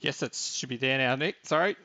Yes, that should be there now, Nick. Sorry.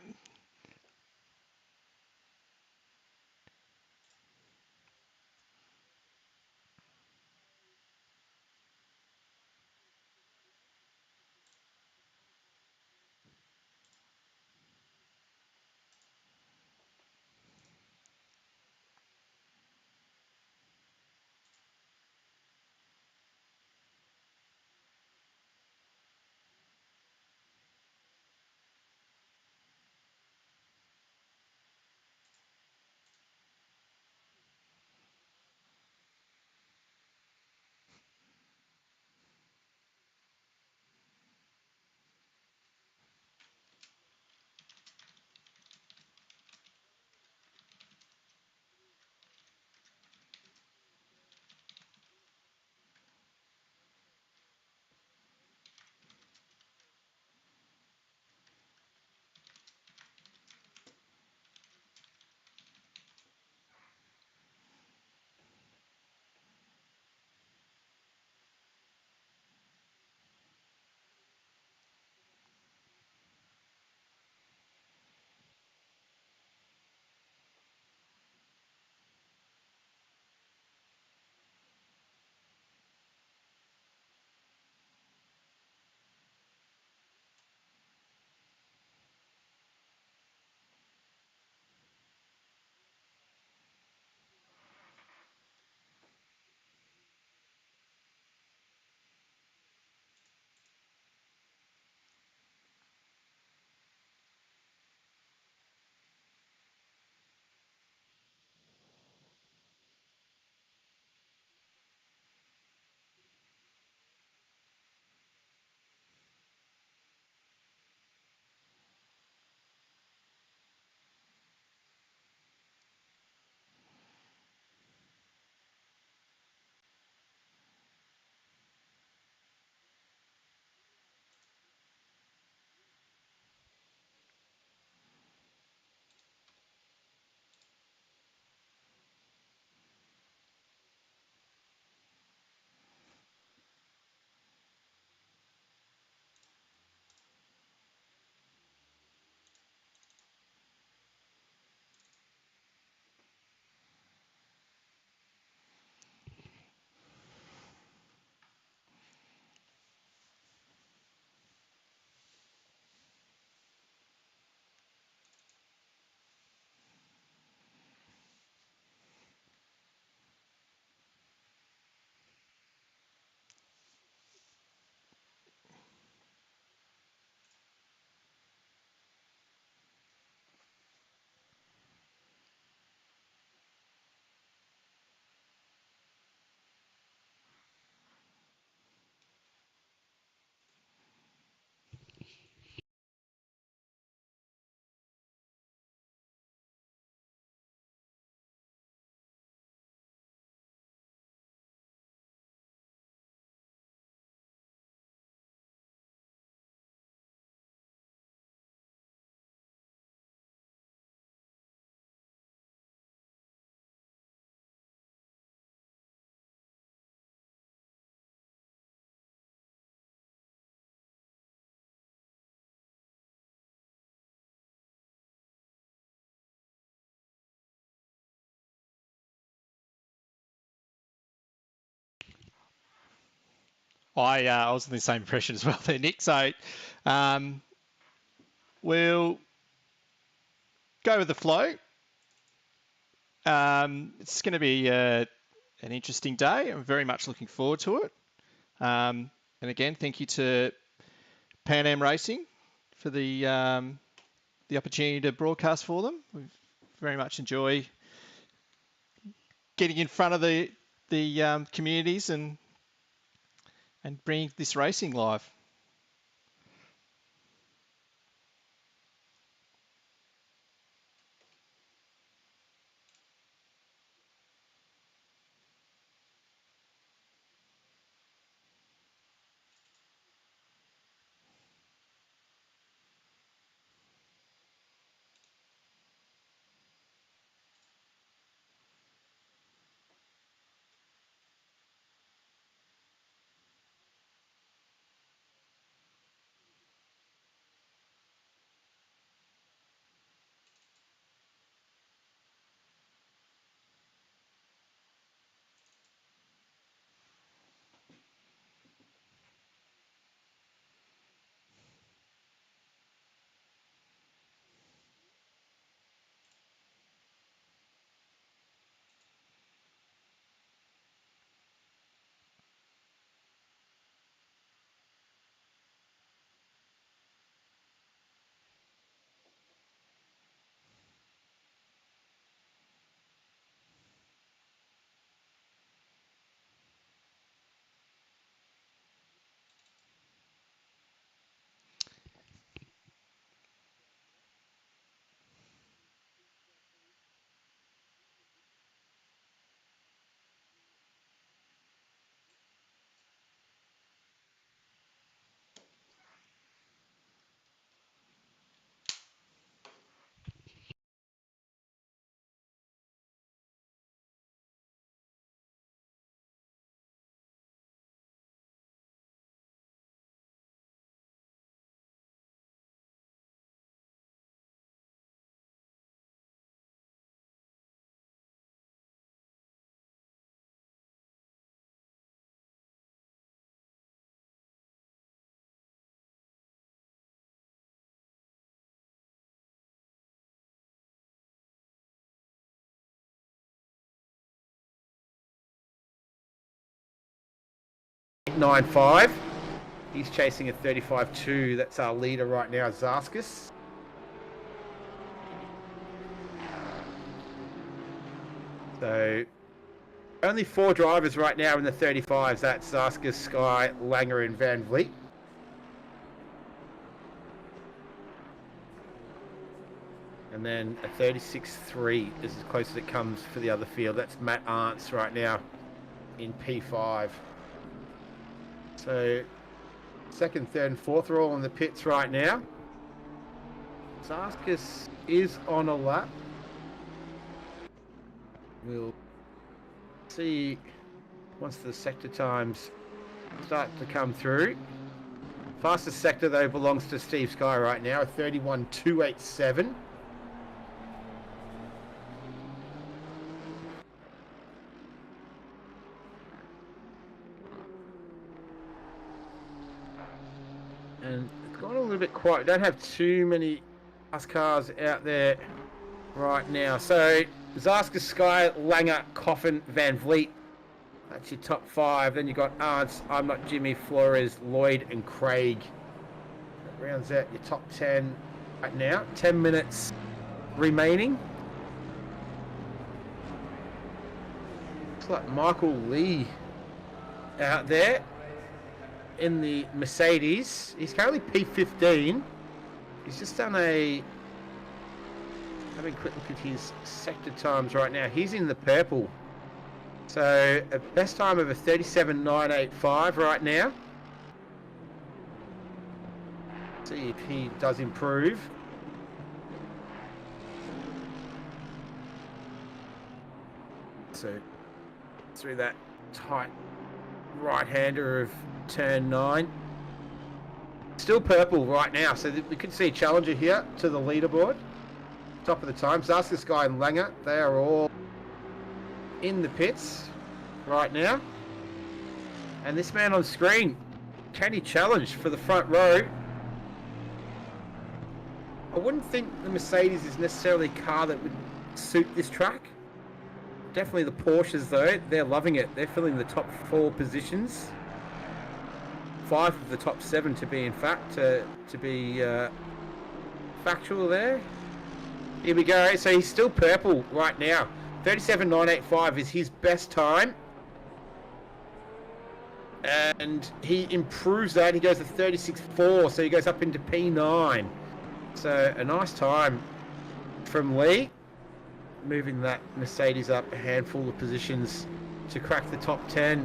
I was in the same impression as well there, Nick. So um, we'll go with the flow. It's going to be an interesting day. I'm very much looking forward to it. And again, thank you to PanAm Racing for the opportunity to broadcast for them. We very much enjoy getting in front of the communities and bringing this racing live. 38.95. He's chasing a 35.2. That's our leader right now, Zaskis. So only 4 drivers right now in the 35s. That's Zaskis, Sky, Langer, and Van Vliet. And then a 36.3 is as close as it comes for the other field. That's Matt Arntz right now in P5. So second, third, and fourth are all in the pits right now. Zaskis is on a lap. We'll see once the sector times start to come through. Fastest sector though belongs to Steve Sky right now, a 31.287. And it's gone a little bit quiet. Don't have too many fast cars out there right now. So Zaskis, Sky, Langer, Coffin, Van Vliet. That's your top 5. Then you got Arntz, I'm Not Jimmy, Flores, Lloyd, and Craig. That rounds out your top 10 right now. 10 minutes remaining. Looks like Michael Lee out there in the Mercedes. He's currently P15. He's just done a... having a quick look at his sector times right now. He's in the purple. So a best time of a 37.985 right now. See if he does improve. So through that tight right-hander of turn 9. Still purple right now, so we could see a challenger here to the leaderboard. Top of the time, Zaskis, Sky, and Langer, they are all in the pits right now. And this man on screen, can he challenge for the front row? I wouldn't think the Mercedes is necessarily a car that would suit this track. Definitely the Porsches though, they're loving it. They're filling the top 4 positions. 5 of the top 7 to be, in fact, to be factual there. Here we go. So he's still purple right now. 37.985 is his best time. And he improves that. He goes to 36.4, so he goes up into P9. So a nice time from Lee. Moving that Mercedes up a handful of positions to crack the top 10.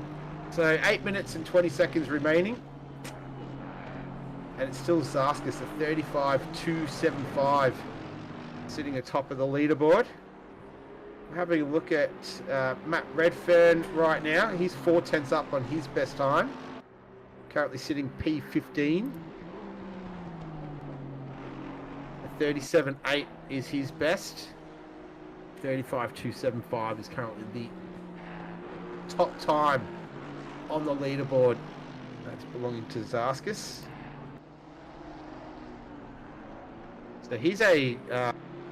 So 8 minutes and 20 seconds remaining. And it's still Zaskis at 35.275 sitting atop of the leaderboard. We're having a look at Matt Redfern right now. He's 4/10 up on his best time. Currently sitting P15. 37.8 is his best. 35.275 is currently the top time on the leaderboard. That's belonging to Zaskis. So he's a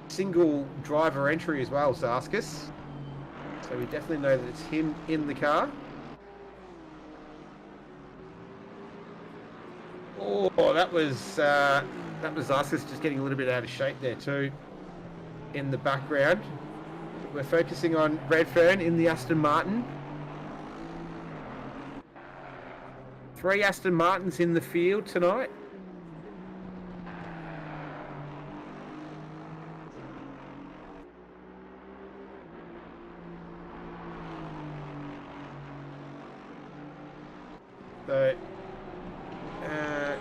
single driver entry as well, Zaskis. So we definitely know that it's him in the car. Oh, that was Zaskis just getting a little bit out of shape there too in the background. We're focusing on Redfern in the Aston Martin. 3 Aston Martins in the field tonight. So,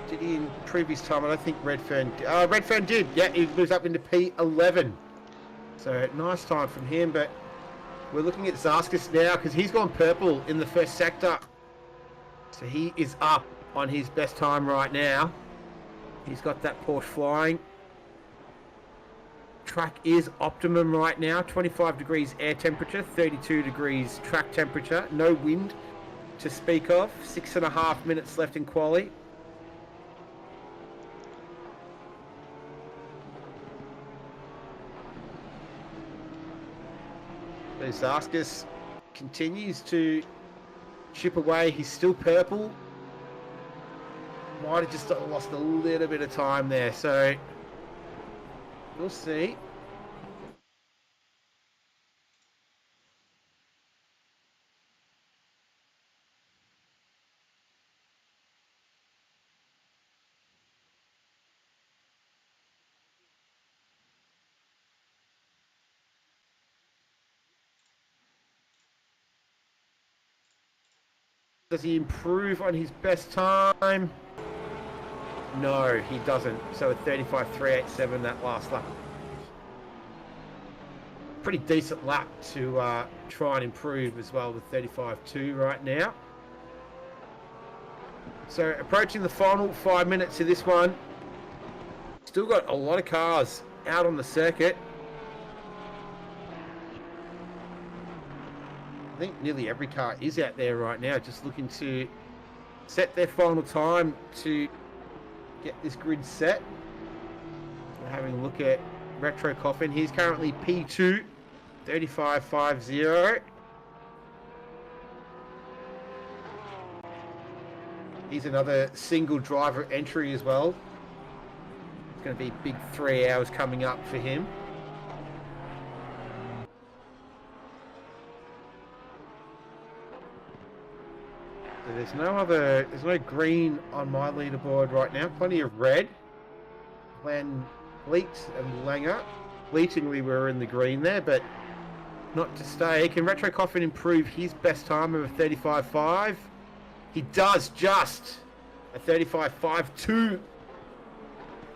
did he in previous time? I don't think Redfern did. Redfern did. Yeah, he moves up into P11. So, nice time from him. But we're looking at Zaskis now because he's gone purple in the first sector. So, he is up on his best time right now. He's got that Porsche flying. Track is optimum right now. 25 degrees air temperature, 32 degrees track temperature. No wind to speak of. 6.5 minutes left in quali. So Zaskis continues to chip away. He's still purple Might have just lost a little bit of time there. So we'll see. Does he improve on his best time? No, he doesn't. So a 35.387 that last lap. Pretty decent lap to try and improve as well with 35.2 right now. So approaching the final 5 minutes of this one. Still got a lot of cars out on the circuit. I think nearly every car is out there right now, just looking to set their final time to get this grid set. We're having a look at Retro Coffin. He's currently P2, 35.50. He's another single driver entry as well. It's going to be big 3 hours coming up for him. So there's no green on my leaderboard right now. Plenty of red. Van Vliet and Langer. Fleetingly we're in the green there, but not to stay. Can Retro Coffin improve his best time of a 35.5? He does, just a 35.52.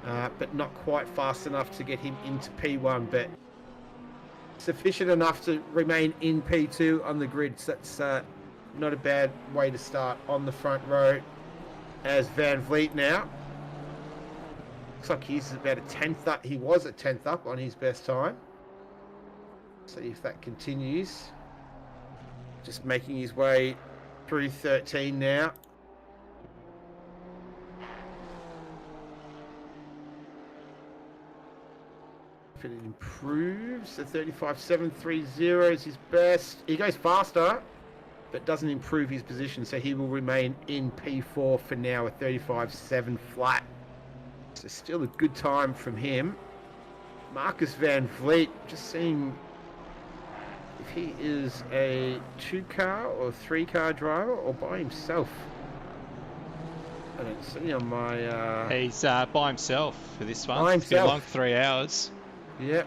But not quite fast enough to get him into P1, but sufficient enough to remain in P2 on the grid. So that's not a bad way to start on the front row as Van Vliet now. Looks like he's about a 10th up. He was a 10th up on his best time. See if that continues. Just making his way through 13 now. If it improves, the 35.730 is his best. He goes faster, but doesn't improve his position, so he will remain in P4 for now, a 35.7 flat. So still a good time from him. Marcus Van Vliet, just seeing if he is a 2-car or 3-car driver or by himself. I don't see on my... He's by himself for this one. By It's been a himself. long 3 hours. Yep.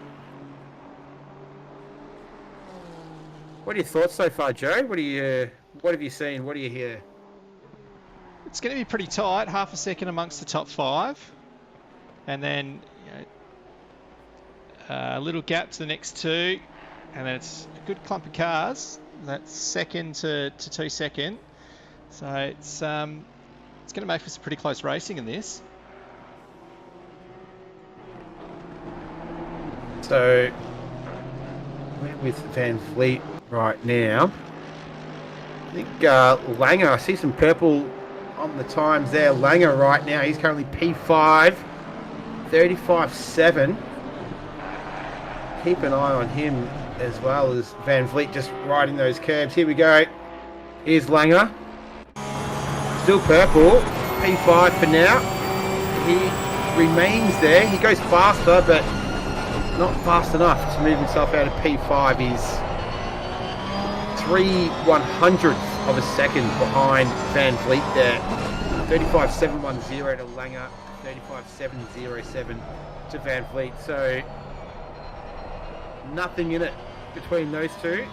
What are your thoughts so far, Joe? What have you seen? What do you hear? It's going to be pretty tight, half a second amongst the top 5. And then a little gap to the next 2. And then it's a good clump of cars. That's second to 2 second. So it's going to make for some pretty close racing in this. So we're with Van Vliet right now. I think Langer, I see some purple on the times there. Langer right now, he's currently P5, 35.7. Keep an eye on him as well as Van Vliet just riding those curves. Here we go. Here's Langer. Still purple, P5 for now. He remains there. He goes faster, but not fast enough to move himself out of P5. He's 3/100th of a second behind Van Vliet there. 35.710 to Langer, 35.707 to Van Vliet. So nothing in it between those two.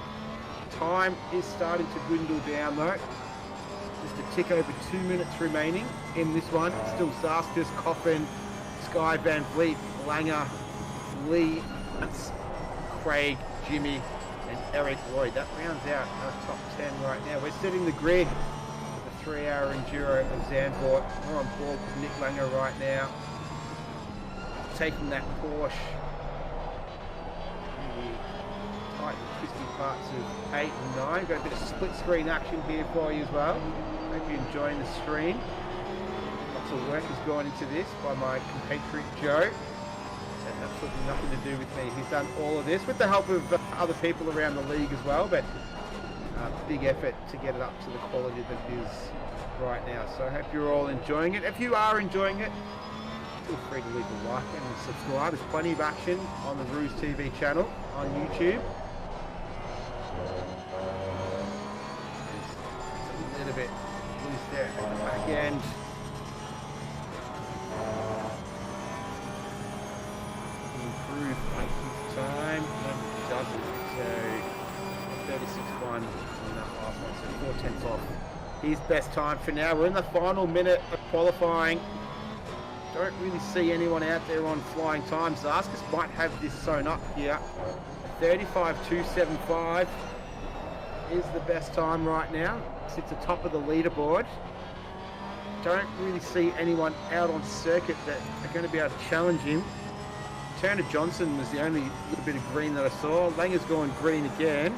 Time is starting to dwindle down though. Just a tick over 2 minutes remaining in this one. Still Saskus, Coffin, Sky, Van Vliet, Langer, Lee, Craig, Jimmy, and Eric Lloyd. That rounds out our top 10 right now. We're setting the grid for the 3-hour enduro of Zandvoort. We're on board with Nick Langer right now, taking that Porsche in the tight and twisty parts of 8 and 9. Got a bit of split screen action here for you as well. Hope you're enjoying the stream. Lots of work has gone into this by my compatriot Joe. Absolutely nothing to do with me. He's done all of this with the help of other people around the league as well, but big effort to get it up to the quality that it is right now. So I hope you're all enjoying it. If you are enjoying it, feel free to leave a like and subscribe. There's plenty of action on the RoozTV channel on YouTube. It's a little bit loose there at the back end. Improve his time. No, he doesn't. So 36.1 on that last one. So 4 tenths off his best time for now. We're in the final minute of qualifying. Don't really see anyone out there on flying times. Zaskas might have this sewn up here. 35.275 is the best time right now. Sits atop of the leaderboard. Don't really see anyone out on circuit that are going to be able to challenge him. Turner Johnson was the only little bit of green that I saw. Langer's going green again.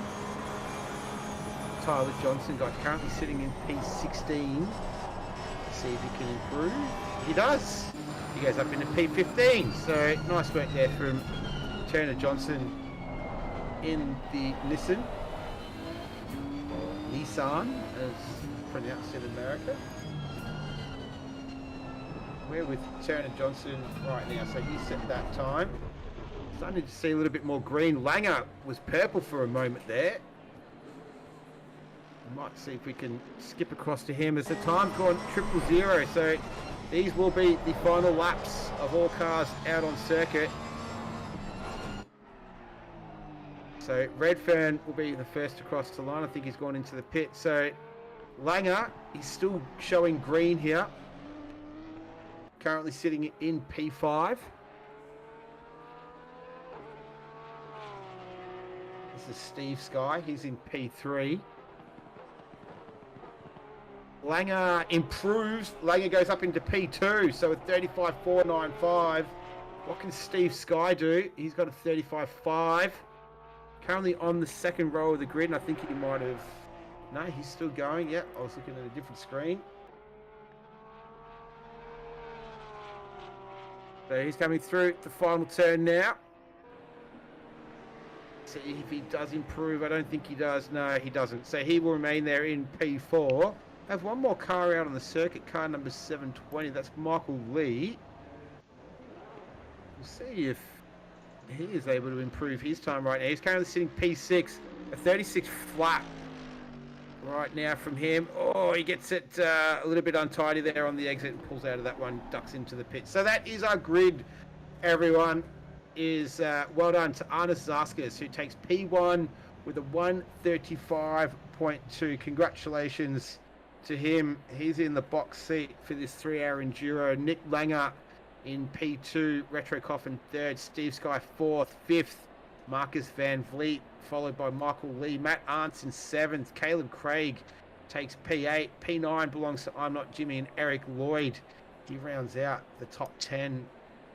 Tyler Johnson got currently sitting in P16. Let's see if he can improve. He does. He goes up into P15. So nice work there from Turner Johnson in the Nissan, as pronounced in America. We're with Tarzan Johnson right now, so he set that time. Starting to see a little bit more green. Langer was purple for a moment there. We might see if we can skip across to him as the time's gone 000. So these will be the final laps of all cars out on circuit. So Redfern will be the first across the line. I think he's gone into the pit. So Langer, he's still showing green here. Currently sitting in P5. This is Steve Sky. He's in P3. Langer improves. Langer goes up into P2. So with 35.495. What can Steve Sky do? He's got a 35.5. Currently on the second row of the grid. And I think he might have... No, he's still going. Yeah, I was looking at a different screen. So he's coming through the final turn now. See if he does improve. I don't think he does. No, he doesn't. So he will remain there in P4. I have one more car out on the circuit, car number 720. That's Michael Lee. We'll see if he is able to improve his time right now. He's currently sitting P6, a 36 flat right now from him. Oh, he gets it a little bit untidy there on the exit and pulls out of that one, ducks into the pit. So that is our grid, everyone. Is well done to Arnis Zaskas, who takes P1 with a 1:35.2. Congratulations to him. He's in the box seat for this 3-hour enduro. Nick Langer in P2, Retro Coffin third, Steve Sky fourth, fifth, Marcus Van Vliet, followed by Michael Lee. Matt Arndt in seventh. Caleb Craig takes P8. P9 belongs to I'm Not Jimmy and Eric Lloyd. He rounds out the top 10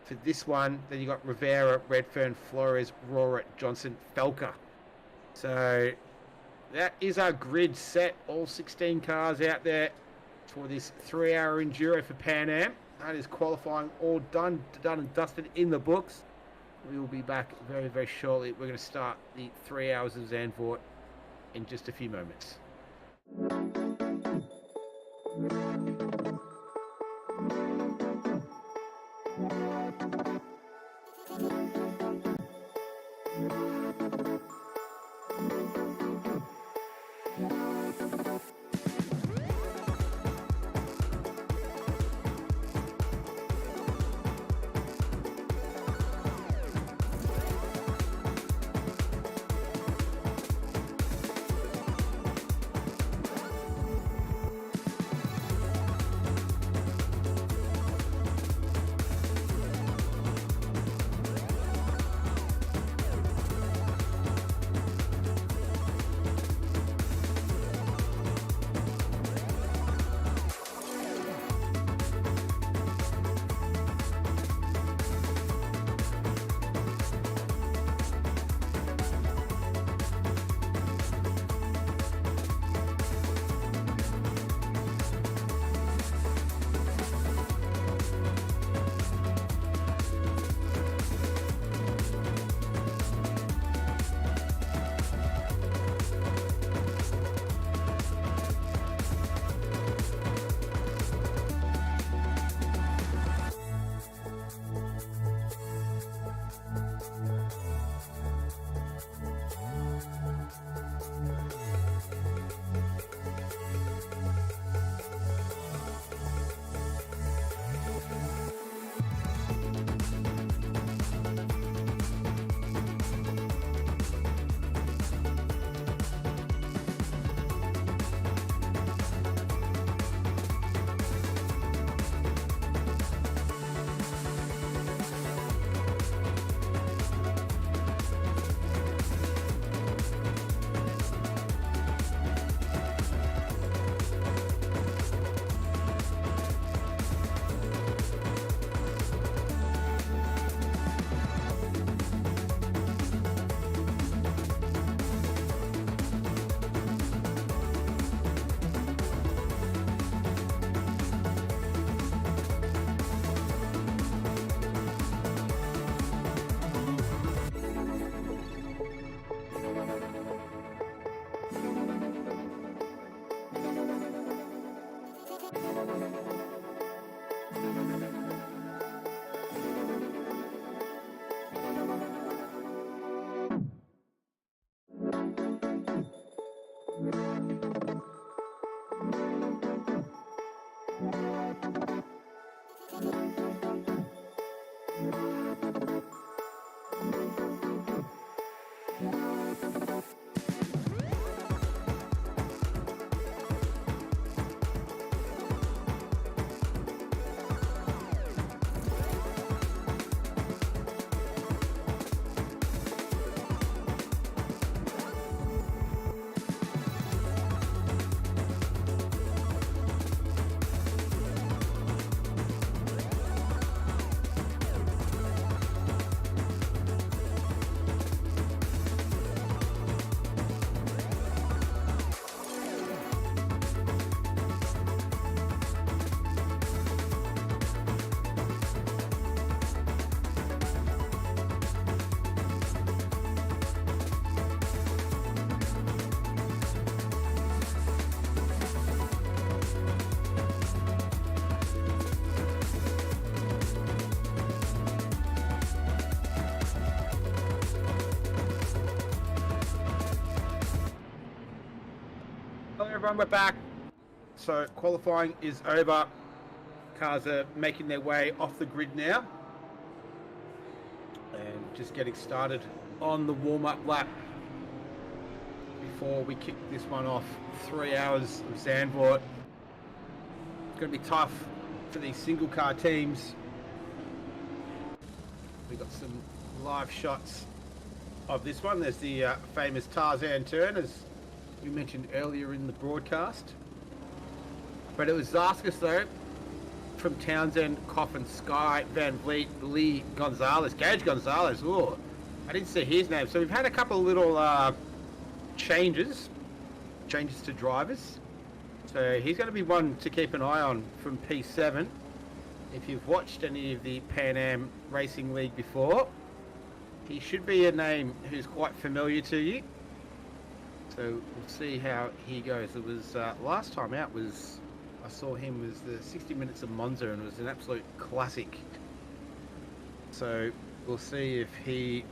for this one. Then you got Rivera, Redfern, Flores, Rora, Johnson, Felker. So that is our grid set. All 16 cars out there for this 3-hour enduro for Pan Am. That is qualifying all done and dusted in the books. We will be back very, very shortly. We're going to start the 3 hours of Zandvoort in just a few moments. Hello everyone, we're back. So qualifying is over. Cars are making their way off the grid now. And just getting started on the warm-up lap before we kick this one off. 3 hours of Zandvoort. It's going to be tough for these single car teams. We've got some live shots of this one. There's the famous Tarzan Turn, as we mentioned earlier in the broadcast. But it was Zaskas though, from Townsend, Coffin, Sky, Van Vliet, Lee, Gonzalez, Gage Gonzalez. Oh, I didn't see his name. So we've had a couple of little changes to drivers. So he's going to be one to keep an eye on from P7. If you've watched any of the PanAm Racing League before, he should be a name who's quite familiar to you. So we'll see how he goes. It was last time out was I saw him was the 60 Minutes of Monza, and it was an absolute classic. So we'll see if he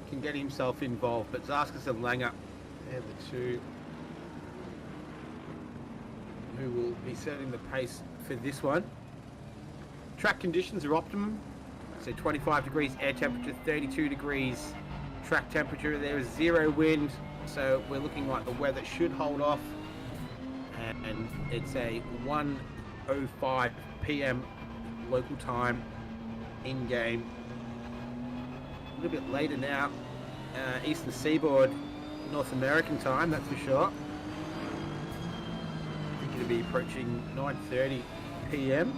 can get himself involved. But Zaskas and Langer, they're the two who will be setting the pace for this one. Track conditions are optimum. So 25 degrees air temperature, 32 degrees track temperature. There is 0 wind, so we're looking like the weather should hold off. And it's a 1:05 p.m. local time in-game. A little bit later now, Eastern Seaboard, North American time, that's for sure. I think it'll be approaching 9:30 p.m.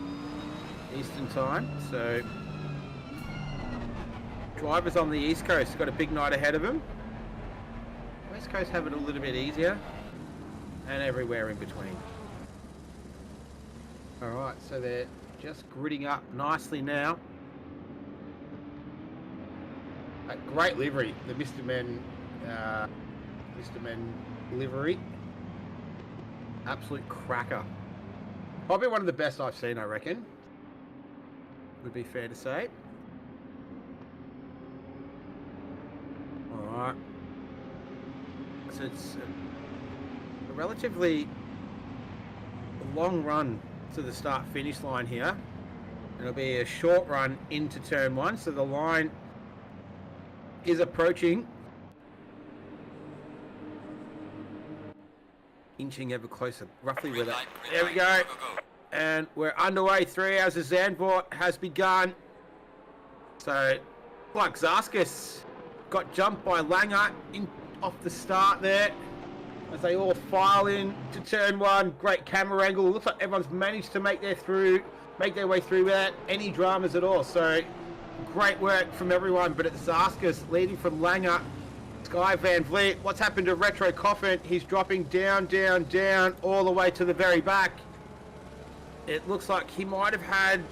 Eastern time. So drivers on the East Coast got a big night ahead of them. West Coast have it a little bit easier, and everywhere in between. Alright, so they're just gridding up nicely now. A great livery, the Mr. Men livery. Absolute cracker. Probably one of the best I've seen, I reckon. Would be fair to say. Alright. So it's a relatively long run to the start-finish line here. It'll be a short run into turn one, so the line is approaching. Inching ever closer, roughly with it. There we go. And we're underway. 3 hours of Zandvoort has begun. So, like Zaskas got jumped by Langer off the start there, as they all file in to turn one. Great camera angle. Looks like everyone's managed to make their way through without any dramas at all. So great work from everyone. But it's Zaskas leading from Langer, Sky, Van Vliet. What's happened to Retro Coffin? He's dropping down, down, down, all the way to the very back. It looks like he might have had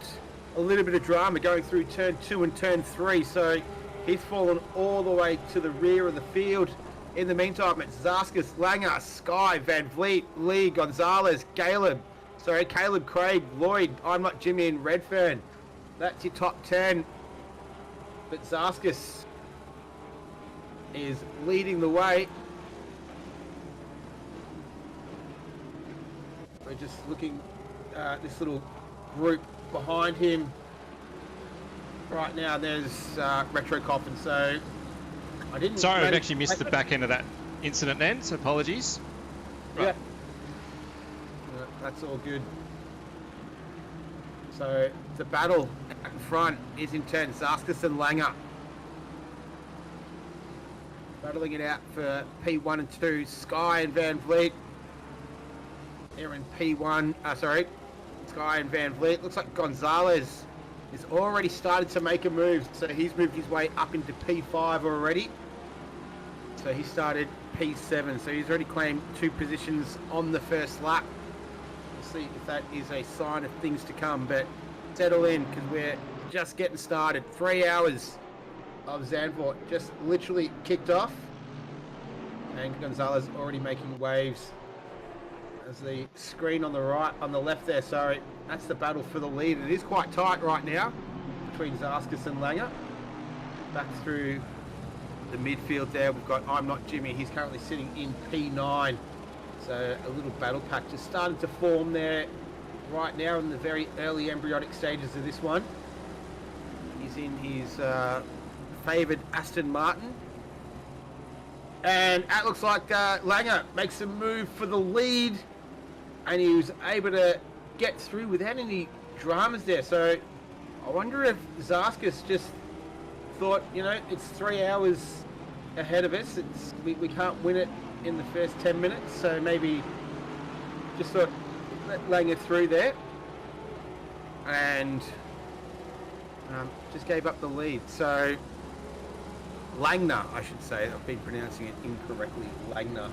a little bit of drama going through turn 2 and turn 3. So he's fallen all the way to the rear of the field. In the meantime, it's Zaskas, Langer, Sky, Van Vliet, Lee, Gonzalez, Caleb, Craig, Lloyd, I'm Not Jimmy, and Redfern. That's your top 10. But Zaskas is leading the way. We're just looking at this little group behind him. Right now, there's Retro Coffin, so I didn't. Sorry, I've actually missed the back end of that incident then, so apologies. Right. Yeah. That's all good. So the battle at the front is intense. Zaskas and Langer battling it out for P1 and 2. Sky and Van Vliet. They're in P1. Sky and Van Vliet. Looks like Gonzalez has already started to make a move, so he's moved his way up into P5 already. So he started P7, so he's already claimed 2 positions on the first lap. We'll see if that is a sign of things to come, but settle in, because we're just getting started. 3 hours of Zandvoort just literally kicked off, and Gonzalez already making waves. As the screen on the left there, sorry, that's the battle for the lead. It is quite tight right now between Zaskas and Langer. Back through the midfield there. We've got I'm Not Jimmy. He's currently sitting in P9. So a little battle pack just starting to form there right now in the very early embryonic stages of this one. He's in his favoured Aston Martin. And it looks like Langer makes a move for the lead. And he was able to get through without any dramas there. So I wonder if Zarskas just thought, you know, it's 3 hours ahead of us. We can't win it in the first 10 minutes. So maybe just thought, let Langer through there. And just gave up the lead. So Langner, I should say. I've been pronouncing it incorrectly. Langner.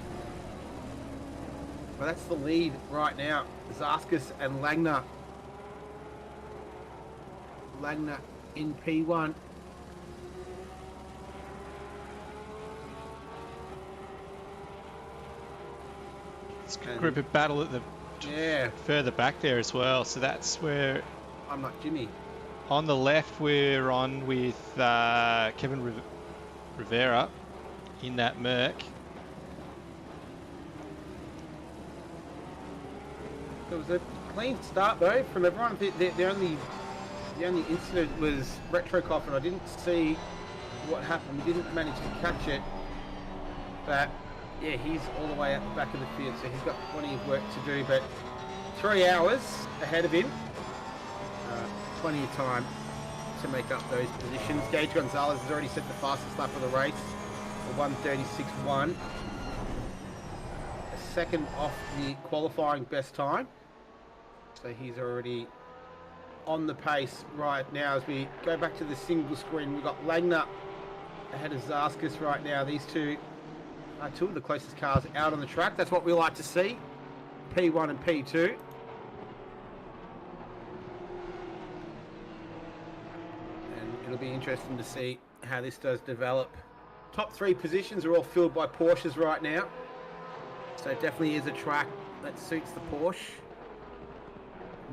Well, that's the lead right now. Zarskas and Langner. Langner in P1. It's a group of battle at the further back there as well. So that's where I'm Not Jimmy. On the left, we're on with Kevin Rivera in that Merc. It was a clean start though from everyone. The only incident was Retro Coffin. I didn't see what happened. We didn't manage to catch it. But yeah, he's all the way at the back of the field, so he's got plenty of work to do. But 3 hours ahead of him. Plenty of time to make up those positions. Gage Gonzalez has already set the fastest lap of the race, a 1:36.1. A second off the qualifying best time. So he's already on the pace right now. As we go back to the single screen, we've got Langner ahead of Zarskas right now. These two are two of the closest cars out on the track. That's what we like to see. P1 and P2. It'll be interesting to see how this does develop. Top 3 positions are all filled by Porsches right now. So it definitely is a track that suits the Porsche.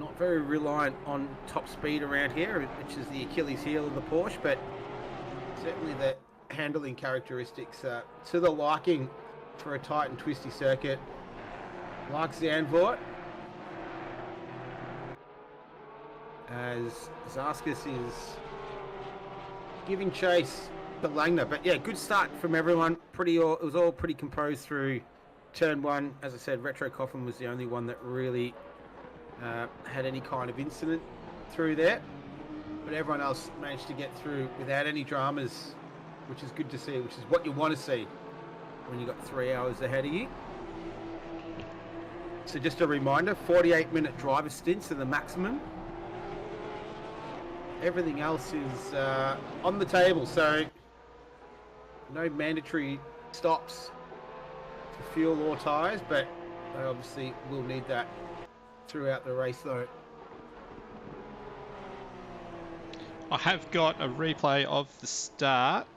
Not very reliant on top speed around here, which is the Achilles heel of the Porsche, but certainly the handling characteristics to the liking for a tight and twisty circuit like Zandvoort. As Zarskas is giving chase to Langner. But yeah, good start from everyone. It was all pretty composed through turn 1. As I said, Retro Coffin was the only one that really had any kind of incident through there. But everyone else managed to get through without any dramas, which is good to see, which is what you want to see when you've got 3 hours ahead of you. So just a reminder, 48-minute driver stints are the maximum. Everything else is on the table, so no mandatory stops for fuel or tyres, but they obviously will need that throughout the race though. I have got a replay of the start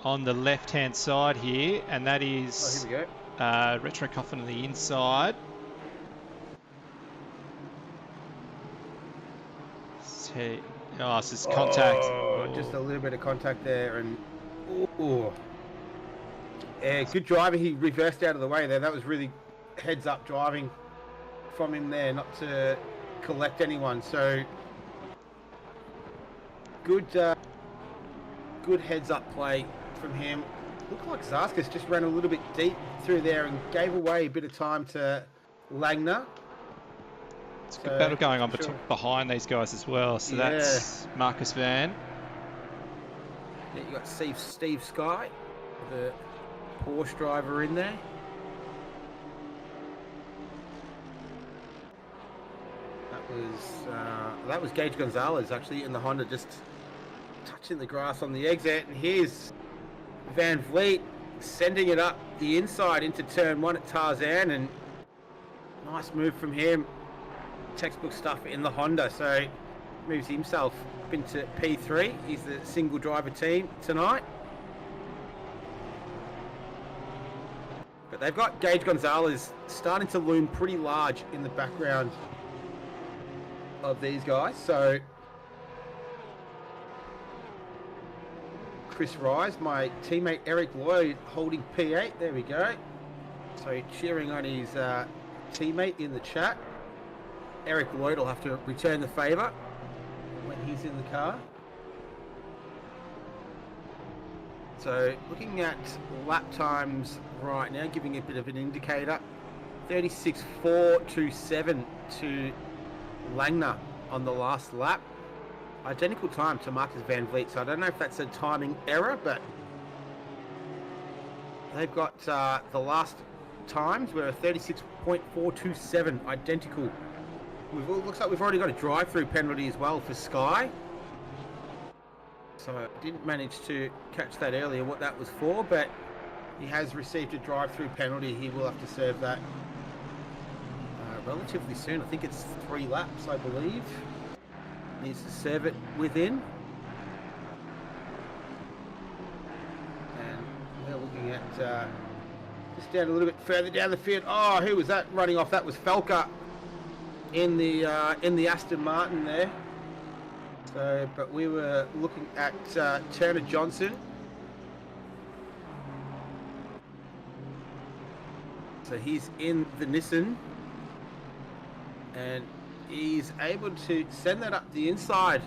on the left-hand side here, and that is here we go. Retro Coffin on the inside. Oh, this is contact. Oh, just a little bit of contact there, and yeah, good driving. He reversed out of the way there. That was really heads-up driving from him there, not to collect anyone. So good heads-up play from him. Looked like Zarskas just ran a little bit deep through there and gave away a bit of time to Langner. It's a good battle going on behind these guys as well. So that's Marcus Van. Yeah, you got Steve Sky, the Porsche driver in there. That was Gage Gonzalez actually in the Honda, just touching the grass on the exit. And here's Van Vliet sending it up the inside into turn 1 at Tarzan, and nice move from him. Textbook stuff in the Honda, so moves himself up into P3. He's the single driver team tonight. But they've got Gage Gonzalez starting to loom pretty large in the background of these guys, so Chris Rise, my teammate Eric Lloyd holding P8. There we go. So cheering on his teammate in the chat. Eric Lloyd will have to return the favour when he's in the car. So looking at lap times right now, giving a bit of an indicator. 36.427 to Langner on the last lap. Identical time to Marcus Van Vliet, so I don't know if that's a timing error, but they've got the last times were 36.427, identical. Looks like we've already got a drive-through penalty as well for Sky. So I didn't manage to catch that earlier, what that was for, but he has received a drive-through penalty. He will have to serve that relatively soon. I think it's 3 laps, I believe. Needs to serve it within. And we're looking at just down a little bit further down the field. Oh, who was that running off? That was Felker in the Aston Martin there. So, but we were looking at Turner Johnson. So he's in the Nissan. And he's able to send that up the inside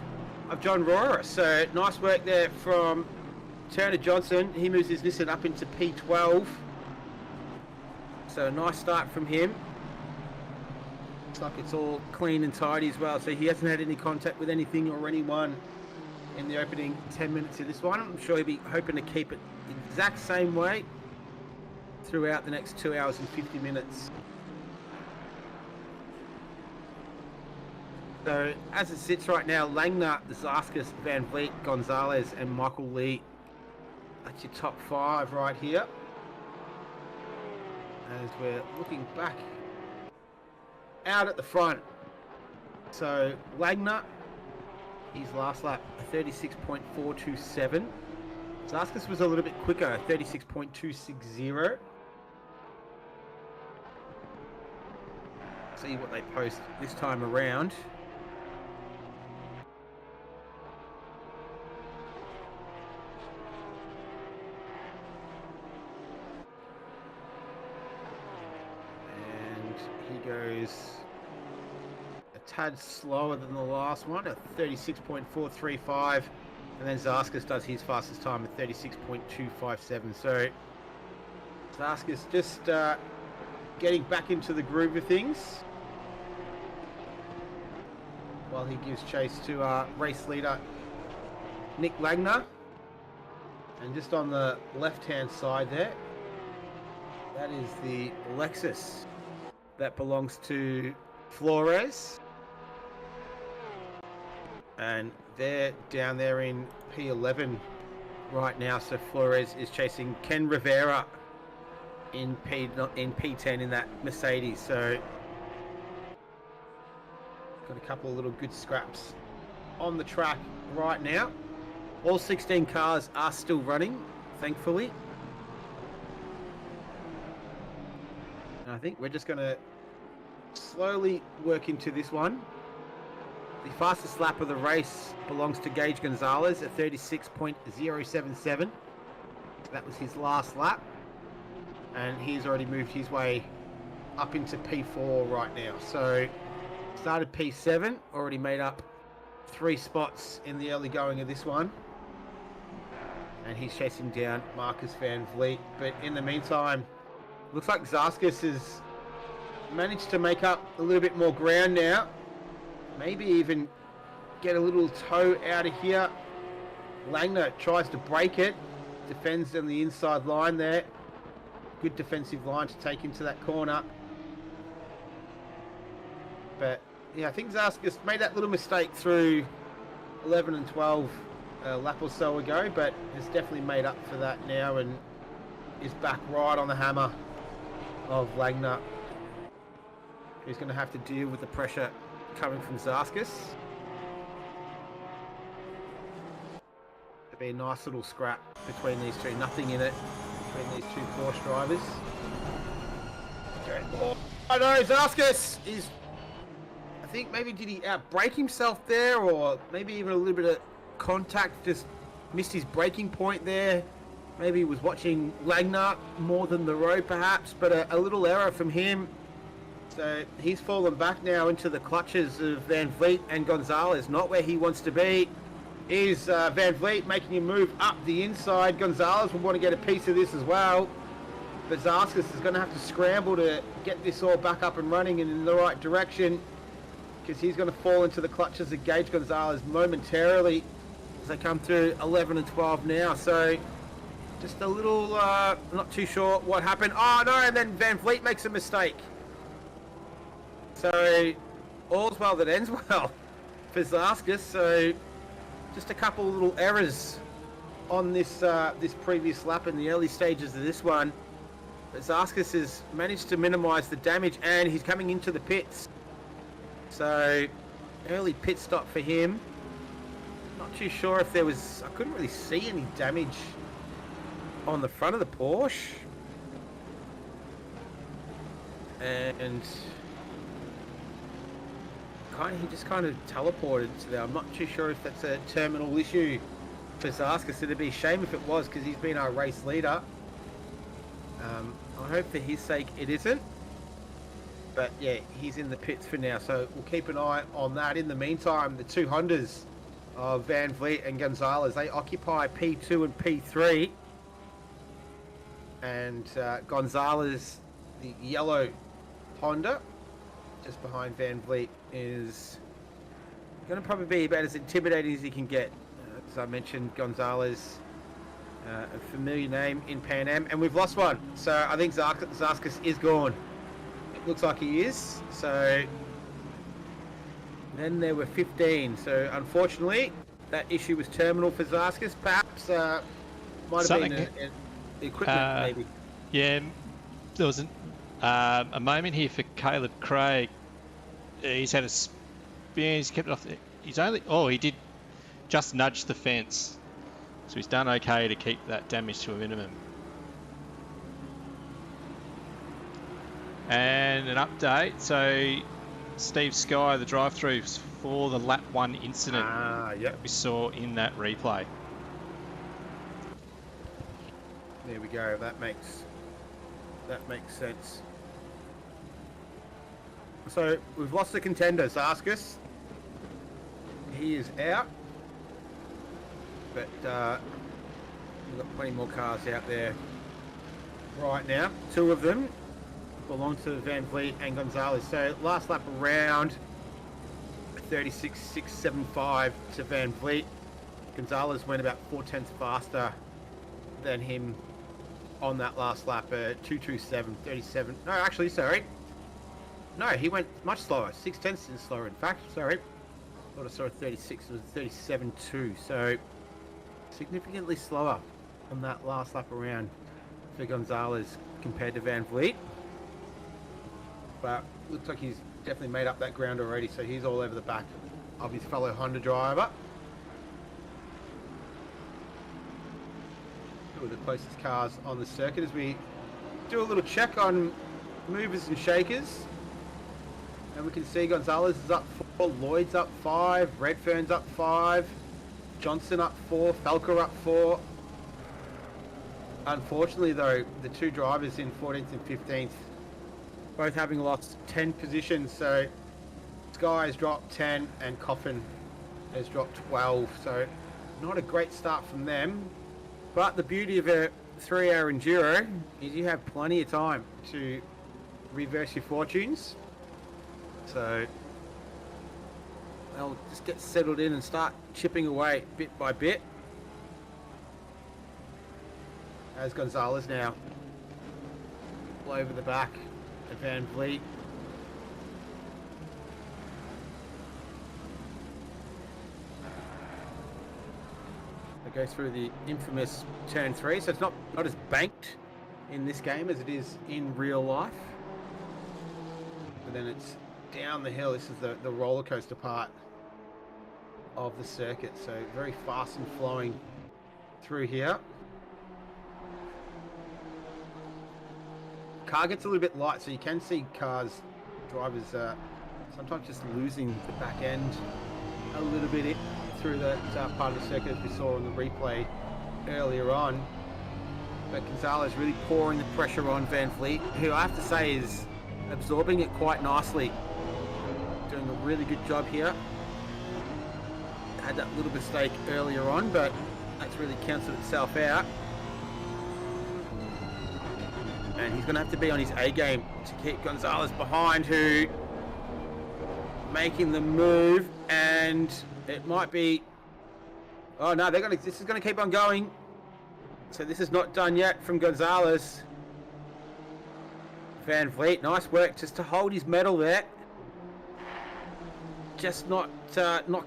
of John Rohrer. So nice work there from Turner Johnson. He moves his Nissan up into P12. So a nice start from him. Looks like it's all clean and tidy as well. So he hasn't had any contact with anything or anyone in the opening 10 minutes of this one. I'm sure he'll be hoping to keep it the exact same way throughout the next 2 hours and 50 minutes. So as it sits right now, Langner, Zaskis, Van Vliet, Gonzalez and Michael Lee. That's your top 5 right here. As we're looking back out at the front. So Langner, his last lap, a 36.427. Zaskis was a little bit quicker, 36.260. See what they post this time around. Goes a tad slower than the last one at 36.435, and then Zaskis does his fastest time at 36.257. So Zaskis just getting back into the groove of things while he gives chase to race leader Nick Langner. And just on the left hand side there, that is the Lexus that belongs to Flores, and they're down there in P11 right now. So Flores is chasing Ken Rivera in P10 in that Mercedes. So got a couple of little good scraps on the track right now. All 16 cars are still running, thankfully. I think we're just going to slowly work into this one. The fastest lap of the race belongs to Gage Gonzalez at 36.077. That was his last lap. And he's already moved his way up into P4 right now. So started P7, already made up 3 spots in the early going of this one. And he's chasing down Marcus Van Vliet. But in the meantime, looks like Zaskis has managed to make up a little bit more ground now. Maybe even get a little toe out of here. Langner tries to break it. Defends on the inside line there. Good defensive line to take into that corner. But yeah, I think Zaskis made that little mistake through 11 and 12 a lap or so ago, but has definitely made up for that now and is back right on the hammer of Langner, who's going to have to deal with the pressure coming from Zaskis. It'll be a nice little scrap between these two. Nothing in it between these two Porsche drivers. Oh, I know, Zaskis is... I think maybe did he outbrake himself there, or maybe even a little bit of contact just missed his breaking point there. Maybe he was watching Langner more than the road perhaps, but a little error from him. So he's fallen back now into the clutches of Van Vliet and Gonzalez, not where he wants to be. Is Van Vliet making him move up the inside. Gonzalez will want to get a piece of this as well. But Zarskas is going to have to scramble to get this all back up and running and in the right direction, because he's going to fall into the clutches of Gage Gonzalez momentarily as they come through 11 and 12 now. So just a little, not too sure what happened. Oh no, and then Van Vliet makes a mistake. So all's well that ends well for Zarskas. So just a couple little errors on this this previous lap in the early stages of this one. But Zarskas has managed to minimise the damage, and he's coming into the pits. So early pit stop for him. Not too sure if there was, I couldn't really see any damage on the front of the Porsche. And he just kind of teleported to there. I'm not too sure if that's a terminal issue for Zarskas. It'd be a shame if it was, because he's been our race leader. I hope for his sake it isn't. But yeah, he's in the pits for now, so we'll keep an eye on that. In the meantime, the two Hondas of Van Vliet and Gonzalez, they occupy P2 and P3. And Gonzalez, the yellow Honda, just behind Van Vliet, is going to probably be about as intimidating as he can get. As I mentioned, Gonzalez, a familiar name in PanAm, and we've lost one. So I think Zarskas is gone. It looks like he is. So then there were 15. So unfortunately, that issue was terminal for Zarskas. Perhaps might have been an equipment, maybe. Yeah, there was a moment here for Caleb Craig. He's had a spin. He's kept it off. He did just nudge the fence. So he's done okay to keep that damage to a minimum. And an update. So Steve Sky, the drive-throughs for the lap 1 incident that we saw in that replay. There we go. That makes sense. So we've lost the contender, Zarskas. He is out. But we've got plenty more cars out there right now. Two of them belong to Van Vliet and Gonzalez. So last lap around, 36.675 to Van Vliet. Gonzalez went about 4/10 faster than him on that last lap, 2:27.37. No, actually, sorry. No, he went much slower. 6/10 slower, in fact. Sorry. Thought I saw a 36. It was 37.2. So significantly slower on that last lap around for Gonzalez compared to Van Vliet. But looks like he's definitely made up that ground already. So he's all over the back of his fellow Honda driver. Two of the closest cars on the circuit as we do a little check on movers and shakers. And we can see Gonzalez is up 4, Lloyd's up 5, Redfern's up 5, Johnson up 4, Falker up 4. Unfortunately though, the two drivers in 14th and 15th, both having lost 10 positions. So Sky has dropped 10 and Coffin has dropped 12. So not a great start from them. But the beauty of a 3-hour enduro is you have plenty of time to reverse your fortunes. So they'll just get settled in and start chipping away bit by bit. As Gonzalez now all over the back of Van Vliet. They go through the infamous turn 3, so it's not as banked in this game as it is in real life. But then it's down the hill. This is the roller coaster part of the circuit, so very fast and flowing through here. Car gets a little bit light, so you can see drivers sometimes just losing the back end a little bit through that part of the circuit as we saw on the replay earlier on. But Gonzalez really pouring the pressure on Van Vliet, who I have to say is absorbing it quite nicely. Doing a really good job here. Had that little mistake earlier on, but that's really cancelled itself out. And he's going to have to be on his A game to keep Gonzalez behind, who making the move, and it might be... Oh no, this is going to keep on going. So this is not done yet from Gonzalez. Van Vliet, nice work just to hold his medal there. Just not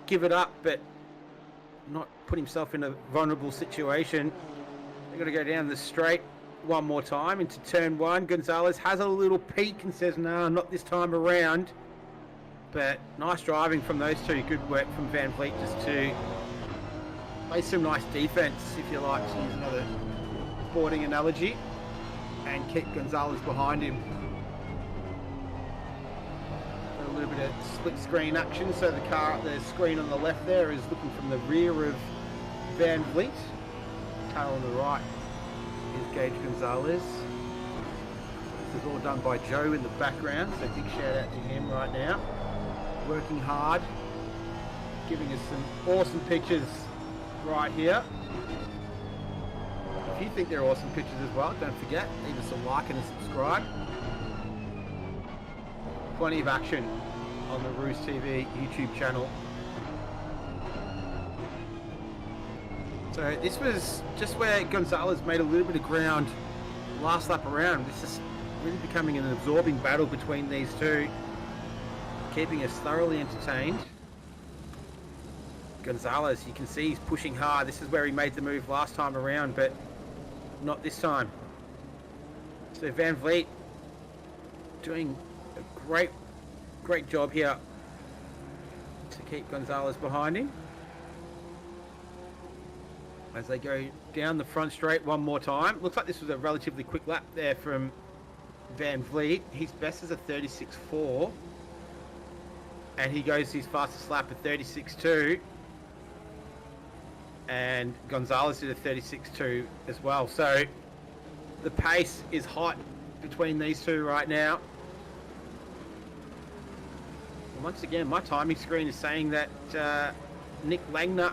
give it up, but not put himself in a vulnerable situation. They're going to go down the straight one more time into turn one. Gonzalez has a little peek and says, no, not this time around. But nice driving from those two. Good work from Van Vliet just to play some nice defense, if you like, to use another sporting analogy, and keep Gonzalez behind him. A little bit of split screen action, so the screen on the left there is looking from the rear of Van Vliet. Car on the right is Gage Gonzalez. This is all done by Joe in the background, so big shout out to him right now. Working hard, giving us some awesome pictures right here. If you think they're awesome pictures as well, don't forget, leave us a like and a subscribe. Plenty of action on the RoozTV YouTube channel. So this was just where Gonzalez made a little bit of ground last lap around. This is really becoming an absorbing battle between these two, keeping us thoroughly entertained. Gonzalez, you can see he's pushing hard. This is where he made the move last time around, but not this time. So Van Vliet doing a great job here to keep Gonzalez behind him. As they go down the front straight one more time. Looks like this was a relatively quick lap there from Van Vliet. His best is a 36.4. And he goes his fastest lap at 36.2. And Gonzalez did a 36.2 as well. So the pace is hot between these two right now. And once again, my timing screen is saying that Nick Langner,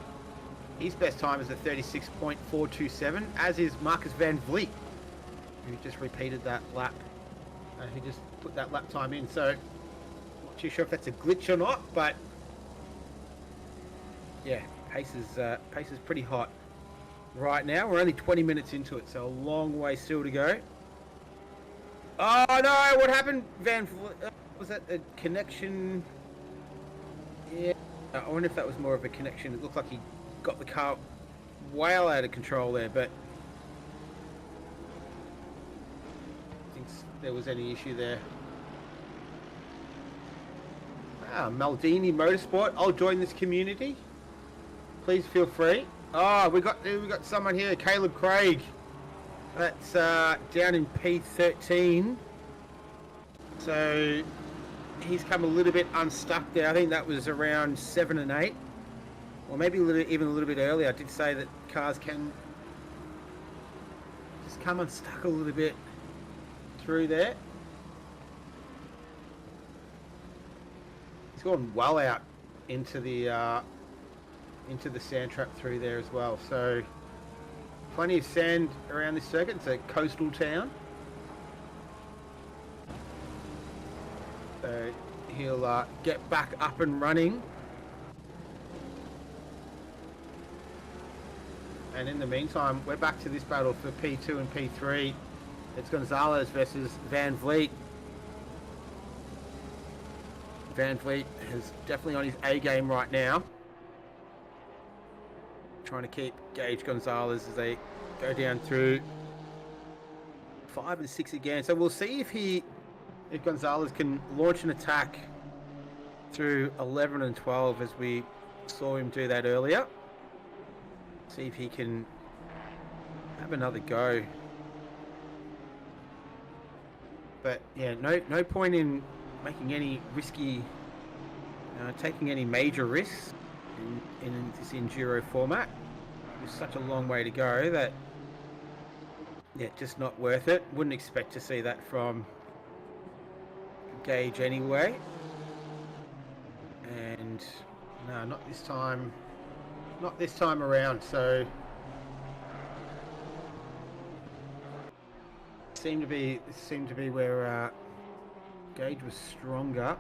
his best time is a 36.427, as is Marcus Van Vliet, who just repeated that lap. He just put that lap time in. So not too sure if that's a glitch or not, but yeah, pace is pretty hot right now. We're only 20 minutes into it, so a long way still to go. Oh no, what happened? Van Vliet, was that a connection? Yeah, I wonder if that was more of a connection. It looked like he got the car well out of control there, but I think there was any issue there. Maldini Motorsport, I'll join this community. Please feel free. Oh, we got someone here, Caleb Craig. That's down in P13. So he's come a little bit unstuck there. I think that was around 7 and 8. Or maybe even a little bit earlier. I did say that cars can just come unstuck a little bit through there. He's gone well out into the sand trap through there as well. So plenty of sand around this circuit. It's a coastal town. So he'll get back up and running. And in the meantime, we're back to this battle for P2 and P3. It's Gonzalez versus Van Vliet. Van Vliet is definitely on his A game right now. Trying to keep Gage Gonzalez as they go down through 5 and 6 again. So we'll see if Gonzalez can launch an attack through 11 and 12 as we saw him do that earlier. See if he can have another go. But yeah, no point in making any risky, taking any major risks in this enduro format. It's such a long way to go that, yeah, just not worth it. Wouldn't expect to see that from Gage anyway. And no, not this time. Not this time around. So seemed to be where Gage was stronger.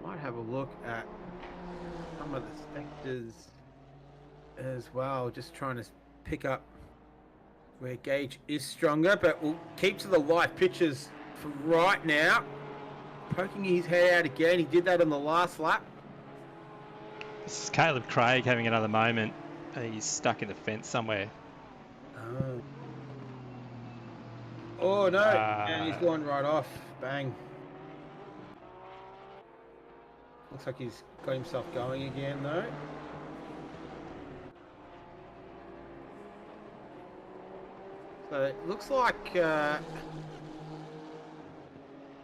Might have a look at some of the sectors as well, just trying to pick up where Gage is stronger, but we'll keep to the live pictures for right now. Poking his head out again, he did that on the last lap. This is Caleb Craig having another moment. He's stuck in the fence somewhere. Oh no, and he's gone right off. Bang. Looks like he's got himself going again though. So it looks like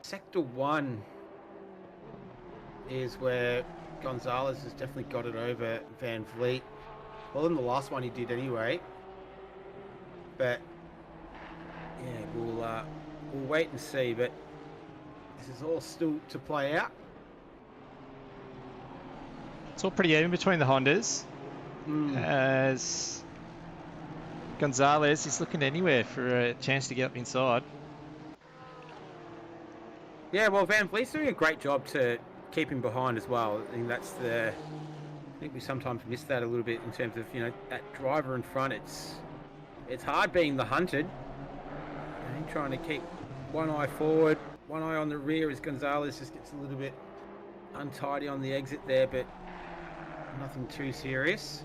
Sector 1 is where Gonzalez has definitely got it over Van Vliet. Well, in the last one he did anyway. But yeah, we'll wait and see. But this is all still to play out. It's all pretty even between the Hondas. As Gonzalez is looking anywhere for a chance to get up inside. Yeah, well, Van Vliet's doing a great job to keep him behind as well. I think I think we sometimes miss that a little bit in terms of, you know, that driver in front. It's hard being the hunted. I think trying to keep one eye forward, one eye on the rear as Gonzalez just gets a little bit untidy on the exit there, but nothing too serious.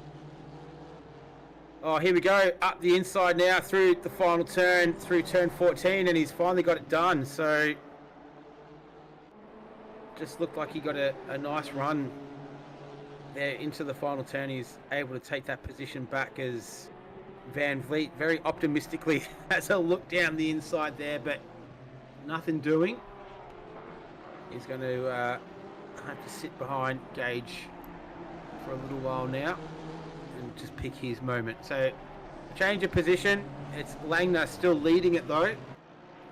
Oh, here we go, up the inside now through the final turn, through turn 14, and he's finally got it done. So just looked like he got a nice run there into the final turn. He's able to take that position back as Van Vliet very optimistically has a look down the inside there, but nothing doing. He's going to have to sit behind Gage for a little while now and just pick his moment. So change of position. It's Langner still leading it though.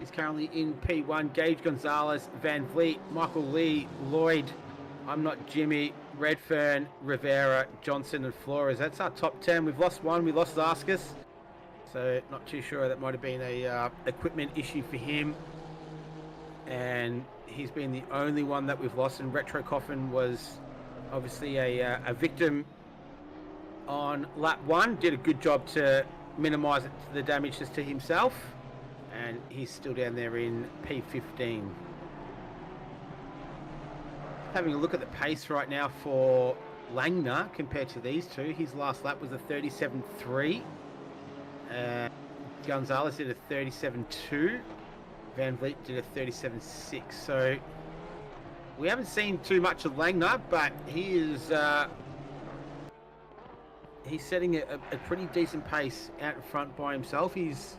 He's currently in P1. Gage, Gonzalez, Van Vliet, Michael Lee, Lloyd, I'm Not Jimmy, Redfern, Rivera, Johnson and Flores. That's our top 10. We've lost one. We lost Zaskas. So not too sure. That might have been a equipment issue for him. And he's been the only one that we've lost. And Retro Coffin was obviously a victim on lap 1. Did a good job to minimise the damages to himself. And he's still down there in P15. Having a look at the pace right now for Langner compared to these two. His last lap was a 37.3. Gonzalez did a 37.2. Van Vliet did a 37.6. So we haven't seen too much of Langner, but he is he's setting a pretty decent pace out in front by himself. He's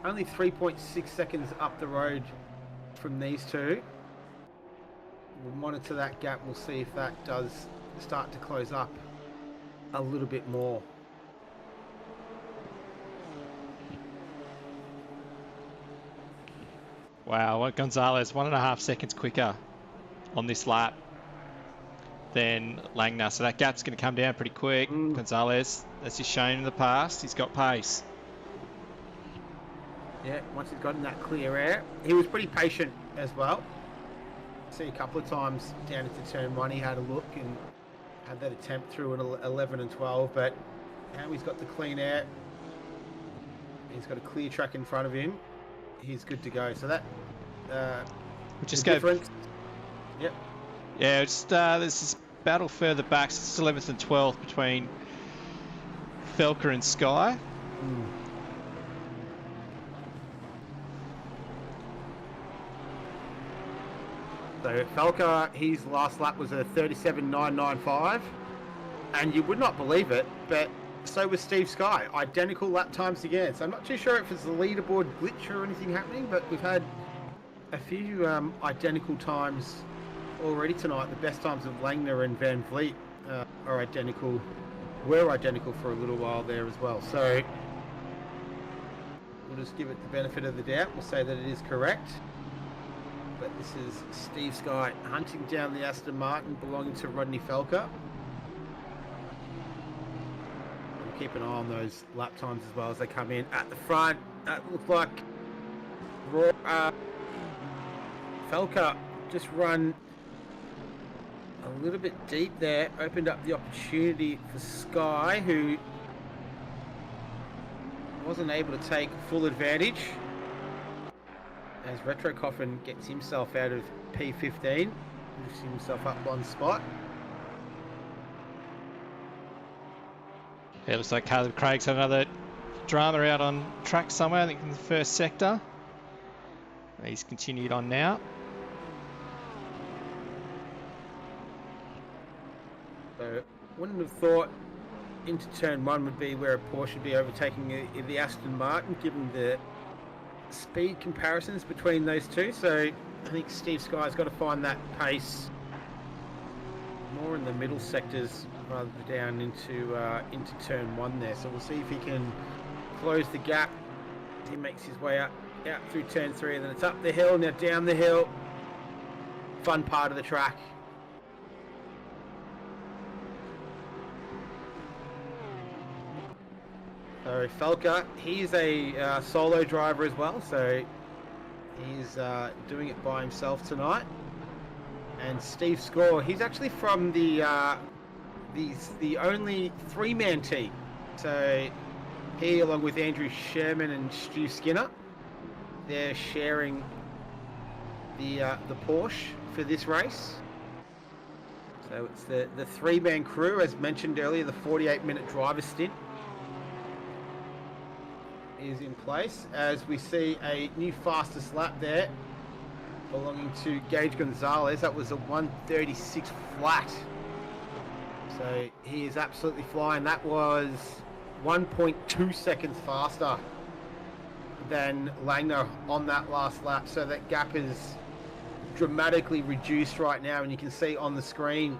only 3.6 seconds up the road from these two. We'll monitor that gap. We'll see if that does start to close up a little bit more. Wow, Gonzalez 1.5 seconds quicker on this lap than Langner. So that gap's going to come down pretty quick. Gonzalez, as he's shown in the past, he's got pace. Yeah, once he's gotten that clear air. He was pretty patient as well. See a couple of times down into turn 1 he had a look and had that attempt through an 11 and 12, but now he's got the clean air. He's got a clear track in front of him. He's good to go. So that We'll just go. Difference. Yep. Yeah, just there's this battle further back. So it's 11th and 12th between Felker and Sky. So Felker, his last lap was a 37.995, and you would not believe it, but so was Steve Sky. Identical lap times again. So I'm not too sure if it's a leaderboard glitch or anything happening, but we've had a few identical times already tonight. The best times of Langner and Van Vliet are identical, were identical for a little while there as well. So we'll just give it the benefit of the doubt. We'll say that it is correct. But this is Steve Sky hunting down the Aston Martin belonging to Rodney Felker. We'll keep an eye on those lap times as well as they come in. At the front, that looks like Felker just run a little bit deep there, opened up the opportunity for Sky, who wasn't able to take full advantage as Retro Coffin gets himself out of P15, moves himself up one spot. Yeah, looks like Caleb Craig's had another drama out on track somewhere, I think in the first sector. He's continued on now. So, wouldn't have thought into turn one would be where a Porsche should be overtaking the Aston Martin, given the speed comparisons between those two. So, I think Steve Sky's got to find that pace more in the middle sectors rather than down into turn one there. So we'll see if he can close the gap. He makes his way out through turn three, and then it's up the hill, now down the hill. Fun part of the track. So Felker, he's a solo driver as well, so he's doing it by himself tonight. And Steve Score, he's actually from the only three-man team. So he, along with Andrew Sherman and Stu Skinner, they're sharing the Porsche for this race. So it's the three-man crew, as mentioned earlier. The 48-minute driver stint is in place, as we see a new fastest lap there belonging to Gage Gonzalez. That was a 1:36 flat. So he is absolutely flying. That was 1.2 seconds faster than Langner on that last lap. So that gap is dramatically reduced right now, and you can see on the screen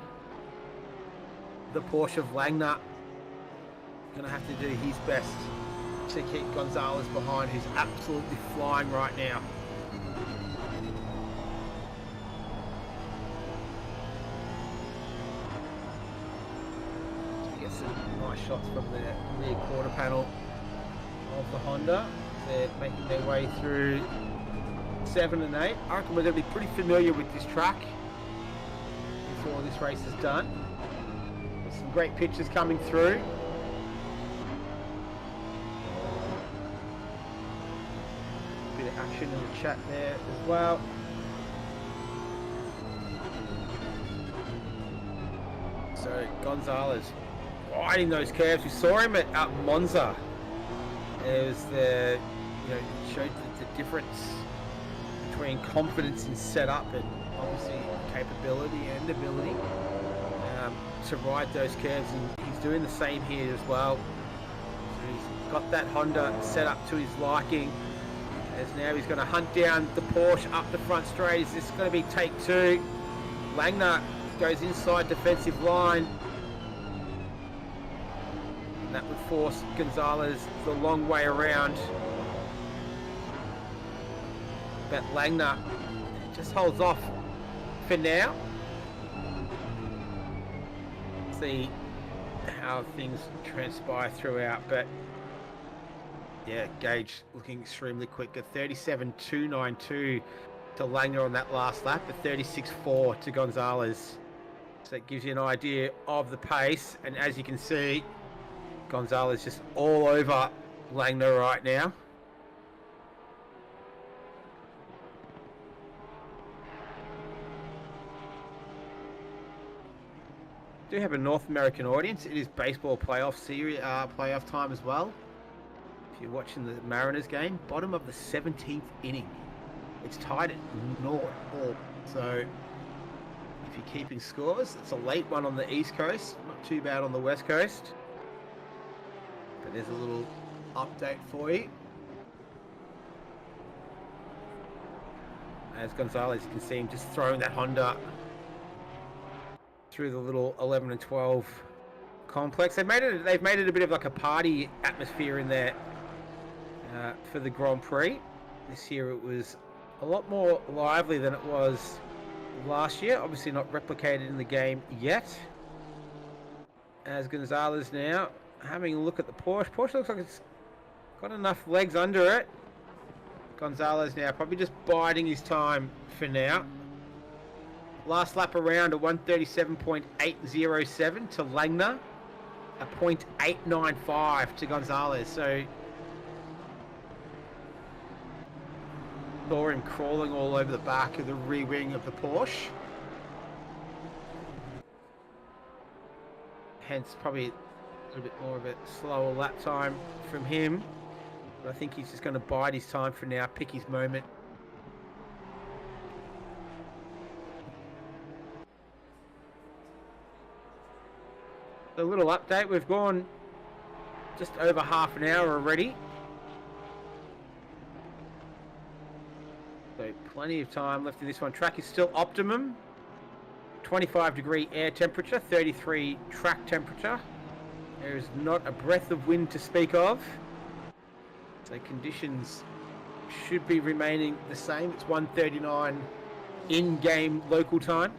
the Porsche of Langner going to have to do his best to keep Gonzalez behind, who's absolutely flying right now. So you get some nice shots from the rear quarter panel of the Honda. They're making their way through 7 and 8. I reckon we're going to be pretty familiar with this track before this race is done. There's some great pictures coming through. Bit of action in the chat there as well. So Gonzalez riding those curves. We saw him at Monza. It was showed the difference between confidence in setup and obviously capability and ability to ride those curves, and he's doing the same here as well. So he's got that Honda set up to his liking, as now he's going to hunt down the Porsche up the front straight. Is this going to be take two? Langner goes inside defensive line, and that would force Gonzalez the long way around. But Langner just holds off for now. See how things transpire throughout, but yeah, Gage looking extremely quick at 37.292 to Langner on that last lap, at 36.4 to Gonzalez. So that gives you an idea of the pace, and as you can see, Gonzalez just all over Langner right now. Do have a North American audience. It is baseball playoff series, playoff time as well. If you're watching the Mariners game, bottom of the 17th inning. It's tied at 0-0. So if you're keeping scores, it's a late one on the East Coast, not too bad on the West Coast. But there's a little update for you. as Gonzalez, you can see him just throwing that Honda through the little 11 and 12 complex. They've made it a bit of like a party atmosphere in there for the Grand Prix. This year it was a lot more lively than it was last year. Obviously not replicated in the game yet. As Gonzalez now having a look at the Porsche. Porsche looks like it's got enough legs under it. Gonzalez now probably just biding his time for now. Last lap around a 137.807 to Langner. A 0.895 to Gonzalez. So saw him crawling all over the back of the rear wing of the Porsche. Hence probably a little bit more of a slower lap time from him. But I think he's just going to bide his time for now, pick his moment. A little update, we've gone just over half an hour already. So plenty of time left in this one. Track is still optimum. 25-degree air temperature, 33 track temperature. There is not a breath of wind to speak of. So conditions should be remaining the same. It's 1:39 in-game local time.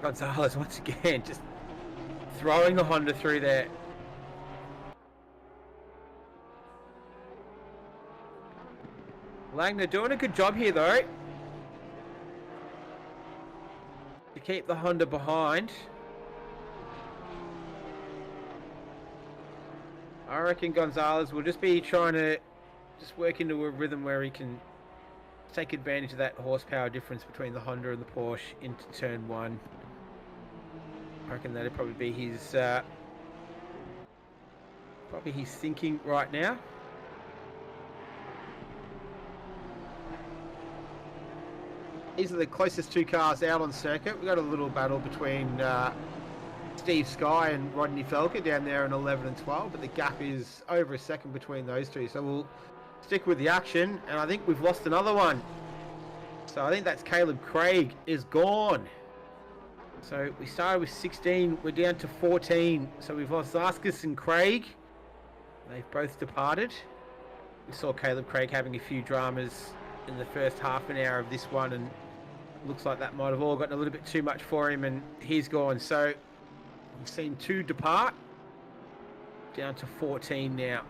Gonzalez once again just throwing the Honda through there. Langner doing a good job here though, to keep the Honda behind. I reckon Gonzalez will just be trying to just work into a rhythm where he can take advantage of that horsepower difference between the Honda and the Porsche into turn one. I reckon that'd probably be his thinking right now. These are the closest two cars out on circuit. We've got a little battle between Steve Sky and Rodney Felker down there in 11 and 12, but the gap is over a second between those two. So we'll stick with the action, and I think we've lost another one. So I think that's Caleb Craig is gone. So we started with 16, we're down to 14. So we've lost Zaskas and Craig. They've both departed. We saw Caleb Craig having a few dramas in the first half an hour of this one, and looks like that might have all gotten a little bit too much for him, and he's gone. So we've seen two depart, down to 14 now.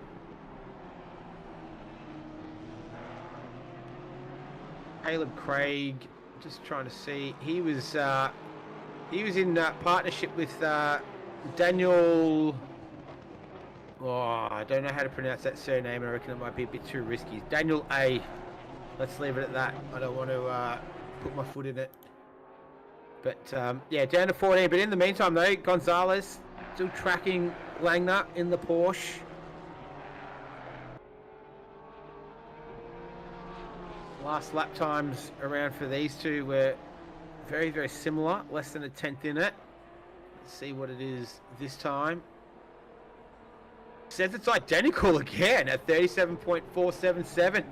Caleb Craig, just trying to see, he was in partnership with Daniel. Oh, I don't know how to pronounce that surname, and I reckon it might be a bit too risky. Daniel A. Let's leave it at that. I don't want to put my foot in it. But yeah, down to 14. But in the meantime, though, Gonzalez still tracking Langner in the Porsche. Last lap times around for these two were very, very similar. Less than a tenth in it. Let's see what it is this time. Says it's identical again at 37.477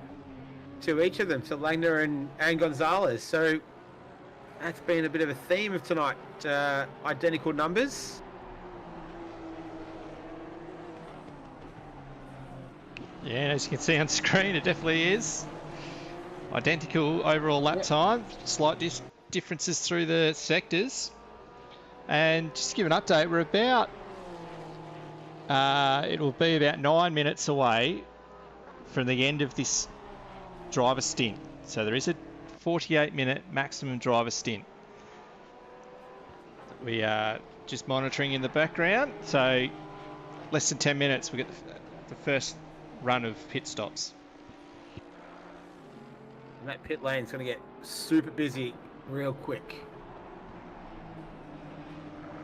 to each of them, to Langner and Gonzalez. So that's been a bit of a theme of tonight. Identical numbers. Yeah, as you can see on screen, it definitely is. Identical overall lap time, slight differences through the sectors. And just to give an update, we're about, it will be about 9 minutes away from the end of this driver stint. So there is a 48-minute maximum driver stint. We are just monitoring in the background. So less than 10 minutes, we get the first run of pit stops. And that pit lane's going to get super busy real quick.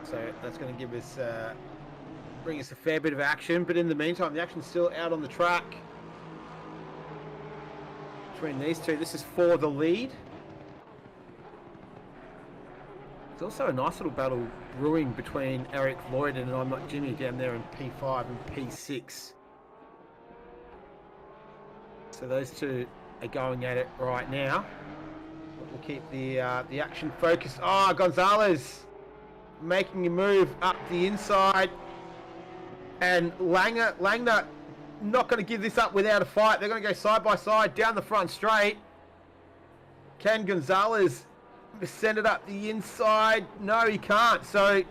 So that's going to give us, bring us a fair bit of action. But in the meantime, the action's still out on the track. Between these two, this is for the lead. There's also a nice little battle brewing between Eric Lloyd and I'm Not Jimmy down there in P5 and P6. So those two are going at it right now. But we'll keep the action focused. Oh, Gonzalez making a move up the inside. And Langner not going to give this up without a fight. They're going to go side by side down the front straight. Can Gonzalez send it up the inside? No, he can't. So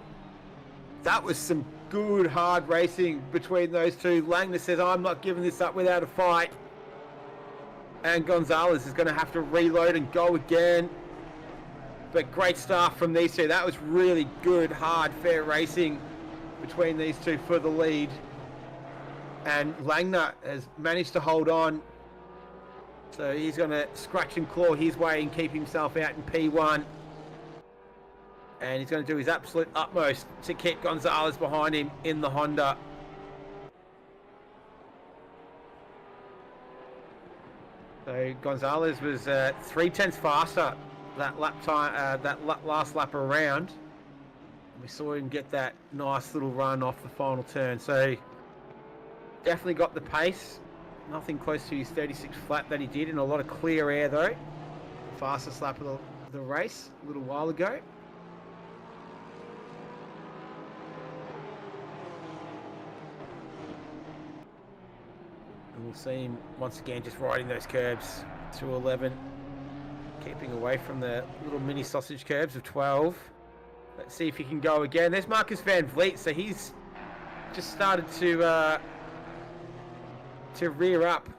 that was some good hard racing between those two. Langner says, I'm not giving this up without a fight. And Gonzalez is going to have to reload and go again. But great start from these two. That was really good, hard, fair racing between these two for the lead. And Langner has managed to hold on. So he's going to scratch and claw his way and keep himself out in P1. And he's going to do his absolute utmost to keep Gonzalez behind him in the Honda. So Gonzalez was 3/10 faster that lap time, last lap around. We saw him get that nice little run off the final turn. So definitely got the pace. Nothing close to his 36 flat that he did in a lot of clear air though. The fastest lap of the race a little while ago. And we'll see him once again just riding those curbs through 11. Keeping away from the little mini sausage curbs of 12. Let's see if he can go again. There's Marcus Van Vliet, so he's just started to rear up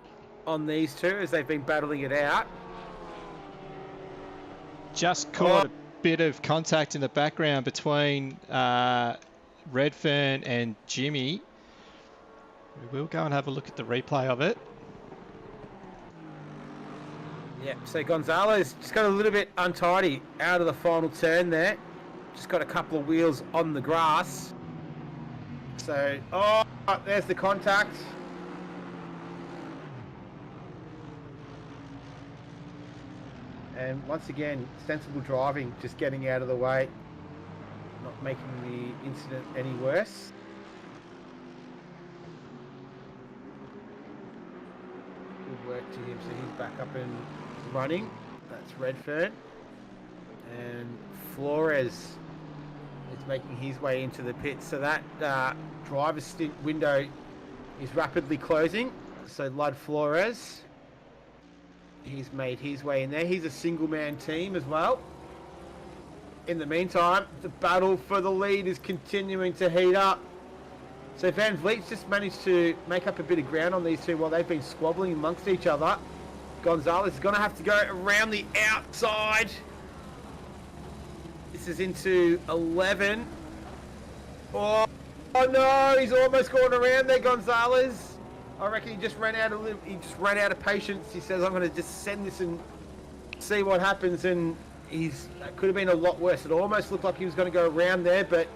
on these two as they've been battling it out. Just caught a bit of contact in the background between Redfern and Jimmy. We will go and have a look at the replay of it. Yeah, so Gonzalez just got a little bit untidy out of the final turn there. Just got a couple of wheels on the grass. So, there's the contact. And once again, sensible driving, just getting out of the way, not making the incident any worse. Good work to him, so he's back up and running. That's Redfern. And Flores is making his way into the pit. So that driver's stint window is rapidly closing. So Lud Flores, he's made his way in there. He's a single-man team as well. In the meantime, the battle for the lead is continuing to heat up. So Van Vliet's just managed to make up a bit of ground on these two while they've been squabbling amongst each other. Gonzalez is going to have to go around the outside. This is into 11. Oh no, he's almost going around there, Gonzalez. I reckon he just ran out of patience. He says, I'm going to just send this and see what happens. And that could have been a lot worse. It almost looked like he was going to go around there, but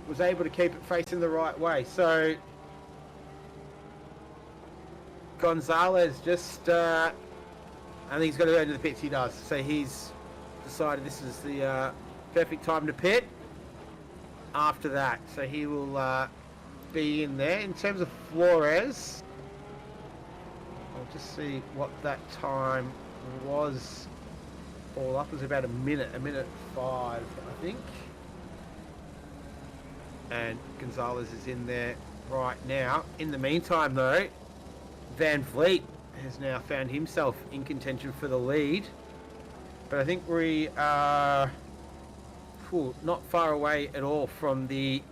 was able to keep it facing the right way. So Gonzalez just, I think he's going to go into the pits. He does. So he's decided this is the perfect time to pit after that. So he will be in there. In terms of Flores, I'll just see what that time was all up. It was about a minute 5, I think. And Gonzalez is in there right now. In the meantime, though, Van Vliet has now found himself in contention for the lead. But I think we are not far away at all from the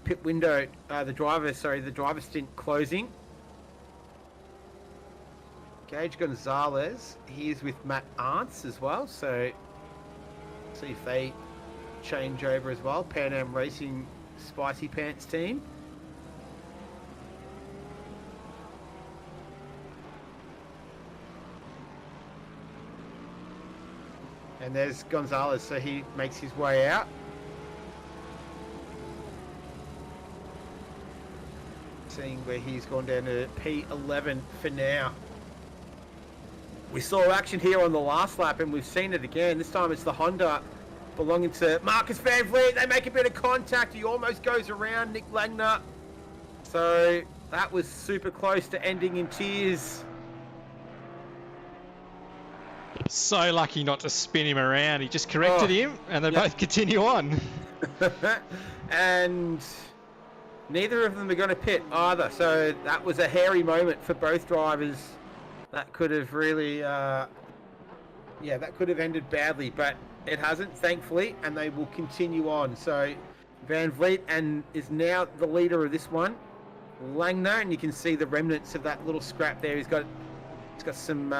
pit window, the driver stint closing. Gage Gonzalez, he is with Matt Arntz as well, so see if they change over as well. PanAm Racing Spicy Pants team. And there's Gonzalez, so he makes his way out. Seeing where he's gone down to P11 for now. We saw action here on the last lap, and we've seen it again. This time it's the Honda belonging to Marcus Van Vliet. They make a bit of contact. He almost goes around Nick Langner. So that was super close to ending in tears. so lucky not to spin him around. He just corrected him, and they both continue on. And neither of them are going to pit either. So that was a hairy moment for both drivers. That could have really, that could have ended badly, but it hasn't, thankfully, and they will continue on. So Van Vliet is now the leader of this one. Langner, and you can see the remnants of that little scrap there. He's got some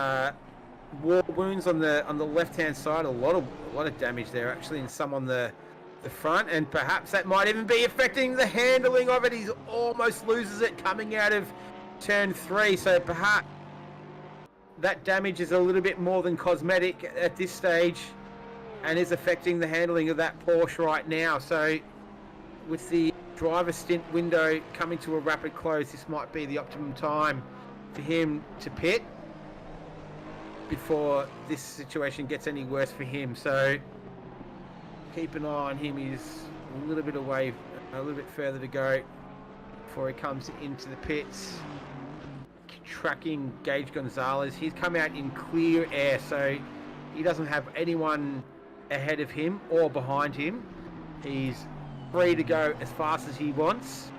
war wounds on the left-hand side. A lot of damage there, actually, and some on the front, and perhaps that might even be affecting the handling of it. He almost loses it coming out of turn 3, so perhaps that damage is a little bit more than cosmetic at this stage and is affecting the handling of that Porsche right now. So with the driver stint window coming to a rapid close, this might be the optimum time for him to pit before this situation gets any worse for him. So keep an eye on him. He's a little bit away, a little bit further to go before he comes into the pits. Tracking Gage Gonzalez. He's come out in clear air, so he doesn't have anyone ahead of him or behind him. He's free to go as fast as he wants,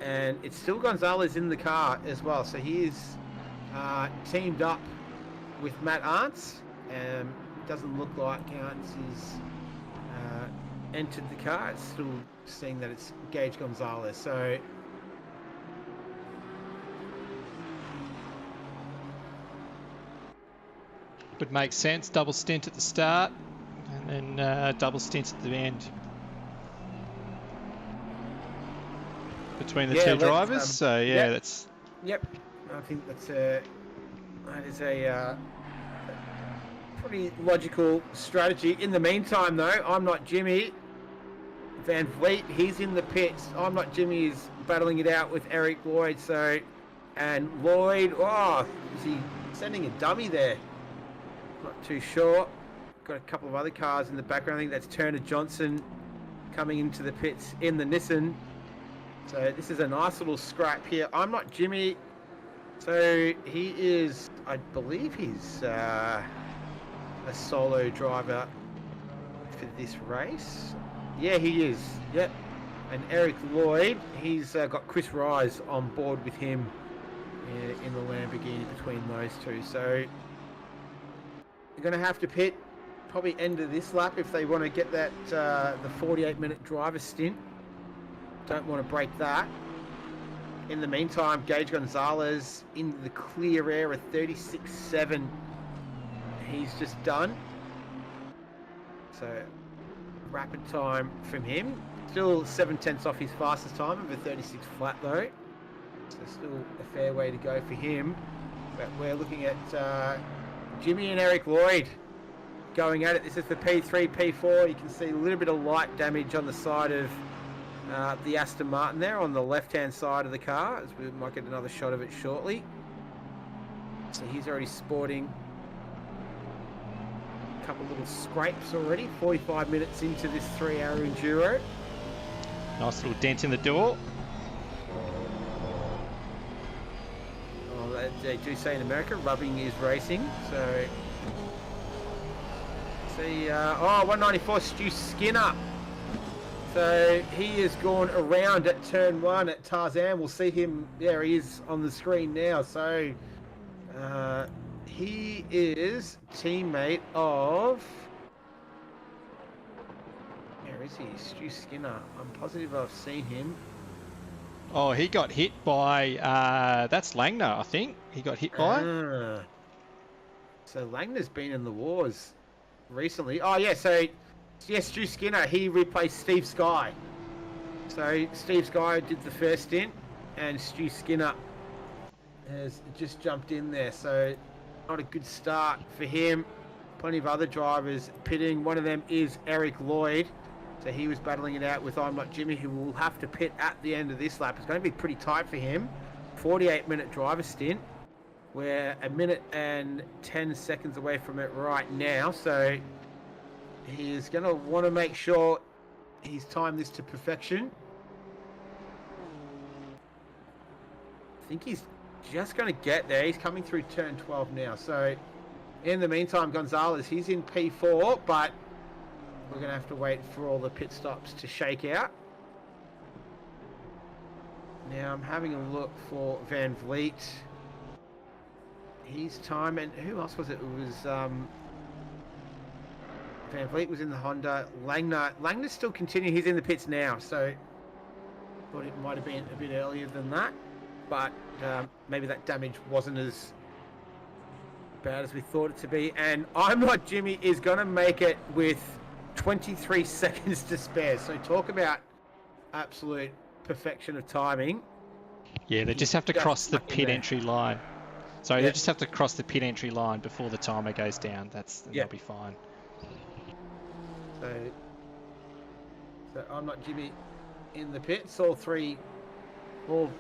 and it's still Gonzalez in the car as well. So he is teamed up with Matt Arntz. Doesn't look like Arntz is entered the car. It's still seeing that it's Gage Gonzalez. So would make sense. Double stint at the start, and then double stint at the end between the two drivers. So that's. Yep, I think that is a pretty logical strategy. In the meantime, though, I'm Not Jimmy. Van Vliet, he's in the pits. I'm Not Jimmy is battling it out with Eric Lloyd. So, and Lloyd, is he sending a dummy there? Not too sure. Got a couple of other cars in the background. I think that's Turner Johnson coming into the pits in the Nissan. So this is a nice little scrap here. I'm Not Jimmy. So he is, I believe he's a solo driver for this race. Yeah, he is. Yep. And Eric Lloyd, he's got Chris Rise on board with him in the Lamborghini between those two. So they're going to have to pit probably end of this lap if they want to get that the 48-minute driver stint. Don't want to break that. In the meantime, Gage Gonzalez in the clear air at 36.7. He's just done. So rapid time from him. Still 7/10 off his fastest time of a 36 flat though. So still a fair way to go for him. But we're looking at Jimmy and Eric Lloyd going at it. This is the P3, P4. You can see a little bit of light damage on the side of the Aston Martin there on the left-hand side of the car, as we might get another shot of it shortly. So he's already sporting a couple little scrapes already. 45 minutes into this 3-hour enduro. Nice little dent in the door. They do say in America, rubbing is racing. So, see, 194, Stu Skinner. So he has gone around at turn 1 at Tarzan. We'll see him. There he is on the screen now. So he is teammate of. Where is he? Stu Skinner. I'm positive I've seen him. Oh, he got hit by, that's Langner, I think. He got hit by. So Langner's been in the wars recently. Oh, yeah, so, yes, Stu Skinner, he replaced Steve Sky. So Steve Sky did the first stint, and Stu Skinner has just jumped in there. So not a good start for him. Plenty of other drivers pitting. One of them is Eric Lloyd. So he was battling it out with I'm Not Jimmy, who will have to pit at the end of this lap. It's going to be pretty tight for him. 48-minute driver stint. We're a minute and 10 seconds away from it right now. So he's going to want to make sure he's timed this to perfection. I think he's just going to get there. He's coming through turn 12 now. So In the meantime, Gonzalez, he's in P4, but we're going to have to wait for all the pit stops to shake out. Now I'm having a look for Van Vliet. His time, and who else was it? It was Van Vliet was in the Honda. Langner's still continuing. He's in the pits now, so thought it might have been a bit earlier than that, but maybe that damage wasn't as bad as we thought it to be. And I'm Not Jimmy is going to make it with 23 seconds to spare. So talk about absolute perfection of timing. Yeah, they just have to cross the pit entry line. Sorry, Yeah. they just have to cross the pit entry line before the timer goes down. They'll be fine. So I'm Not Jimmy in the pits. All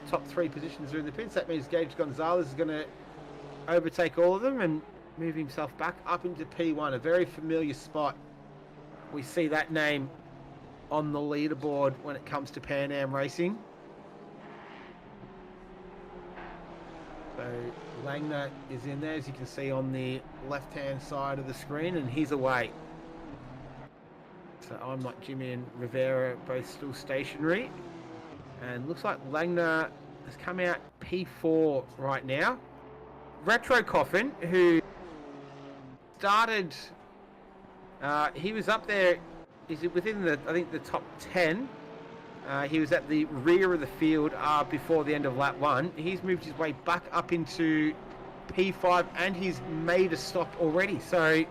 top three positions are in the pits. That means Gage Gonzalez is going to overtake all of them and move himself back up into P1, a very familiar spot. We see that name on the leaderboard when it comes to PanAm Racing. So Langner is in there, as you can see on the left-hand side of the screen, and he's away. So I'm Not Jimmy and Rivera both still stationary. And looks like Langner has come out P4 right now. Retro Coffin, who started, he was up there, is it within the top 10. He was at the rear of the field before the end of lap 1. He's moved his way back up into P5 and he's made a stop already. So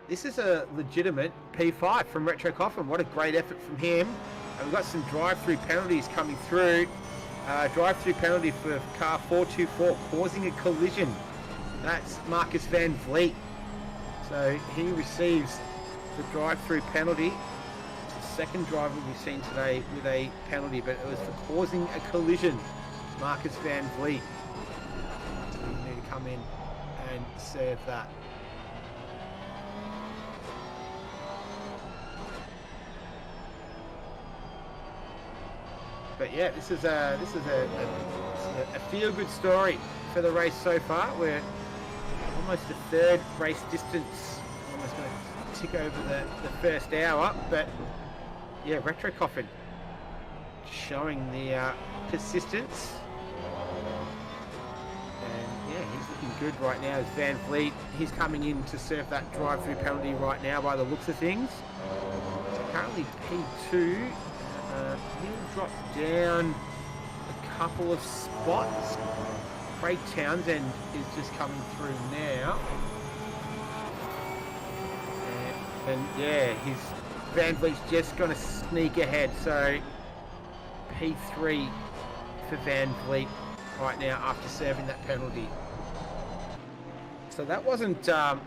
this is a legitimate P5 from Retro Coffin. What a great effort from him. And we've got some drive-through penalties coming through. Drive-through penalty for car 424 causing a collision. That's Marcus Van Vliet. So he receives the drive-through penalty. Second driver we've seen today with a penalty, but it was for causing a collision. Marcus Van Vliet. So we need to come in and serve that. But yeah, this is a feel-good story for the race so far. We're almost a third race distance, almost going to tick over the first hour, but yeah, Retro Coffin showing the persistence. And yeah, he's looking good right now as Van Vliet. He's coming in to serve that drive-through penalty right now by the looks of things. So currently P2. He'll drop down a couple of spots. Craig Townsend is just coming through now. And yeah, Van Vliet's just going to sneak ahead. So P3 for Van Vliet right now after serving that penalty. So that wasn't, that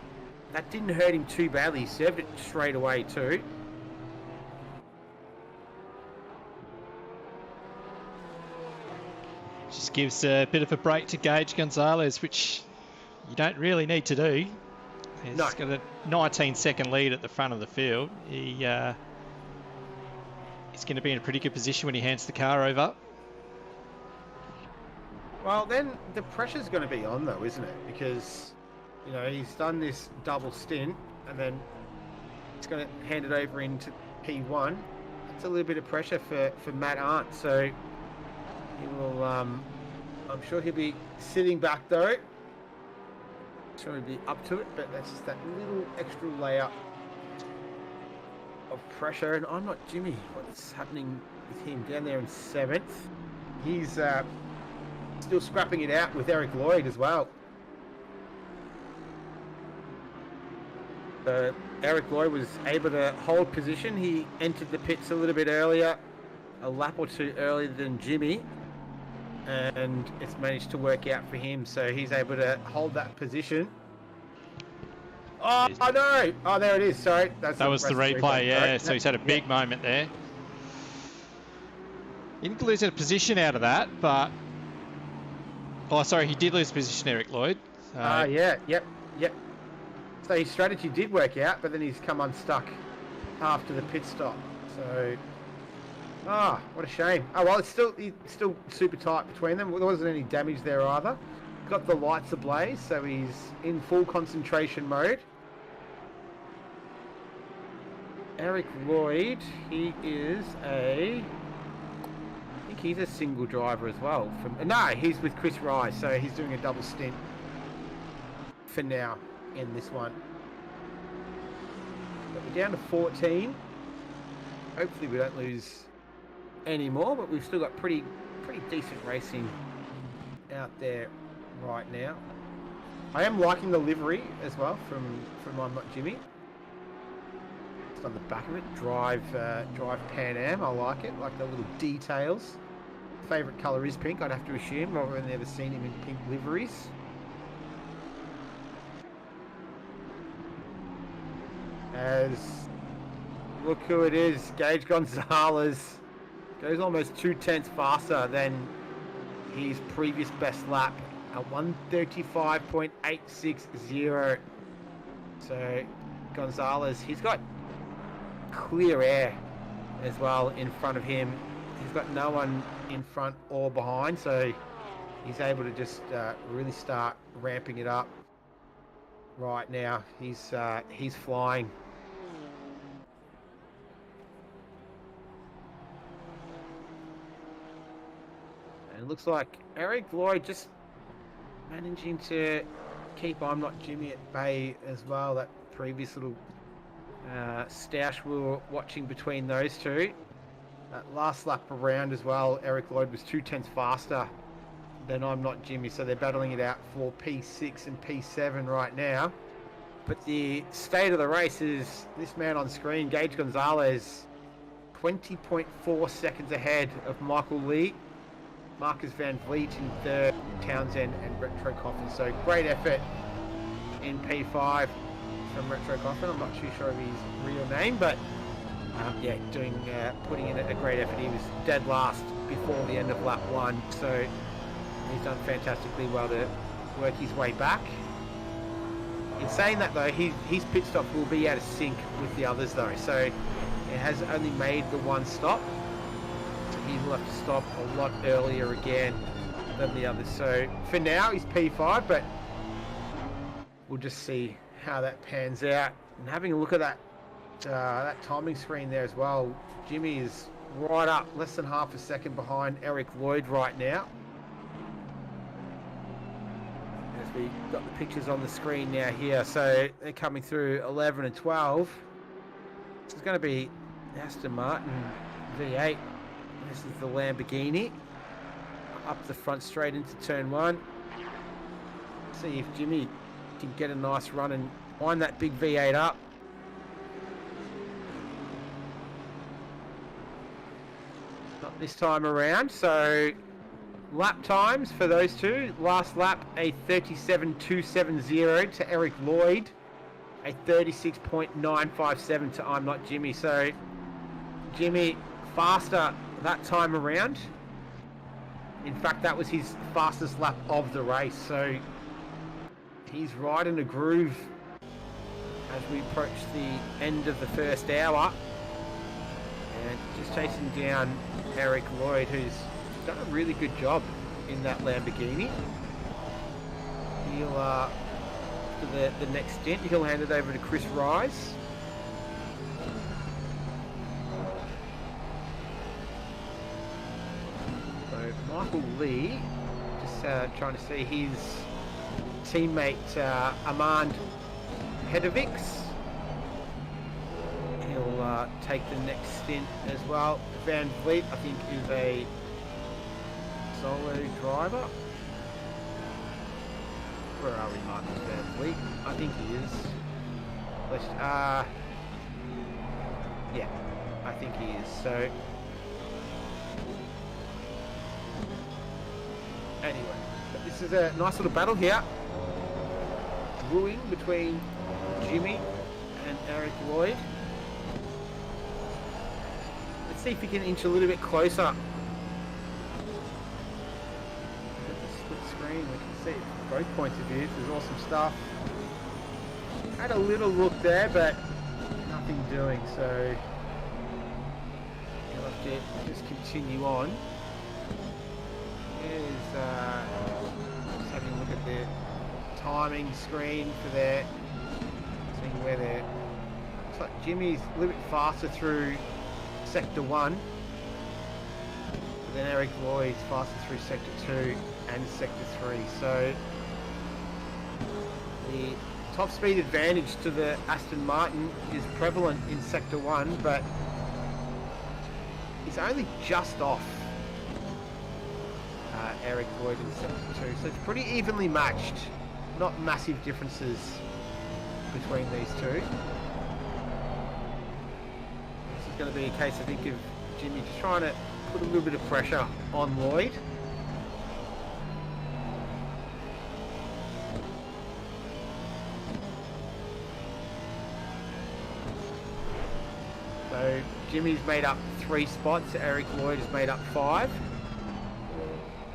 didn't hurt him too badly. He served it straight away too. Just gives a bit of a break to Gage Gonzalez, which you don't really need to do. He's got a 19-second lead at the front of the field. He's going to be in a pretty good position when he hands the car over. Well, then the pressure's going to be on, though, isn't it? Because, you know, he's done this double stint, and then he's going to hand it over into P1. That's a little bit of pressure for Matt Arndt, so he will, I'm sure he'll be sitting back though. I'm sure he'll be up to it, but that's just that little extra layer of pressure. And I'm Not Jimmy. What's happening with him down there in 7th? He's still scrapping it out with Eric Lloyd as well. Eric Lloyd was able to hold position. He entered the pits a little bit earlier, a lap or two earlier than Jimmy. And it's managed to work out for him, so he's able to hold that position. Oh no! Oh, there it is. Sorry, that was the replay. Yeah, right. So he's had a big moment there. He didn't lose a position out of that, but he did lose position, Eric Lloyd. Yep. So his strategy did work out, but then he's come unstuck after the pit stop. So. What a shame. Oh, well, it's still super tight between them. There wasn't any damage there either. got the lights ablaze, so he's in full concentration mode. Eric Lloyd, he is I think he's a single driver as well. No, he's with Chris Rice, so he's doing a double stint for now in this one. But we're down to 14. Hopefully we don't lose any more, but we've still got pretty decent racing out there right now. I am liking the livery as well from I'm Not Jimmy. Just on the back of it, drive PanAm. I like it, like the little details. Favorite color is pink, I'd have to assume. I've only ever seen him in pink liveries. As look who it is, Gage Gonzalez goes almost 2/10 faster than his previous best lap at 1:35.860. So Gonzalez, he's got clear air as well in front of him. He's got no one in front or behind, so he's able to just really start ramping it up right now. He's flying. And it looks like Eric Lloyd just managing to keep I'm Not Jimmy at bay as well. That previous little stoush we were watching between those two. That last lap around as well, Eric Lloyd was 2/10 faster than I'm Not Jimmy, so they're battling it out for P6 and P7 right now. But the state of the race is this man on screen, Gage Gonzalez, 20.4 seconds ahead of Michael Lee, Marcus Van Vliet in third, Townsend and Retro Coffin. So great effort in P5 from Retro Coffin. I'm not too sure of his real name, but yeah, putting in a great effort. He was dead last before the end of lap 1, so he's done fantastically well to work his way back. In saying that though, his pit stop will be out of sync with the others though, so it has only made the one stop. He will have to stop a lot earlier again than the others. So for now he's P5, but we'll just see how that pans out. And having a look at that timing screen there as well, Jimmy is right up, less than half a second behind Eric Lloyd right now. As we got the pictures on the screen now here, so they're coming through 11 and 12. This is going to be Aston Martin V8. This is the Lamborghini. Up the front straight into turn 1. See if Jimmy can get a nice run and wind that big V8 up. Not this time around. So lap times for those two. Last lap a 37.270 to Eric Lloyd. A 36.957 to I'm Not Jimmy. So Jimmy faster that time around. In fact, that was his fastest lap of the race, so he's right in a groove as we approach the end of the first hour, and just chasing down Eric Lloyd, who's done a really good job in that Lamborghini. He'll for the next stint, he'll hand it over to Chris Rice. Michael Lee, just trying to see his teammate Armand Hedovics. He'll take the next stint as well. Van Vliet, I think, is a solo driver. Where are we, Marcus Van Vliet? I think he is. Yeah, I think he is. So. Anyway, but this is a nice little battle here. Wooing between Jimmy and Eric Lloyd. Let's see if we can inch a little bit closer. At the split screen, we can see both points of view. There's awesome stuff. Had a little look there, but nothing doing, so you'll have to just continue on. Is having taking a look at the timing screen for their, seeing where they're. Looks like Jimmy's a little bit faster through Sector 1. But then Eric Lloyd's faster through Sector 2 and Sector 3. So the top speed advantage to the Aston Martin is prevalent in Sector 1, but he's only just off Eric Lloyd in Sector 2. So it's pretty evenly matched. Not massive differences between these two. This is going to be a case, I think, of Jimmy just trying to put a little bit of pressure on Lloyd. So Jimmy's made up 3 spots, Eric Lloyd has made up 5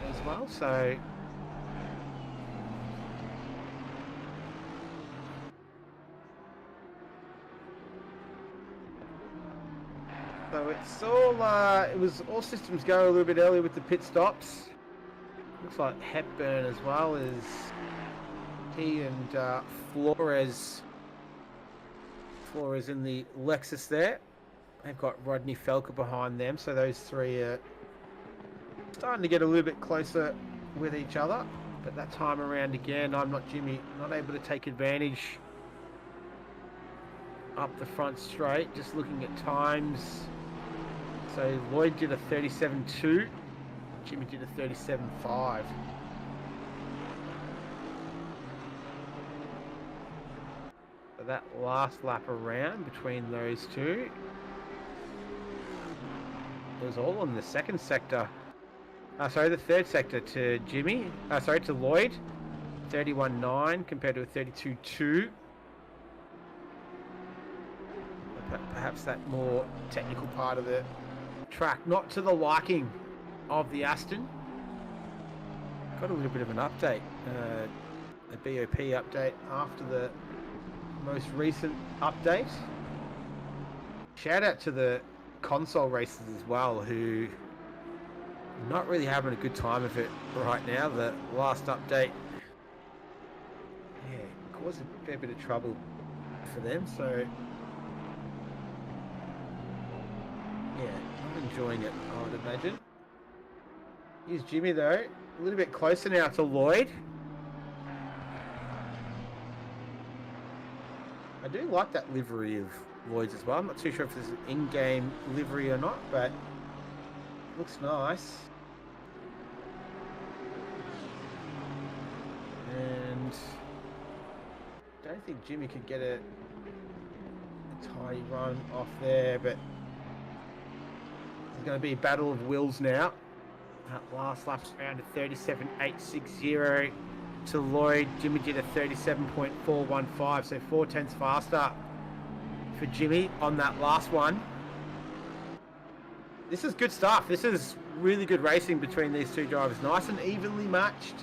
as well, so it's all it was all systems go a little bit earlier with the pit stops. Looks like Hepburn as well as he and Flores in the Lexus there. They've got Rodney Felker behind them, so those 3 are starting to get a little bit closer with each other. But that time around again, Jimmy, not able to take advantage up the front straight. Just looking at times. So Lloyd did a 37.2, Jimmy did a 37.5. So that last lap around between those two, it was all on the second sector. The third sector to Jimmy. To Lloyd. 31.9 compared to a 32.2. Perhaps that more technical part of the track, not to the liking of the Aston. Got a little bit of an update, a BOP update after the most recent update. Shout out to the console racers as well, who are not really having a good time of it right now. The last update, caused a fair bit of trouble for them, so not enjoying it, I would imagine. Here's Jimmy though, a little bit closer now to Lloyd. I do like that livery of Lloyd's as well. I'm not too sure if this is an in-game livery or not, but it looks nice. And I don't think Jimmy could get a tidy run off there, but there's going to be a battle of wills now. That last lap's around a 37.860 to Lloyd. Jimmy did a 37.415, so 0.4 faster for Jimmy on that last one. This is good stuff. This is really good racing between these two drivers. Nice and evenly matched.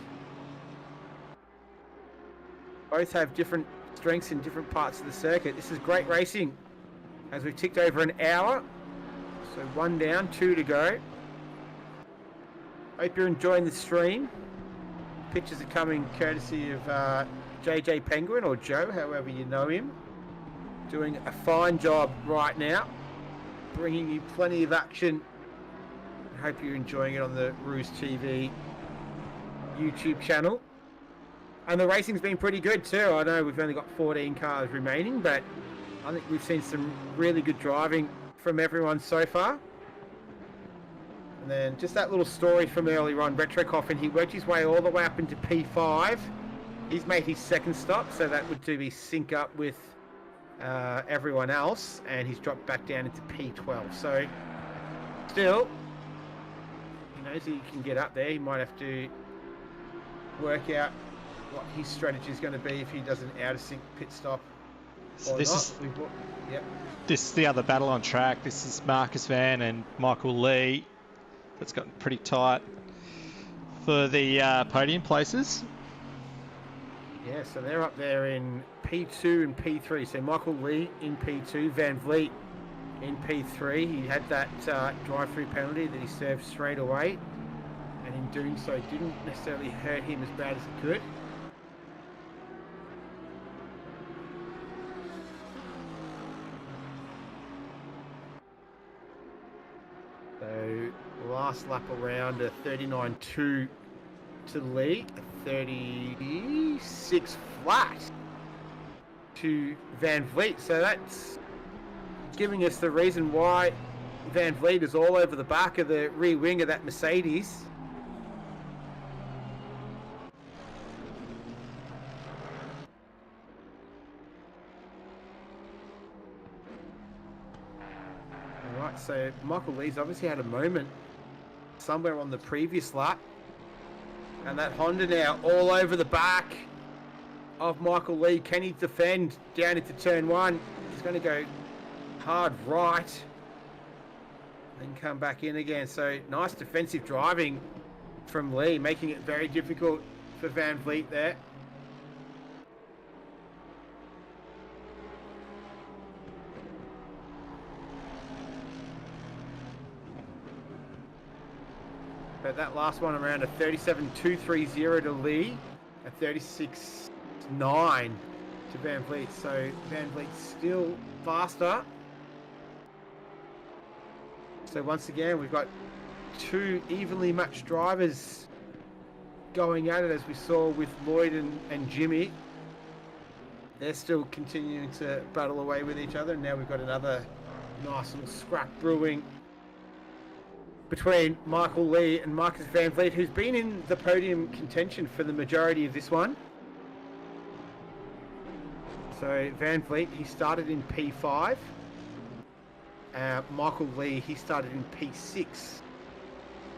Both have different strengths in different parts of the circuit. This is great racing as we've ticked over an hour. So 1 down, 2 to go. Hope you're enjoying the stream. Pictures are coming courtesy of JJ Penguin, or Joe, however you know him. Doing a fine job right now, bringing you plenty of action. I hope you're enjoying it on the RoozTV YouTube channel. And the racing's been pretty good too. I know we've only got 14 cars remaining, but I think we've seen some really good driving from everyone so far. And then just that little story from earlier on, Retro Coffin, he worked his way all the way up into P5. He's made his second stop, so that would do be sync up with everyone else, and he's dropped back down into P12. So still, he knows he can get up there. He might have to work out what his strategy is going to be if he does an out of sync pit stop. So this is the other battle on track. This is Marcus Van and Michael Lee. That's gotten pretty tight for the podium places. Yeah, so they're up there in P2 and P3. So Michael Lee in P2, Van Vliet in P3. He had that drive-through penalty that he served straight away. and in doing so didn't necessarily hurt him as bad as it could. So last lap around a 39.2 to Lee, a 36 flat to Van Vliet. So that's giving us the reason why Van Vliet is all over the back of the rear wing of that Mercedes. All right, so Michael Lee's obviously had a moment somewhere on the previous lap. And that Honda now all over the back of Michael Lee. Can he defend down into turn one? He's going to go hard right. Then come back in again. So nice defensive driving from Lee, making it very difficult for Van Vliet there. But that last one around a 37.230 to Lee, a 36.9 to Van Vliet. So Van Vliet's still faster. So once again, we've got two evenly matched drivers going at it, as we saw with Lloyd and Jimmy. They're still continuing to battle away with each other. And now we've got another nice little scrap brewing between Michael Lee and Marcus Van Vliet, who's been in the podium contention for the majority of this one. So Van Vliet, he started in P5. Michael Lee, he started in P6.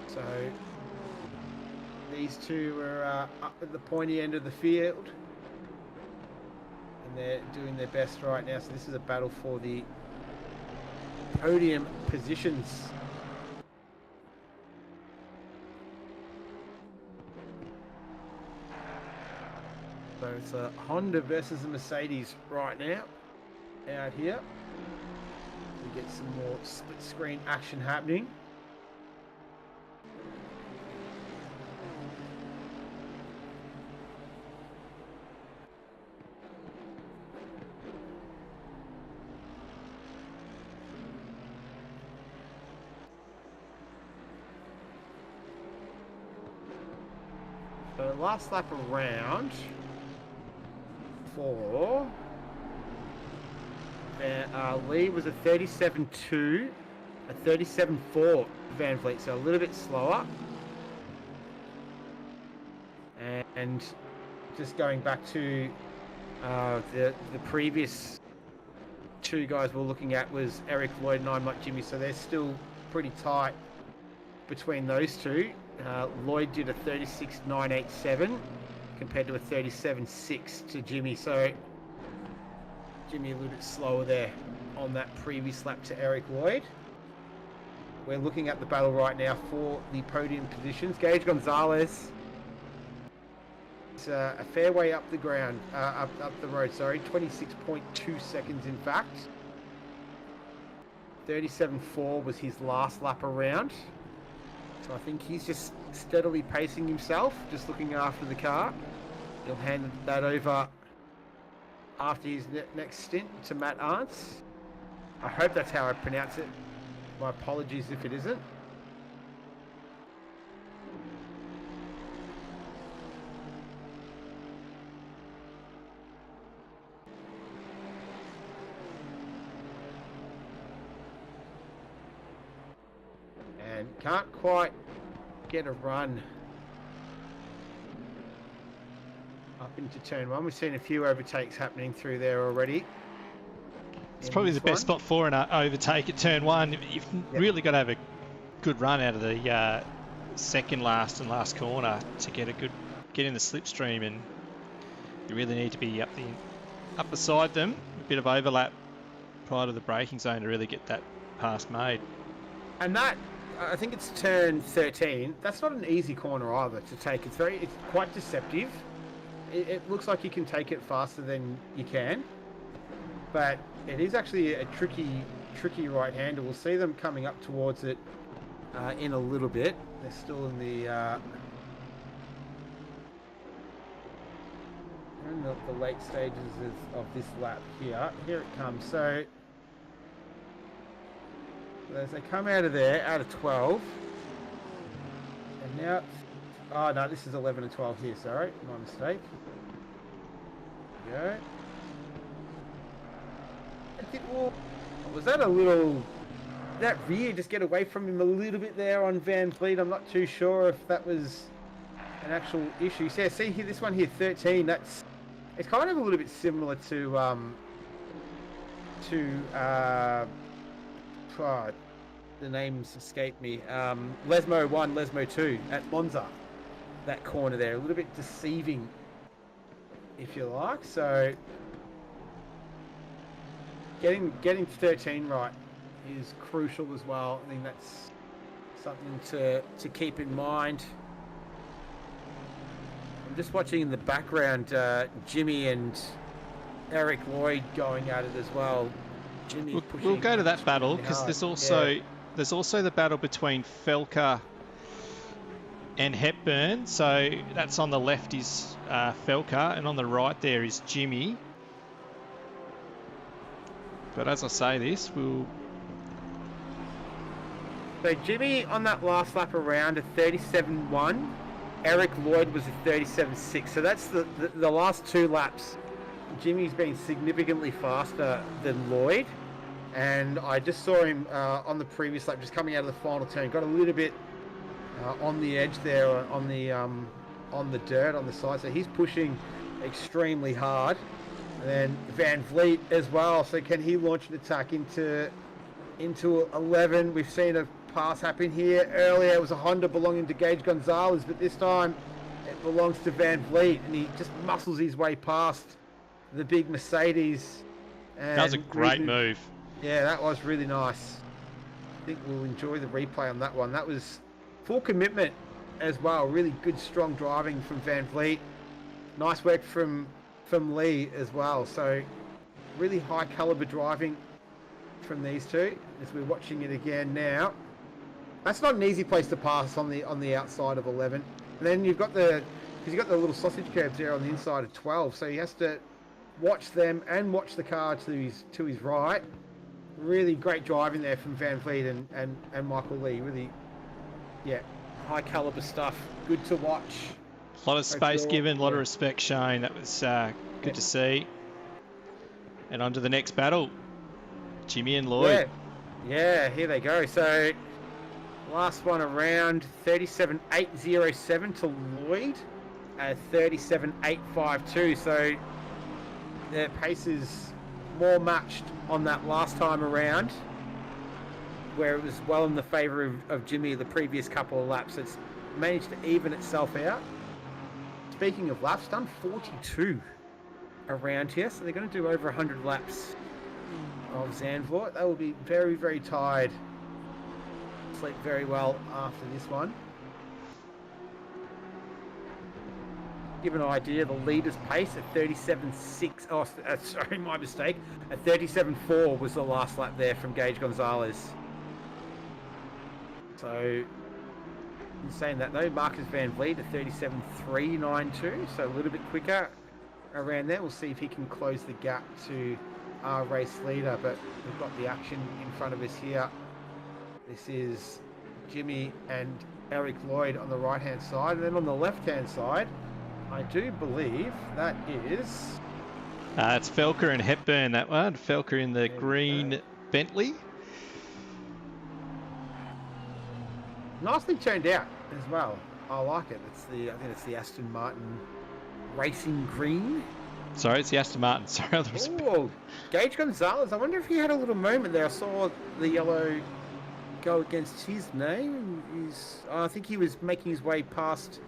So these two are up at the pointy end of the field. And they're doing their best right now. So this is a battle for the podium positions. So it's a Honda versus a Mercedes right now, out here. We get some more split screen action happening. So last lap around for Lee was a 37.2, a 37.4 Van Vliet, so a little bit slower. And just going back to the previous two guys we're looking at was Eric Lloyd and I'm Like Jimmy, so they're still pretty tight between those two. Lloyd did a 36.987 compared to a 37.6 to Jimmy, so Jimmy a little bit slower there on that previous lap to Eric Lloyd. We're looking at the battle right now for the podium positions. Gage Gonzalez is a fair way up the ground, up the road, sorry, 26.2 seconds in fact. 37.4 was his last lap around. So I think he's just steadily pacing himself, just looking after the car. He'll hand that over after his next stint to Matt Arntz. I hope that's how I pronounce it. My apologies if it isn't. And can't quite get a run up into turn one. We've seen a few overtakes happening through there already. It's probably the best spot for an overtake at turn one. You've really got to have a good run out of the second last and last corner to get in the slipstream, and you really need to be up beside them. A bit of overlap prior to the braking zone to really get that pass made. And that, I think it's turn 13. That's not an easy corner either to take. It's quite deceptive. It looks like you can take it faster than you can, but it is actually a tricky right-hander. We'll see them coming up towards it in a little bit. They're still in the late stages of this lap here. Here it comes. So as they come out of there, out of 12, and now, oh no, this is 11 and 12 here. Sorry, my mistake. There we go. Was that a little? That rear just get away from him a little bit there on Van Vliet? I'm not too sure if that was an actual issue. So see here, this one here, 13. It's kind of a little bit similar to the names escape me. Lesmo 1, Lesmo 2 at Monza. That corner there, a little bit deceiving, if you like. So getting 13 right is crucial as well. I think that's something to keep in mind. I'm just watching in the background Jimmy and Eric Lloyd going at it as well. Jimmy we'll go to that battle because there's also the battle between Felker and Hepburn. So that's on the left is Felker, and on the right there is Jimmy. But as I say this, we'll... So Jimmy on that last lap around a 37.1. Eric Lloyd was a 37.6. So that's the last two laps. Jimmy's been significantly faster than Lloyd. And I just saw him on the previous lap, just coming out of the final turn. Got a little bit on the edge there, on the dirt on the side. So he's pushing extremely hard. And then Van Vliet as well. So can he launch an attack into 11? We've seen a pass happen here earlier. It was a Honda belonging to Gage Gonzalez, but this time it belongs to Van Vliet, and he just muscles his way past the big Mercedes. And that was a great move. Yeah, that was really nice. I think we'll enjoy the replay on that one. That was full commitment as well. Really good, strong driving from Van Vliet. Nice work from Lee as well. So really high caliber driving from these two as we're watching it again now. That's not an easy place to pass on the outside of 11. And then you've got the little sausage curbs there on the inside of 12. So he has to watch them and watch the car to his right. Really great driving there from Van Vliet and Michael Lee. Really, yeah, high caliber stuff. Good to watch. A lot of space given, a lot of respect shown. That was good to see. And on to the next battle. Jimmy and Lloyd. Yeah, here they go. So last one around, 37.807 to Lloyd at 37.852. So their pace is more matched on that last time around, where it was well in the favour of Jimmy the previous couple of laps. It's managed to even itself out. Speaking of laps, done 42 around here, so they're going to do over 100 laps of Zandvoort. They will be very, very tired. Sleep very well after this one. Give an idea, the leader's pace at 37.6. Oh, sorry, my mistake. At 37.4 was the last lap there from Gage Gonzalez. So, in saying that though, Marcus Van Vliet at 37.392, so a little bit quicker around there. We'll see if he can close the gap to our race leader, but we've got the action in front of us here. This is Jimmy and Eric Lloyd on the right hand side, and then on the left hand side I do believe that is it's Felker and Hepburn, that one. Felker in the green Bentley. Nicely turned out as well. I like it. I think it's the Aston Martin Racing Green. Sorry, it's the Aston Martin. Sorry. Oh, Gage Gonzalez. I wonder if he had a little moment there. I saw the yellow go against his name. I think he was making his way past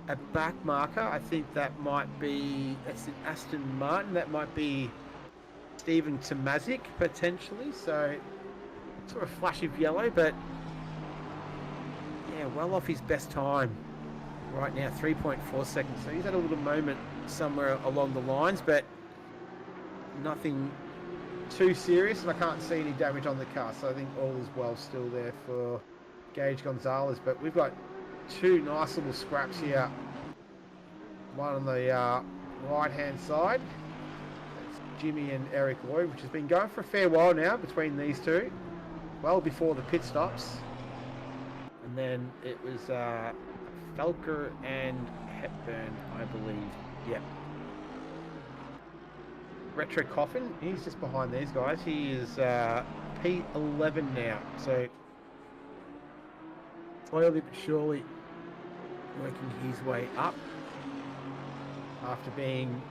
a back marker. I think that's an Aston Martin. That might be Stephen Tomazic potentially. So sort of flash of yellow, but yeah, well off his best time right now, 3.4 seconds. So he's had a little moment somewhere along the lines, but nothing too serious, and I can't see any damage on the car. So I think all is well still there for Gage Gonzalez, but we've got two nice little scraps here. One on the right-hand side. That's Jimmy and Eric Lloyd, which has been going for a fair while now between these two. Well before the pit stops. And then it was Felker and Hepburn, I believe. Yep. Retro Coffin, he's just behind these guys. He is P11 now. So slowly but surely working his way up after being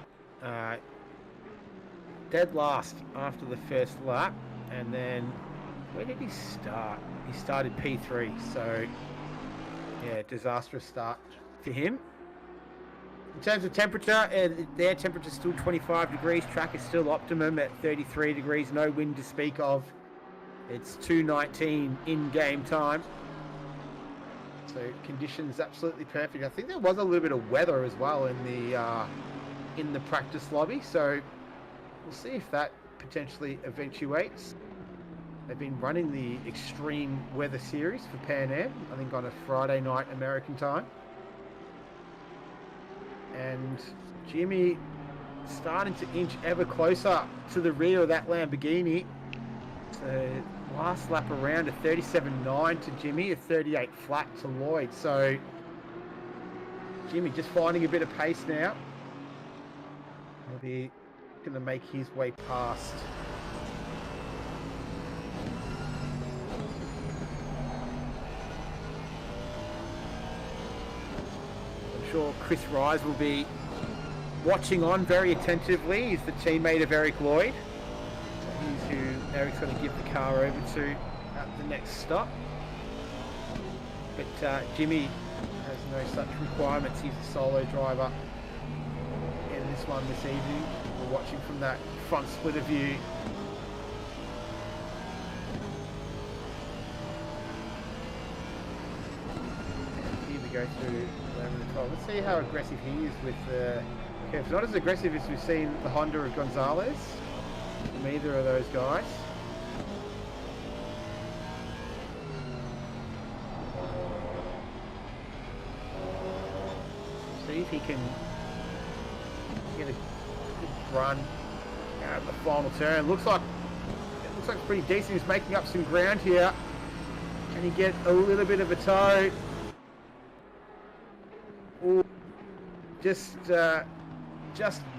dead last after the first lap. And then where did he start? He started P3, so yeah, disastrous start for him. In terms of temperature, their temperature is still 25 degrees. Track is still optimum at 33 degrees. No wind to speak of. It's 2:19 in game time. So conditions absolutely perfect. I think there was a little bit of weather as well in the practice lobby. So we'll see if that potentially eventuates. They've been running the Extreme Weather Series for Pan Am, I think on a Friday night American time. And Jimmy starting to inch ever closer to the rear of that Lamborghini. So last lap around a 37.9 to Jimmy, a 38 flat to Lloyd. So Jimmy just finding a bit of pace now. He'll be going to make his way past sure Chris Rise will be watching on very attentively. He's the teammate of Eric Lloyd. So he's who Eric's going to give the car over to at the next stop. But Jimmy has no such requirements. He's a solo driver in this one this evening. We're watching from that front splitter view. And here we go through 11 and 12. Let's see how aggressive he is with the curves. Not as aggressive as we've seen the Honda of Gonzalez from either of those guys. See if he can get a good run at the final turn. Looks like pretty decent. He's making up some ground here. Can he get a little bit of a toe? Ooh, just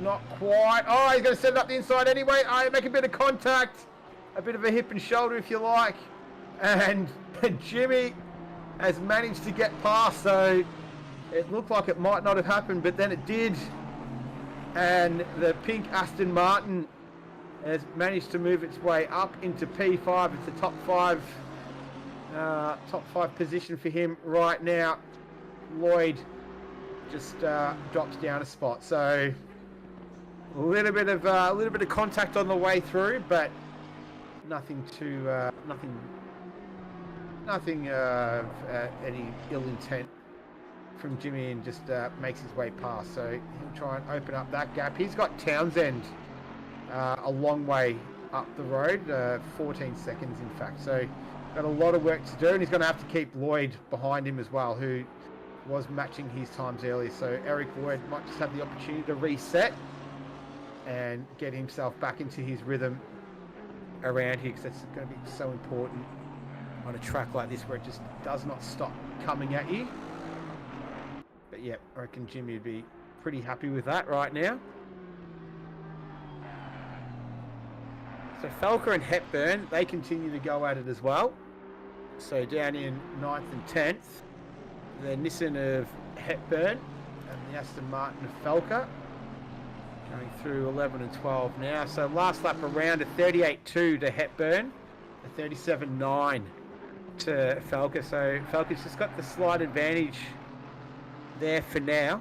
not quite. Oh, he's going to set it up the inside anyway. Oh, make a bit of contact. A bit of a hip and shoulder, if you like. And Jimmy has managed to get past, so it looked like it might not have happened, but then it did. And the pink Aston Martin has managed to move its way up into P5. It's a top five position for him right now. Lloyd just drops down a spot, so a little bit of contact on the way through, but nothing of any ill intent from Jimmy, and just makes his way past. So he'll try and open up that gap. He's got Townsend a long way up the road, 14 seconds in fact. So got a lot of work to do, and he's going to have to keep Lloyd behind him as well, who was matching his times earlier. So Eric Lloyd might just have the opportunity to reset and get himself back into his rhythm around here, because that's going to be so important on a track like this where it just does not stop coming at you. But yeah, I reckon Jimmy would be pretty happy with that right now. So Felker and Hepburn, they continue to go at it as well. So down in 9th and 10th, the Nissan of Hepburn and the Aston Martin of Felker. Going through 11 and 12 now. So last lap around a 38.2 to Hepburn, a 37.9 to Felker. So Felker's just got the slight advantage there for now.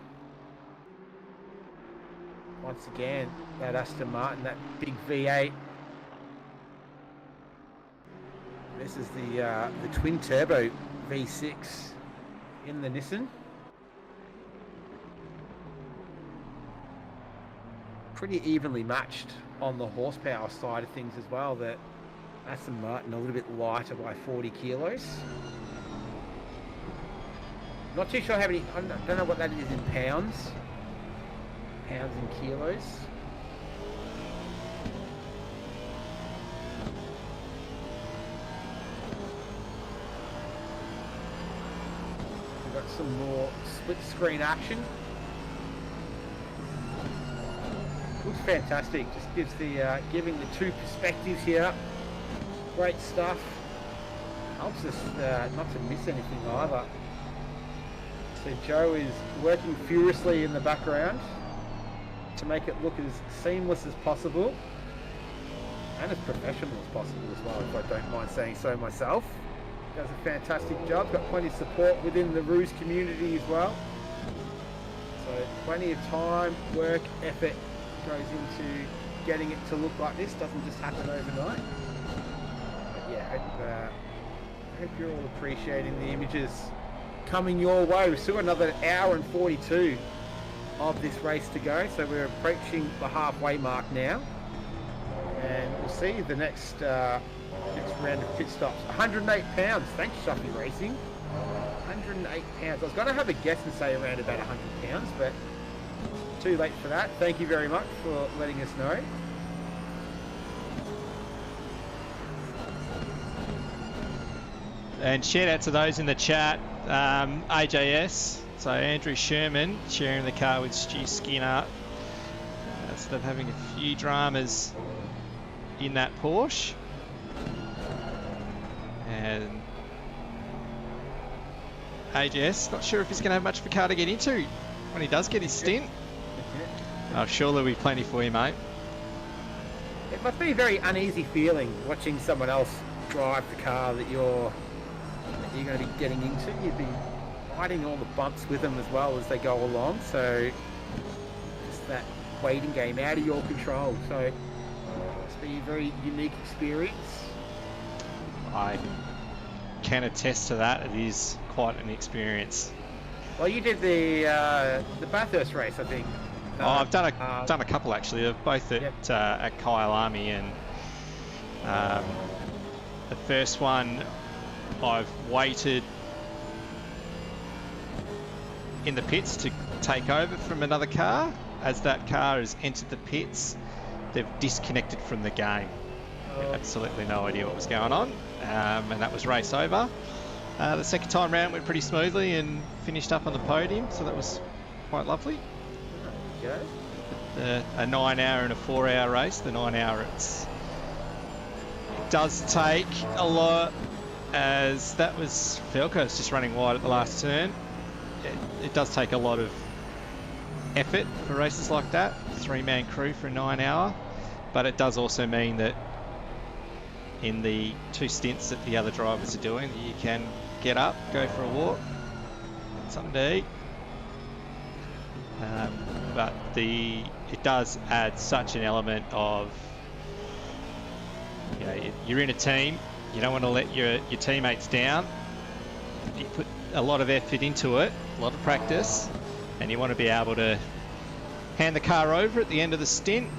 Once again, that Aston Martin, that big V8. This is the twin turbo V6 in the Nissan. Pretty evenly matched on the horsepower side of things as well. That Aston Martin a little bit lighter by 40 kilos. Not too sure how many. I don't know what that is in pounds. Pounds and kilos. We've got some more split screen action. Looks fantastic. Just gives the giving the two perspectives here. Great stuff. Helps us not to miss anything either. So Joe is working furiously in the background to make it look as seamless as possible and as professional as possible as well, if I don't mind saying so myself. Does a fantastic job. Got plenty of support within the Roos community as well. So plenty of time, work, effort goes into getting it to look like this. Doesn't just happen overnight. But yeah, I hope you're all appreciating the images coming your way. We've still got another hour and 42 of this race to go, so we're approaching the halfway mark now, and we'll see the next round of pit stops. 108 pounds. Thanks, Shuffy Racing. 108 pounds. I was going to have a guess and say around about 100 pounds, but too late for that. Thank you very much for letting us know. And shout out to those in the chat. AJS, so Andrew Sherman sharing the car with Stu Skinner. So they're having a few dramas in that Porsche. And AJS, not sure if he's going to have much of a car to get into when he does get his stint. I'm sure there'll be plenty for you, mate. It must be a very uneasy feeling watching someone else drive the car that you're going to be getting into. You'd be riding all the bumps with them as well as they go along, so just that waiting game out of your control. So it must be a very unique experience. I can attest to that. It is quite an experience. Well, you did the Bathurst race, I think. I've done a couple actually. They're both at Kyle Army, and the first one I've waited in the pits to take over from another car. As that car has entered the pits, they've disconnected from the game. Absolutely no idea what was going on, and that was race over. The second time round went pretty smoothly and finished up on the podium, so that was quite lovely. A 9 hour and a 4 hour race. The 9 hour, it does take a lot, as that was Felco's just running wide at the last turn. It does take a lot of effort for races like that. 3-man crew for a 9 hour, but it does also mean that in the 2 stints that the other drivers are doing, you can get up, go for a walk, something to eat. But it does add such an element of, you know, you're in a team, you don't want to let your teammates down. You put a lot of effort into it, a lot of practice, and you want to be able to hand the car over at the end of the stint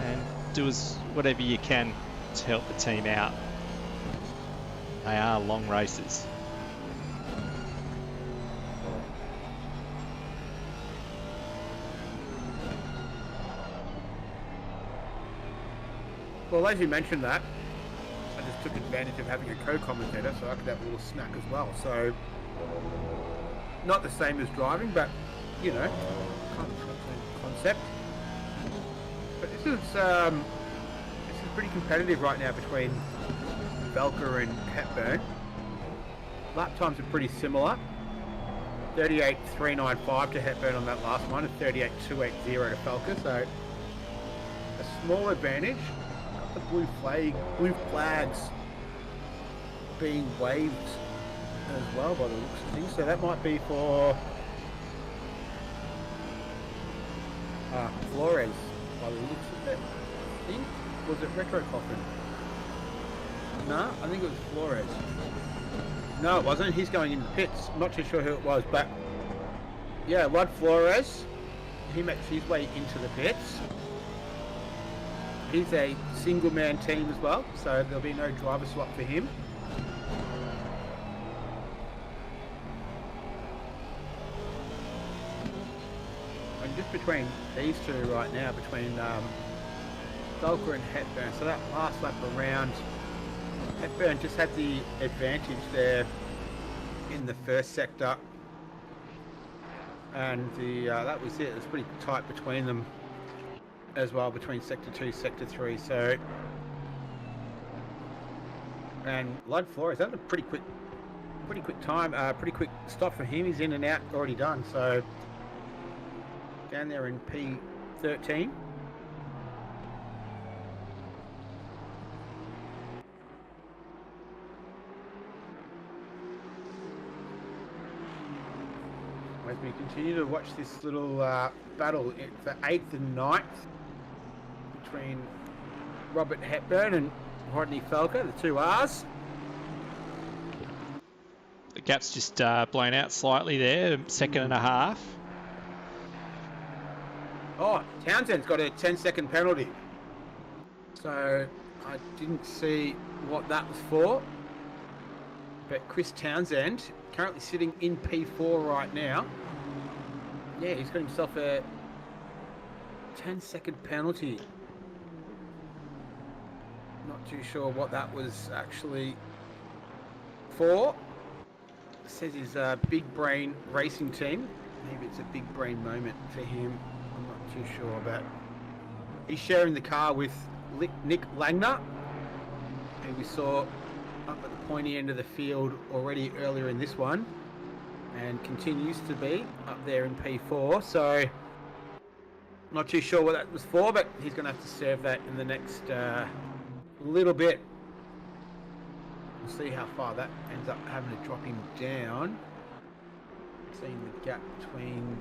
and do whatever you can to help the team out. They are long races. Well, as you mentioned that, I just took advantage of having a co-commentator so I could have a little snack as well. So, not the same as driving, but, you know, kind of the same concept. But this is pretty competitive right now between Velka and Hepburn. Lap times are pretty similar. 38.395 to Hepburn on that last one, and 38.280 to Velka. So, a small advantage. The blue flags being waved as well by the looks of things, so that might be for Flores by the looks of it. I think, was it Retro Coffin? No, I think it was Flores. No, it wasn't. He's going in the pits. I'm not too sure who it was, but yeah, Rod Flores. He makes his way into the pits. He's a single-man team as well, so there'll be no driver swap for him. between these two right now, between Felker and Hepburn. So that last lap around, Hepburn just had the advantage there in the first sector, and that was it. It was pretty tight between them as well, between sector 2, sector 3. So, and Lud Flores, that was a pretty quick time, pretty quick stop for him. He's in and out, already done. So down there in P13. As we continue to watch this little battle for 8th and 9th between Robert Hepburn and Rodney Felker, the two R's. The gap's just blown out slightly there, second and a half. Oh, Townsend's got a 10-second penalty. So I didn't see what that was for. But Chris Townsend, currently sitting in P4 right now. Yeah, he's got himself a 10-second penalty. Not too sure what that was actually for. It says his big brain racing team. Maybe it's a big brain moment for him. I'm not too sure about. He's sharing the car with Nick Langner, who we saw up at the pointy end of the field already earlier in this one, and continues to be up there in P4. So not too sure what that was for, but he's going to have to serve that in the next little bit. We'll see how far that ends up having to drop him down. Seeing the gap between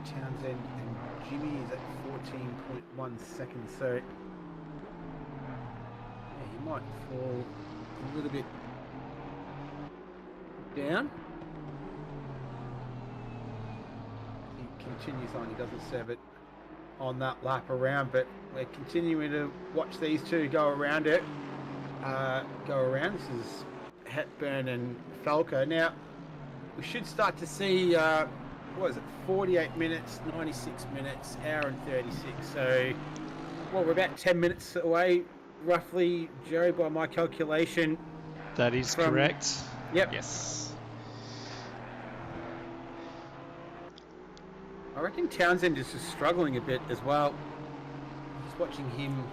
Townsend and Jimmy is at 14.1 seconds, so yeah, he might fall a little bit down. He continues on, he doesn't serve it on that lap around, but we're continuing to watch these two go around it. This is Hepburn and Falco. Now, we should start to see, what is it, 48 minutes, 96 minutes, hour and 36. So, well, we're about 10 minutes away, roughly, Joe, by my calculation. That is correct. Yep. Yes. I reckon Townsend is just struggling a bit as well. Just watching him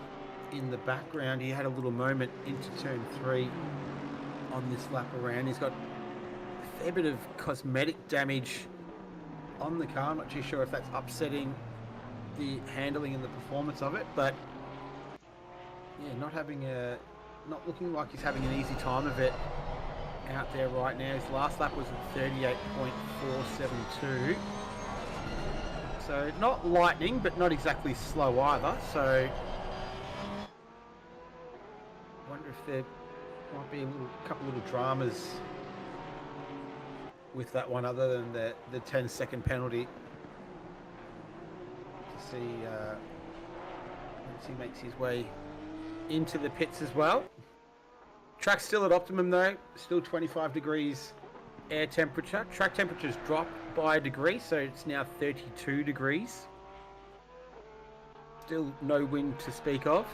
in the background, he had a little moment into turn 3 on this lap around. He's got a fair bit of cosmetic damage on the car. I'm not too sure if that's upsetting the handling and the performance of it, but yeah, not looking like he's having an easy time of it out there right now. His last lap was at 38.472. So not lightning, but not exactly slow either. So I wonder if there might be a couple little dramas with that one, other than the 10-second penalty. To see once he makes his way into the pits as well. Track's still at optimum though, still 25 degrees air temperature. Track temperature's dropped by a degree, so it's now 32 degrees. Still no wind to speak of.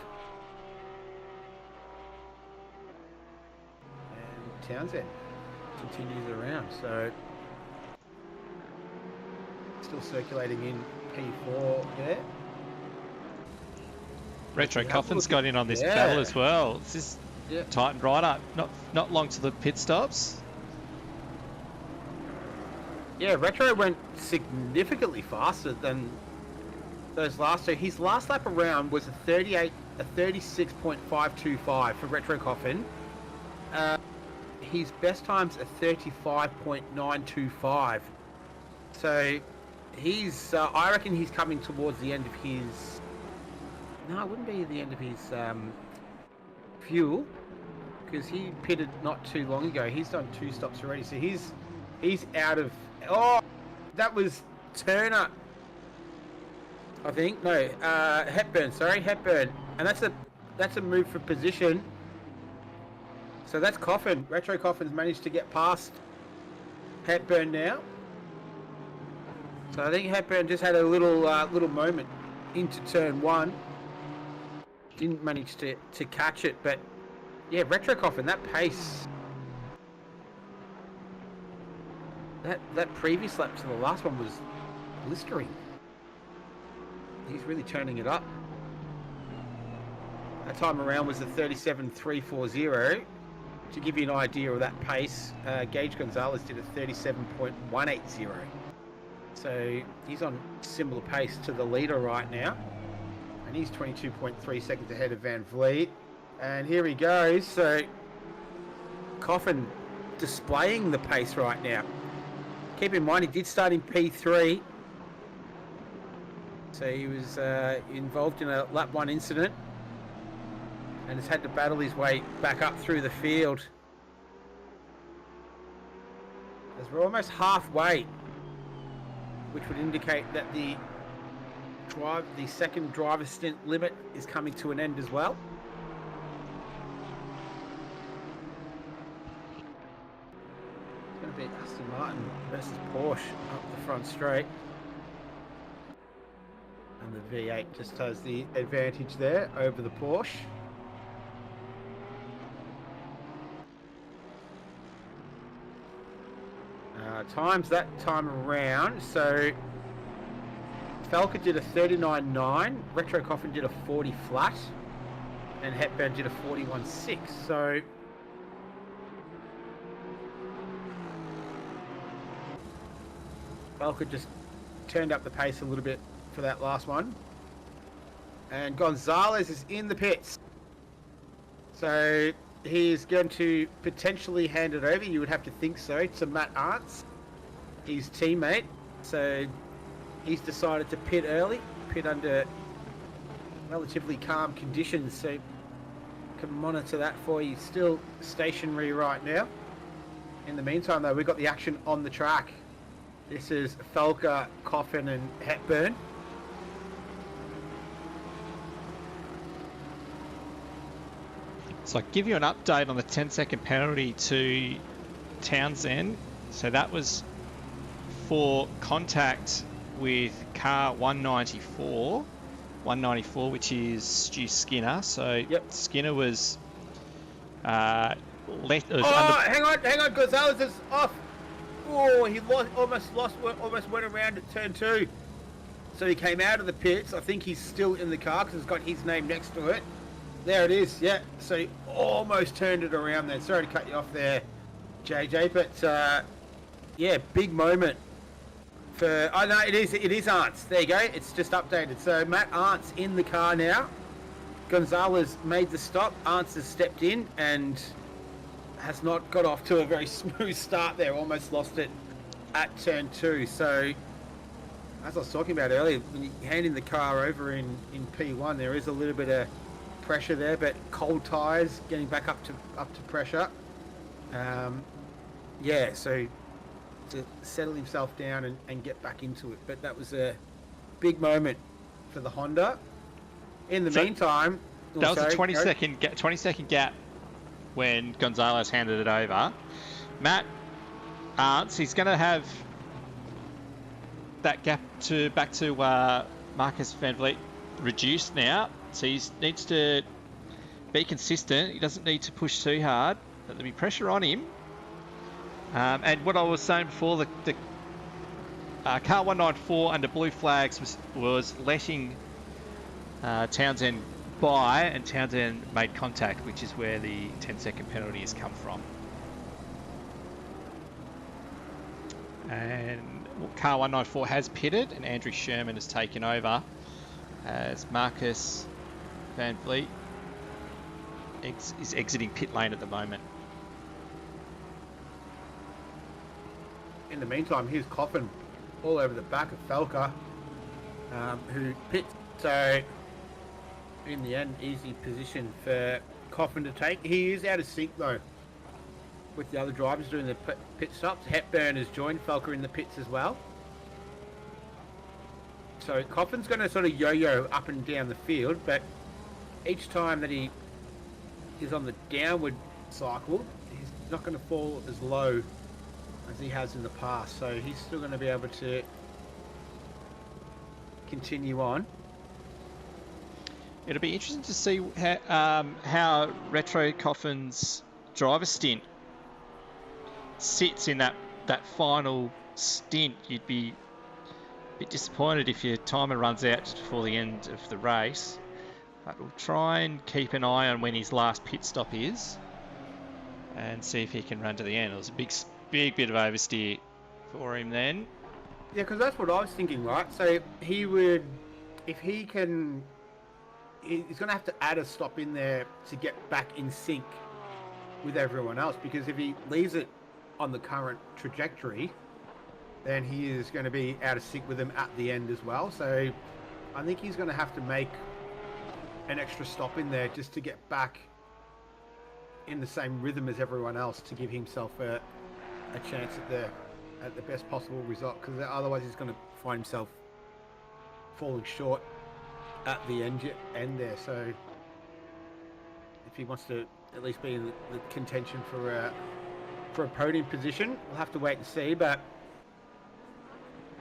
And Townsend continues around, so still circulating in P4 there. Retro Coffin's got in on this battle as well. This is tightened right up. Not long to the pit stops. Yeah, Retro went significantly faster than those last two. His last lap around was a 36.525 for Retro Coffin. His best time's a 35.925. So he's, I reckon he's coming towards the end of his. No, it wouldn't be the end of his fuel, because he pitted not too long ago. He's done 2 stops already, so he's out of. Oh, that was Turner, I think. No, Hepburn. Sorry, Hepburn, and that's a move for position. So that's Coffin. Retro Coffin's managed to get past Hepburn now. So I think Hepburn just had a little moment into turn 1. Didn't manage to catch it, but yeah, Retro Coffin, that pace, that previous lap to the last one was blistering. He's really turning it up. That time around was the 37.340. To give you an idea of that pace, Gage Gonzalez did a 37.180. So he's on similar pace to the leader right now. And he's 22.3 seconds ahead of Van Vliet. And here he goes. So Coffin displaying the pace right now. Keep in mind, he did start in P3. So he was involved in a lap 1 incident and has had to battle his way back up through the field. As we're almost halfway, which would indicate that the second driver stint limit is coming to an end as well. It's going to be Aston Martin versus Porsche up the front straight. And the V8 just has the advantage there over the Porsche. Times that time around, so Falca did a 39.9, Retro Coffin did a 40 flat, and Hepburn did a 41.6. So Falca just turned up the pace a little bit for that last one. And Gonzalez is in the pits. So he's going to potentially hand it over, you would have to think so, to Matt Arndt, his teammate. So he's decided to pit early, pit under relatively calm conditions, so can monitor that for you. Still stationary right now. In the meantime though, we've got the action on the track. This is Falca, Coffin and Hepburn. So I'll give you an update on the 10-second penalty to Townsend. So that was for contact with car 194, which is Stu Skinner. So yep. Skinner was hang on, Gonzalez is off. Oh, he almost went around at turn 2. So he came out of the pits. I think he's still in the car because it's got his name next to it. There it is, yeah. So he almost turned it around there. Sorry to cut you off there, JJ, but yeah, big moment for. Oh no, it is Arndt. There you go. It's just updated. So Matt Arndt's in the car now. Gonzalez made the stop. Arndt has stepped in and has not got off to a very smooth start there. Almost lost it at turn 2. So as I was talking about earlier, when you hand in the car over in P1, there is a little bit of pressure there, but cold tyres, getting back up to pressure. Yeah, so to settle himself down and get back into it. But that was a big moment for the Honda. In the meantime, that was a 20-second gap when Gonzalez handed it over. Matt Arndt, he's going to have that gap back to Marcus Van Vliet reduced now. So he needs to be consistent. He doesn't need to push too hard. But there'll be pressure on him. And what I was saying before, the car 194 under blue flags was letting Townsend by, and Townsend made contact, which is where the 10-second penalty has come from. And car 194 has pitted, and Andrew Sherman has taken over as Marcus Van Vliet is exiting pit lane at the moment. In the meantime, here's Coffin all over the back of Falca, who pits. So in the end, easy position for Coffin to take. He is out of sync though with the other drivers doing the pit stops. Hepburn has joined Falca in the pits as well. So Coffin's going to sort of yo-yo up and down the field, but each time that he is on the downward cycle, he's not going to fall as low as he has in the past. So he's still going to be able to continue on. It'll be interesting to see how Retro Coffin's driver stint sits in that final stint. You'd be a bit disappointed if your timer runs out just before the end of the race. But we'll try and keep an eye on when his last pit stop is and see if he can run to the end. It was a big bit of oversteer for him then. Yeah, because that's what I was thinking, right? So he would, if he can, he's going to have to add a stop in there to get back in sync with everyone else, because if he leaves it on the current trajectory, then he is going to be out of sync with them at the end as well. So I think he's going to have to make an extra stop in there just to get back in the same rhythm as everyone else to give himself a chance at the best possible result, because otherwise he's going to find himself falling short at the end there. So if he wants to at least be in the contention for a podium position, we'll have to wait and see, but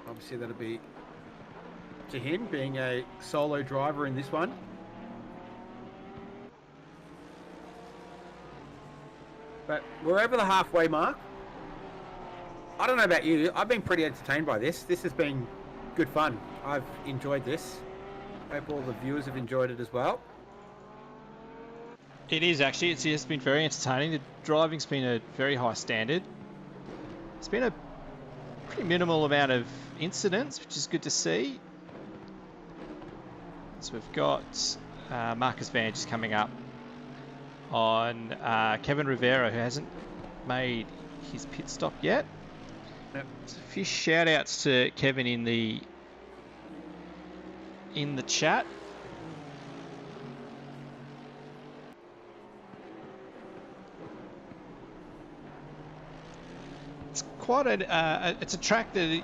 obviously that'll be up to him, being a solo driver in this one. But we're over the halfway mark. I don't know about you, I've been pretty entertained by this. This has been good fun. I've enjoyed this. Hope all the viewers have enjoyed it as well. It is actually. It's been very entertaining. The driving's been a very high standard. It's been a pretty minimal amount of incidents, which is good to see. So we've got Marcus Van just coming up on Kevin Rivera, who hasn't made his pit stop yet. Yep. So a few shout outs to Kevin in the chat. It's quite it's a track that you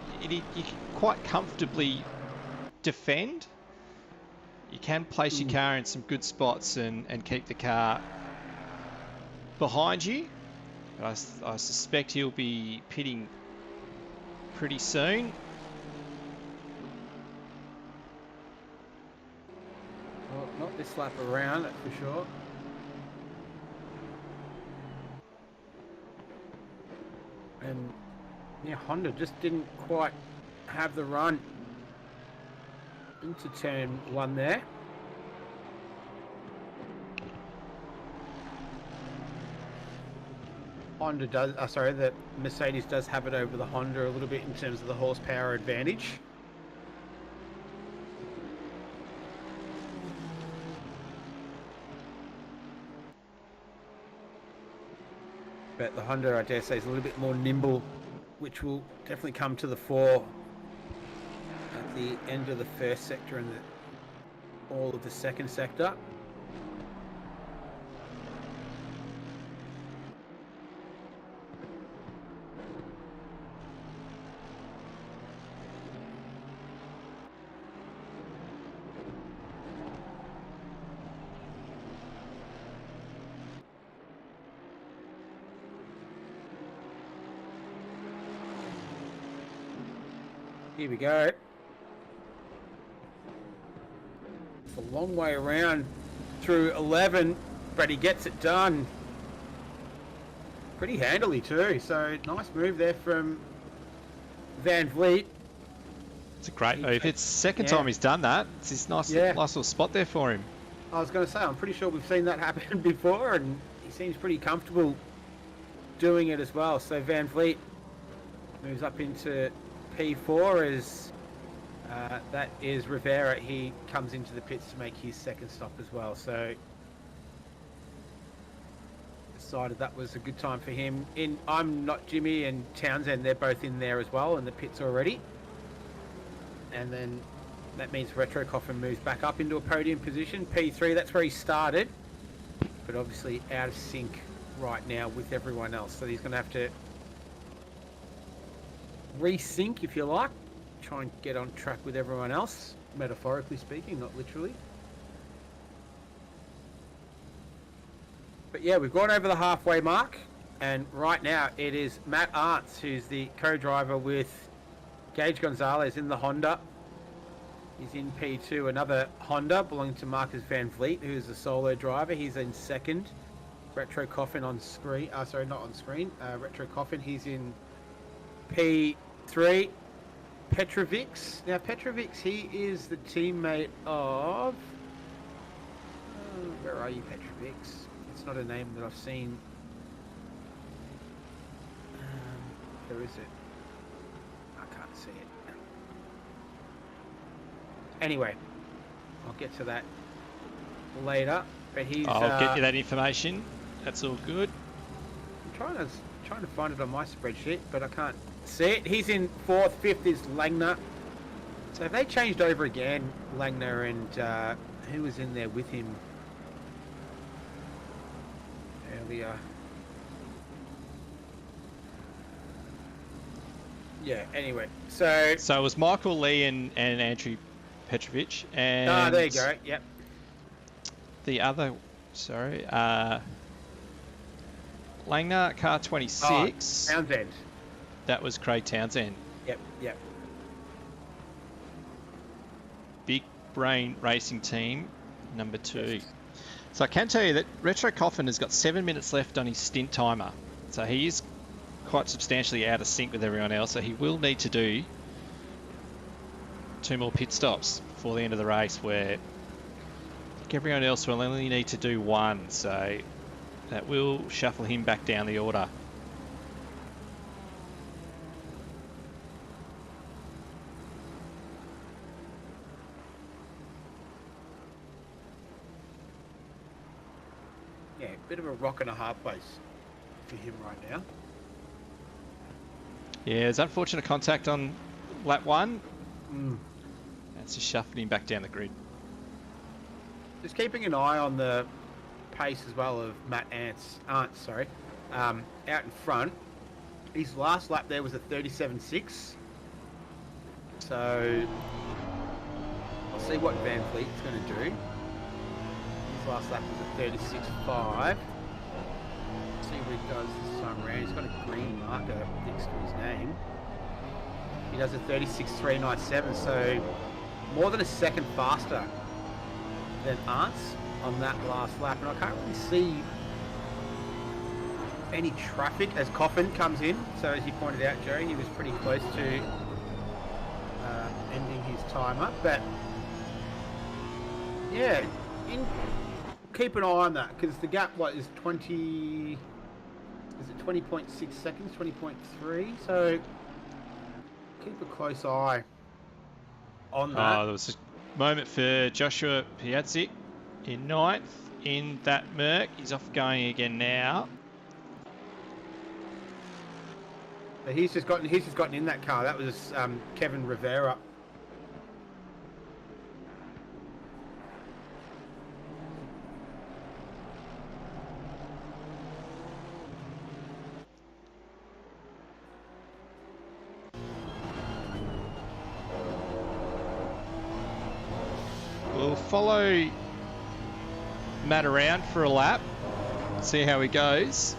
can quite comfortably defend. You can place your car in some good spots and keep the car behind you. I suspect he'll be pitting pretty soon. Well, not this lap around, that's for sure. And yeah, Honda just didn't quite have the run into turn one there. Honda does, the Mercedes does have it over the Honda a little bit in terms of the horsepower advantage. But the Honda, I dare say, is a little bit more nimble, which will definitely come to the fore at the end of the first sector and all of the second sector. Here we go. It's a long way around through 11, but he gets it done pretty handily too. So nice move there from Van Vliet. It's a great move. It's the second time he's done that. It's this nice little spot there for him. I was going to say, I'm pretty sure we've seen that happen before, and he seems pretty comfortable doing it as well. So Van Vliet moves up into P4 as that is Rivera. He comes into the pits to make his second stop as well. So decided that was a good time for him. I'm Not Jimmy and Townsend, they're both in there as well in the pits already. And then that means Retro Coffin moves back up into a podium position. P3, that's where he started, but obviously out of sync right now with everyone else. So he's going to have to resync, if you like, try and get on track with everyone else, metaphorically speaking, not literally. But yeah, we've gone over the halfway mark, and right now it is Matt Arndt, who's the co-driver with Gage Gonzalez in the Honda. He's in P2. Another Honda belonging to Marcus Van Vliet, who's a solo driver. He's in second. Retro Coffin on screen. Sorry, not on screen. Retro Coffin. He's in P3. Petrovix. Now, Petrovix, he is the teammate of... where are you, Petrovix? It's not a name that I've seen. Where is it? I can't see it. Anyway, I'll get to that later. But he's... I'll get you that information. That's all good. I'm trying to find it on my spreadsheet, but I can't see it. He's in fourth. Fifth is Langner. So have they changed over again, Langner and who was in there with him earlier? Yeah, anyway. So it was Michael Lee and Andrew Petrovic. And there you go. Yep. The other, Langner, car 26. Townsend. That was Craig Townsend. Yep. Big Brain Racing Team, number 2. So I can tell you that Retro Coffin has got 7 minutes left on his stint timer. So he is quite substantially out of sync with everyone else. So he will need to do 2 more pit stops before the end of the race, where I think everyone else will only need to do 1. So that will shuffle him back down the order. Yeah, a bit of a rock and a hard place for him right now. Yeah, there's unfortunate contact on lap 1. Mm. That's just shuffling him back down the grid. Just keeping an eye on the pace as well of Matt Arndt, out in front. His last lap there was a 37.6. So I'll see what Van Vliet's going to do. His last lap was a 36.5. See what he does this time around. He's got a green marker next to his name. He does a 36.397, so more than a second faster than Arnt's on that last lap. And I can't really see any traffic as Coffin comes in. So as you pointed out, Joe, he was pretty close to ending his timer. But yeah, keep an eye on that, because the gap, is 20... Is it 20.6 seconds, 20.3? So keep a close eye on that. There was a moment for Joshua Piazzi in 9th in that Merc. He's off going again now. But he's just gotten in that car. That was Kevin Rivera. We'll follow Matt around for a lap, see how he goes.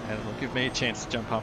And it'll give me a chance to jump up.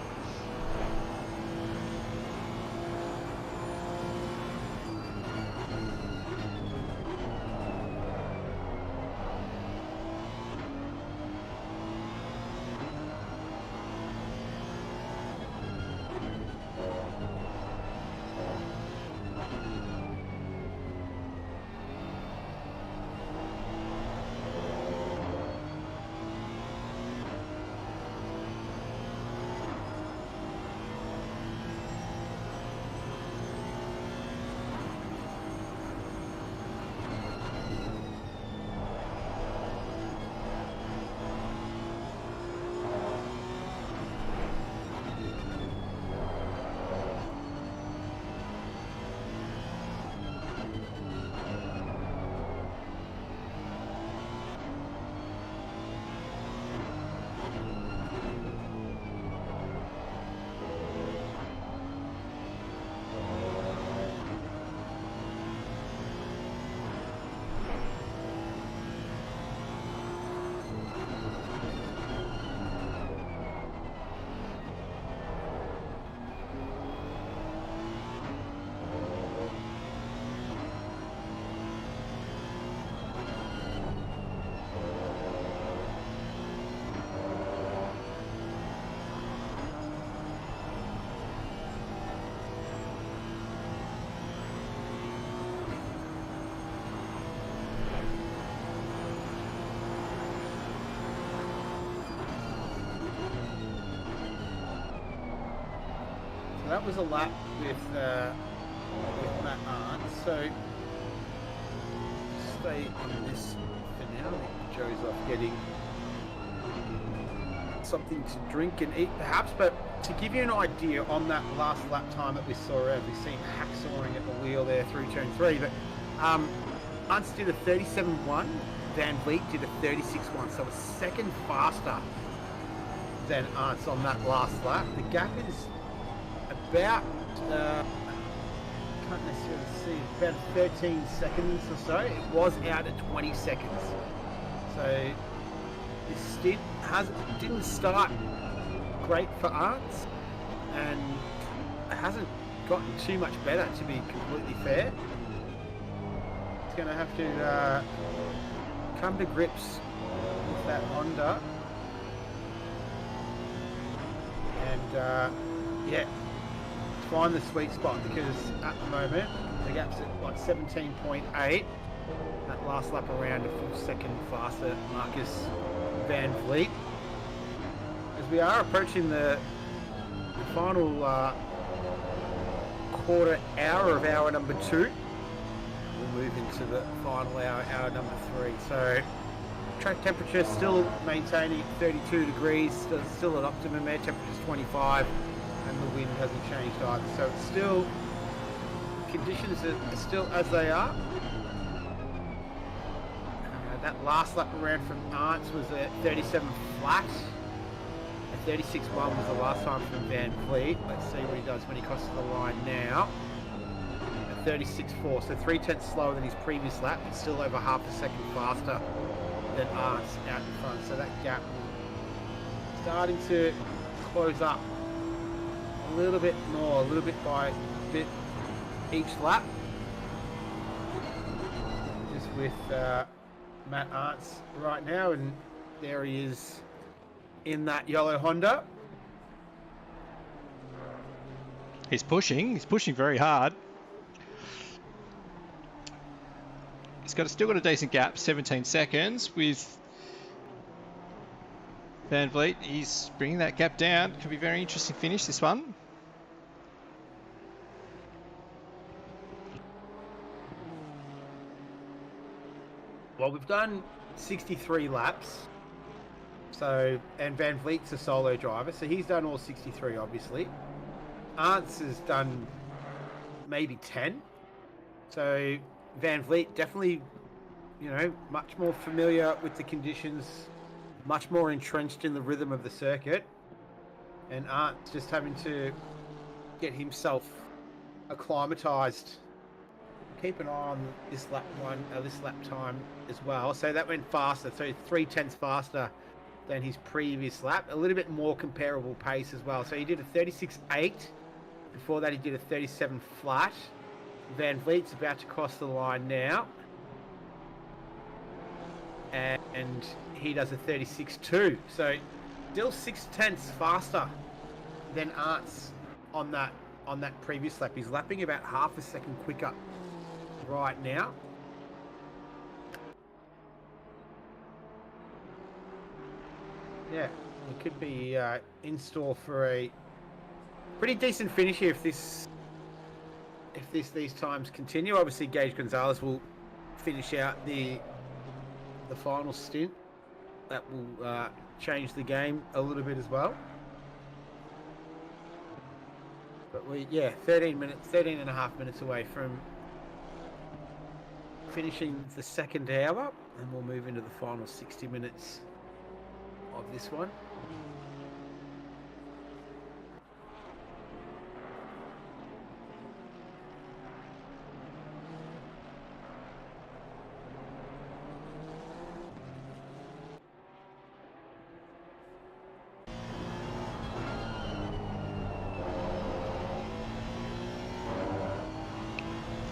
that was a lap with Matt Arndt. So stay in this for now. I think Joe's off getting something to drink and eat perhaps, but to give you an idea on that last lap time that we saw around, we've seen hacksawing at the wheel there through turn 3, but Arndt did a 37.1, Van Vliet did a 36.1, so a second faster than Arndt on that last lap. The gap is about, can't necessarily see, about 13 seconds or so. It was out at 20 seconds. So this stint didn't start great for Arndt, and it hasn't gotten too much better, to be completely fair. It's going to have to come to grips with that Honda and yeah, find the sweet spot, because at the moment the gap's at like 17.8. That last lap around a full second faster Marcus Van Vliet. As we are approaching the final quarter hour of hour number 2, we'll move into the final hour number 3. So track temperature still maintaining 32 degrees, still at optimum. Air temperature's 25, and the wind hasn't changed either. So it's still, conditions are still as they are. That last lap around from Arndt was a 37 flat. A 36.1 was the last time from Van Vliet. Let's see what he does when he crosses the line now. A 36.4, so 3/10 slower than his previous lap, but still over half a second faster than Arndt out in front. So that gap starting to close up a little bit more, a little bit by bit each lap. Just with Matt Arndt right now, and there he is in that yellow Honda. He's pushing very hard. He's still got a decent gap, 17 seconds with Van Vliet. He's bringing that gap down. Could be a very interesting finish, this one. Well, we've done 63 laps. So, and Van Vliet's a solo driver, so he's done all 63, obviously. Arndt has done maybe 10. So Van Vliet definitely, you know, much more familiar with the conditions, much more entrenched in the rhythm of the circuit. And Arndt's just having to get himself acclimatized. Keep an eye on this lap time as well. So that went faster, so 3/10 faster than his previous lap. A little bit more comparable pace as well. So he did a 36.8. Before that, he did a 37 flat. Van Vliet's about to cross the line now, and he does a 36.2. So still 6/10 faster than Arndt's on that previous lap. He's lapping about half a second quicker right now. Yeah, it could be in store for a pretty decent finish here if these times continue. Obviously, Gage Gonzalez will finish out the final stint. That will change the game a little bit as well. But 13 and a half minutes away from finishing the second hour, and we'll move into the final 60 minutes of this one.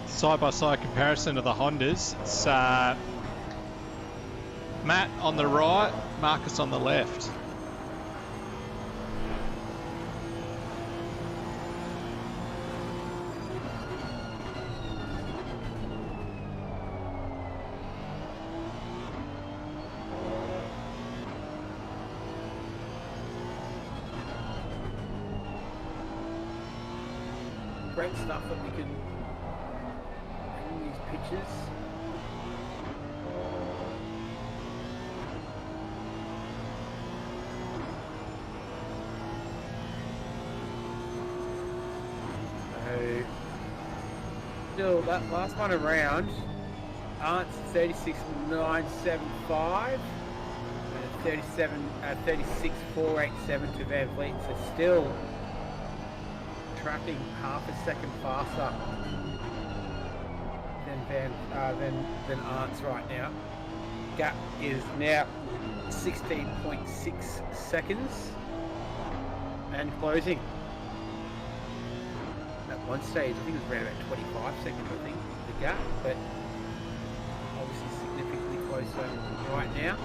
Side-by-side comparison of the Hondas. It's Matt on the right, Marcus on the left. great stuff that we can bring in these pictures. So, still that last one around, Arndt's 36.975 and 36.487 to Van Vliet, so still tracking half a second faster than Arndt's right now. Gap is now 16.6 seconds and closing. At one stage, I think it was around about 25 seconds, I think, the gap, but obviously significantly closer right now.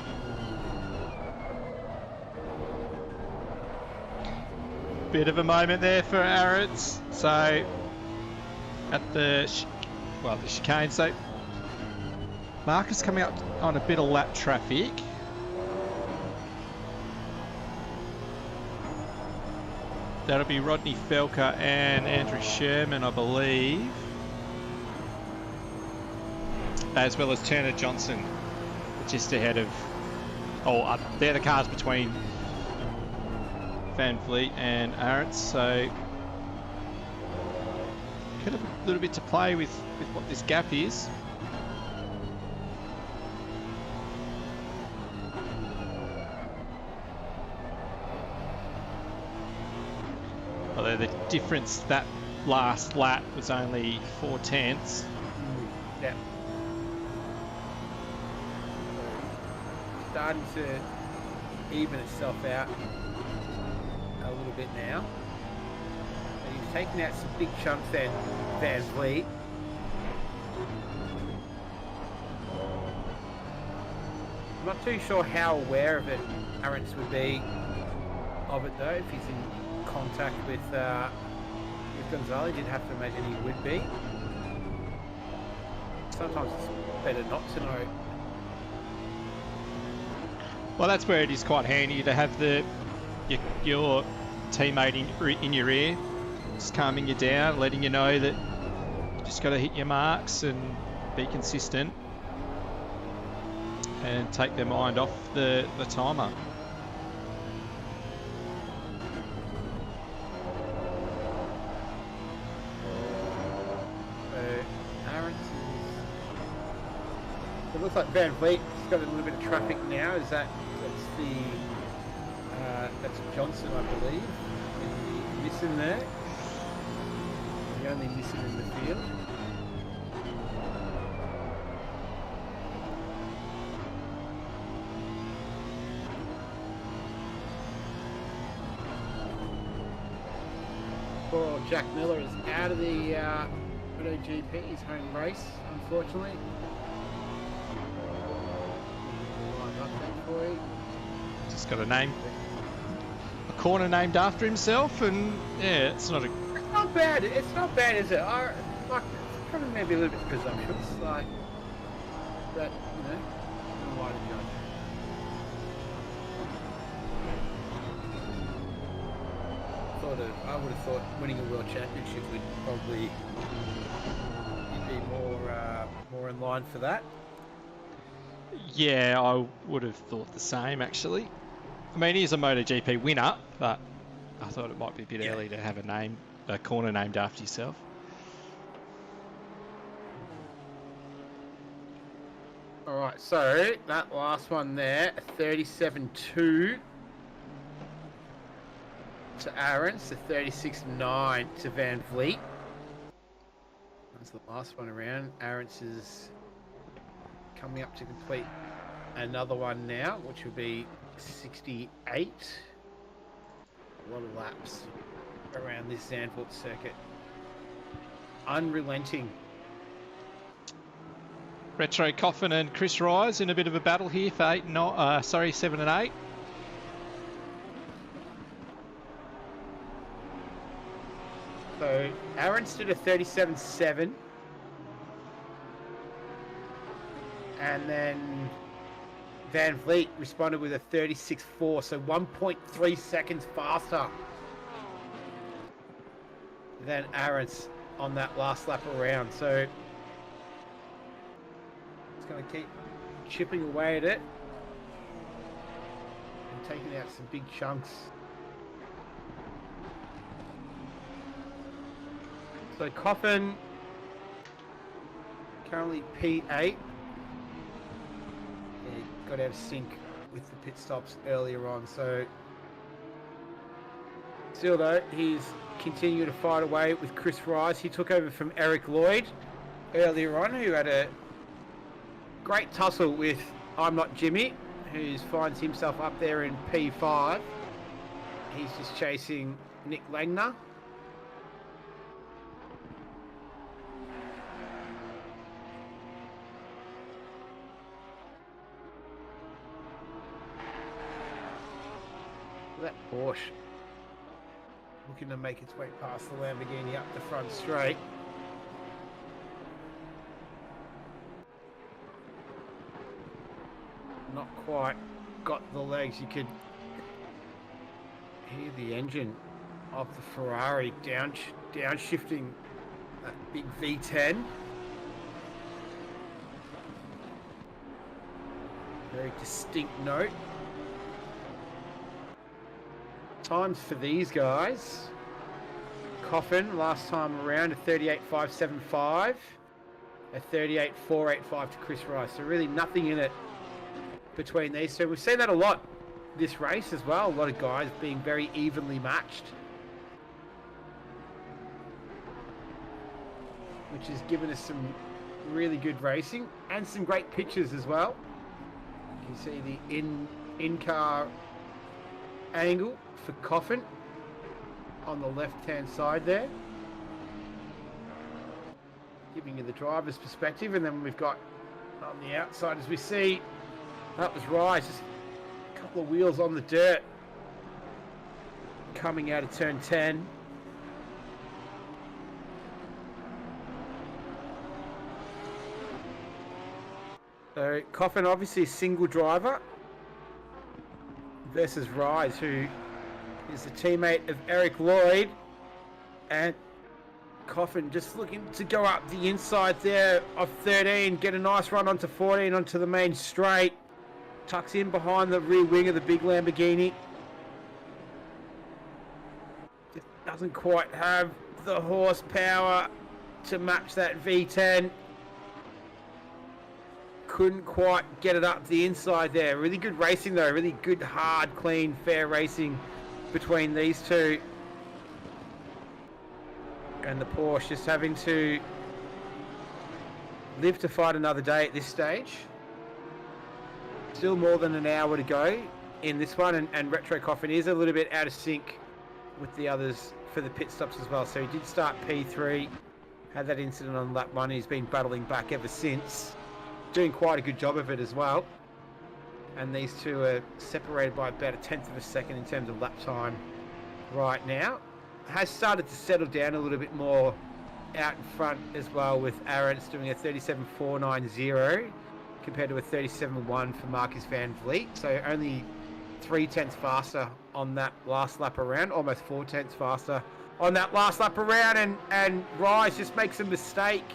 Bit of a moment there for Arendts. So at the chicane. So Marcus coming up on a bit of lap traffic. That'll be Rodney Felker and Andrew Sherman, I believe, as well as Turner Johnson, just ahead of. They're the cars between Van Vliet and Arendts, so could have a little bit to play with what this gap is. Although the difference that last lap was only 4/10. Yeah. Starting to even itself out a little bit now. And he's taking out some big chunks then, Van Vliet. I'm not too sure how aware of it Arendts would be of it though, if he's in contact with Gonzalez. You'd have to imagine he would be. Sometimes it's better not to know. Well, that's where it is quite handy to have your teammate in your ear, just calming you down, letting you know that you just got to hit your marks and be consistent and take their mind off the timer. It looks like Van Vliet's got a little bit of traffic now. That's Johnson, I believe. Missing there. The only missing in the field. Poor old Jack Miller is out of the MotoGP, his home race, unfortunately. Just got a corner named after himself, and yeah, it's not bad. It's not bad, is it? It's probably maybe a little bit presumptuous, like that. Why to judge? I would have thought winning a world championship would probably be more in line for that. Yeah, I would have thought the same, actually. I mean, he's a MotoGP winner, but I thought it might be a bit early to have a corner named after yourself. All right, so that last one there, 37.2 to Arendts, to 36.9 to Van Vliet. That's the last one around. Arendts is coming up to complete another one now, which will be 68. A lot of laps around this Zandvoort circuit. Unrelenting. Retro Coffin and Chris Rise in a bit of a battle here for 7 and 8. So Arendts did a 37.7. And then Van Vliet responded with a 36.4, so 1.3 seconds faster than Arendts on that last lap around. So it's going to keep chipping away at it and taking out some big chunks. So Coffin currently P8. Yeah, got out of sync with the pit stops earlier on. So still though, he's continuing to fight away with Chris Rice. He took over from Eric Lloyd earlier on, who had a great tussle with I'm Not Jimmy, who finds himself up there in P5. He's just chasing Nick Langner. That Porsche looking to make its way past the Lamborghini up the front straight. Not quite got the legs. You could hear the engine of the Ferrari downshifting that big V10. Very distinct note. Times for these guys. Coffin last time around a 38.575, a 38.485 to Chris Rice. So really nothing in it between these two. We've seen that a lot this race as well. A lot of guys being very evenly matched, which has given us some really good racing and some great pictures as well. You can see the in-car angle for Coffin on the left-hand side there, giving you the driver's perspective. And then we've got on the outside, as we see, that was Rice, just a couple of wheels on the dirt coming out of turn 10. So Coffin obviously a single driver versus Rise, who is the teammate of Eric Lloyd, and Coffin just looking to go up the inside there of 13, get a nice run onto 14 onto the main straight, tucks in behind the rear wing of the big Lamborghini. Just doesn't quite have the horsepower to match that V10. Couldn't quite get it up the inside there. Really good racing though, really good, hard, clean, fair racing between these two. And the Porsche just having to live to fight another day at this stage. Still more than an hour to go in this one, and Retro Coffin is a little bit out of sync with the others for the pit stops as well. So he did start P3, had that incident on lap 1, he's been battling back ever since. Doing quite a good job of it as well. And these two are separated by about a tenth of a second in terms of lap time right now. Has started to settle down a little bit more out in front as well, with Arendts doing a 37.490 compared to a 37.1 for Marcus Van Vliet. So only 3/10 faster on that last lap around, almost 4/10 faster on that last lap around. And Rise just makes a mistake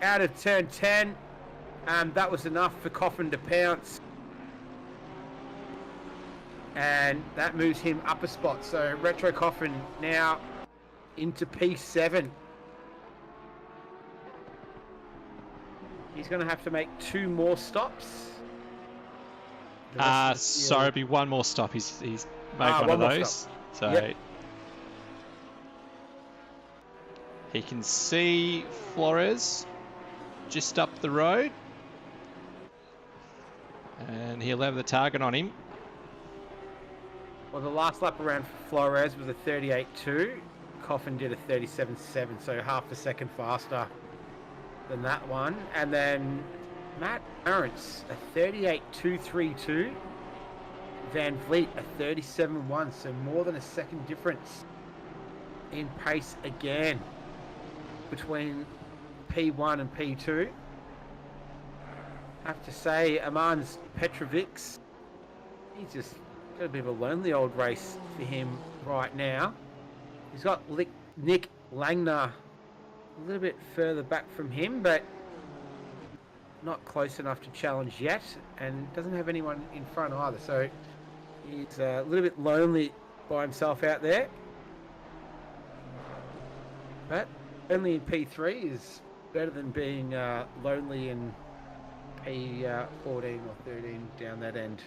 out of turn 10. And that was enough for Coffin to pounce. And that moves him up a spot. So Retro Coffin now into P7. He's going to have to make 2 more stops. Sorry, it'll be one more stop. He's made one of those. Stop. So yep. He can see Flores just up the road. And he'll have the target on him. Well, the last lap around for Flores was a 38.2. Coffin did a 37.7, so half a second faster than that one. And then Matt Arendts, a 38.232. Van Vliet, a 37.1, so more than a second difference in pace again between P1 and P2. I have to say, Amans Petrovics, he's just got a bit of a lonely old race for him right now. He's got Nick Langner a little bit further back from him, but not close enough to challenge yet, and doesn't have anyone in front either. So he's a little bit lonely by himself out there. But only in P3 is better than being lonely in P14 or 13 down that end.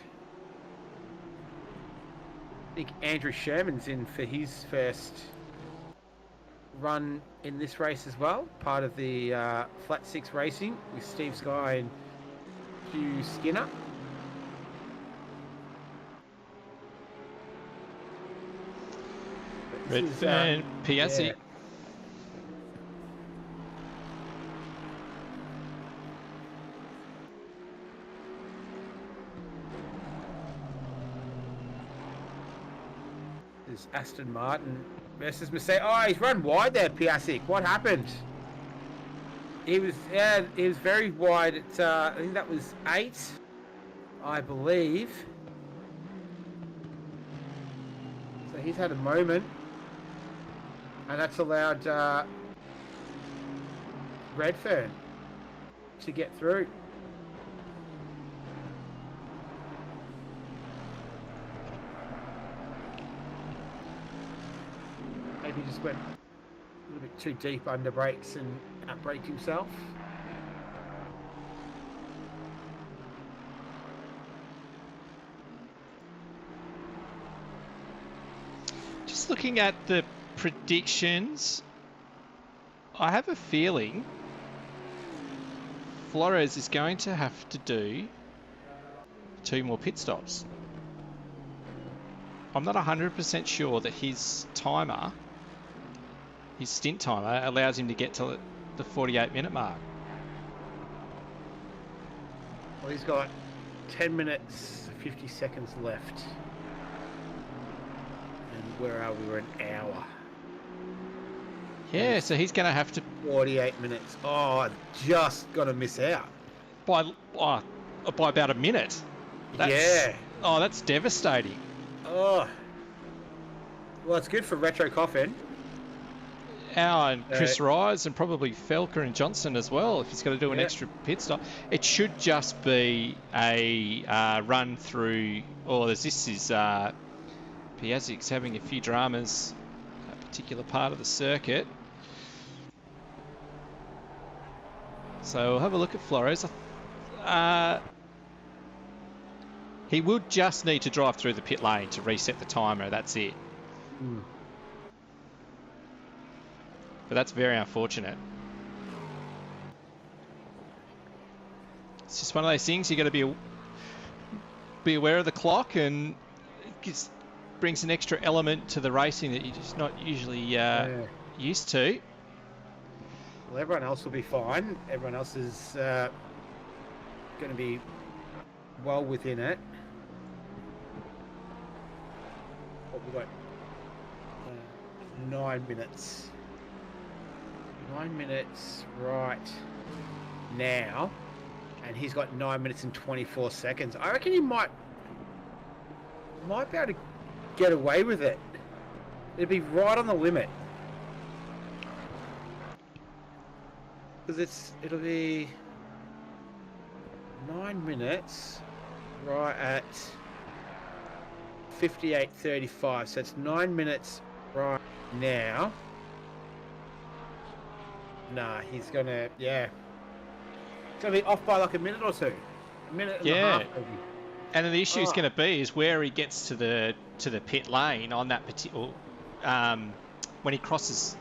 I think Andrew Sherman's in for his first run in this race as well, part of the Flat 6 Racing with Steve Sky and Hugh Skinner. Redfern, Piazzi. Yeah. There's Aston Martin versus Mercedes. Oh, he's run wide there, Piasic. What happened? He was very wide. At, I think that was 8, I believe. So he's had a moment, and that's allowed Redfern to get through. Maybe just went a little bit too deep under brakes and outbraked himself. Just looking at the predictions, I have a feeling Flores is going to have to do 2 more pit stops. I'm not 100% sure that his timer, his stint timer, allows him to get to the 48-minute mark. Well, he's got 10 minutes, 50 seconds left. And where are we? We're an hour. Yeah, so he's going to have to... 48 minutes. Oh, just going to miss out. By about a minute. Yeah. Oh, that's devastating. Oh. Well, it's good for Retro Coffin. And Chris Rise and probably Felker and Johnson as well, if he's got to do an extra pit stop. It should just be a run through, or this is Piazic's having a few dramas, a particular part of the circuit. So we'll have a look at Flores. He would just need to drive through the pit lane to reset the timer, that's it. Mm. But that's very unfortunate. It's just one of those things, you got to be aware of the clock, and it just brings an extra element to the racing that you're just not usually used to. Well, everyone else will be fine. Everyone else is going to be well within it. What we got? 9 minutes. 9 minutes right now, and he's got 9 minutes and 24 seconds. I reckon he might be able to get away with it. It'd be right on the limit. Because it'll be 9 minutes right at 58:35. So it's 9 minutes right now. Nah, he's gonna It's gonna be off by like a minute or two. A minute and a half maybe. And then the issue is going to be is where he gets to the pit lane on that particular when he crosses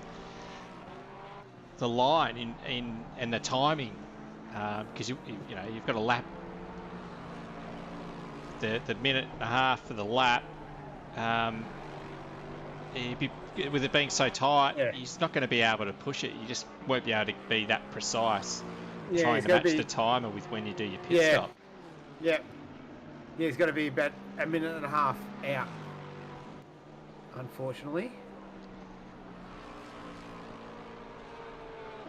the line in the timing, because you've got to lap the minute and a half for the lap. With it being so tight, he's not going to be able to push it. You just won't be able to be that precise trying to match the timer with when you do your pit stop. Yeah, he's going to be about a minute and a half out, unfortunately.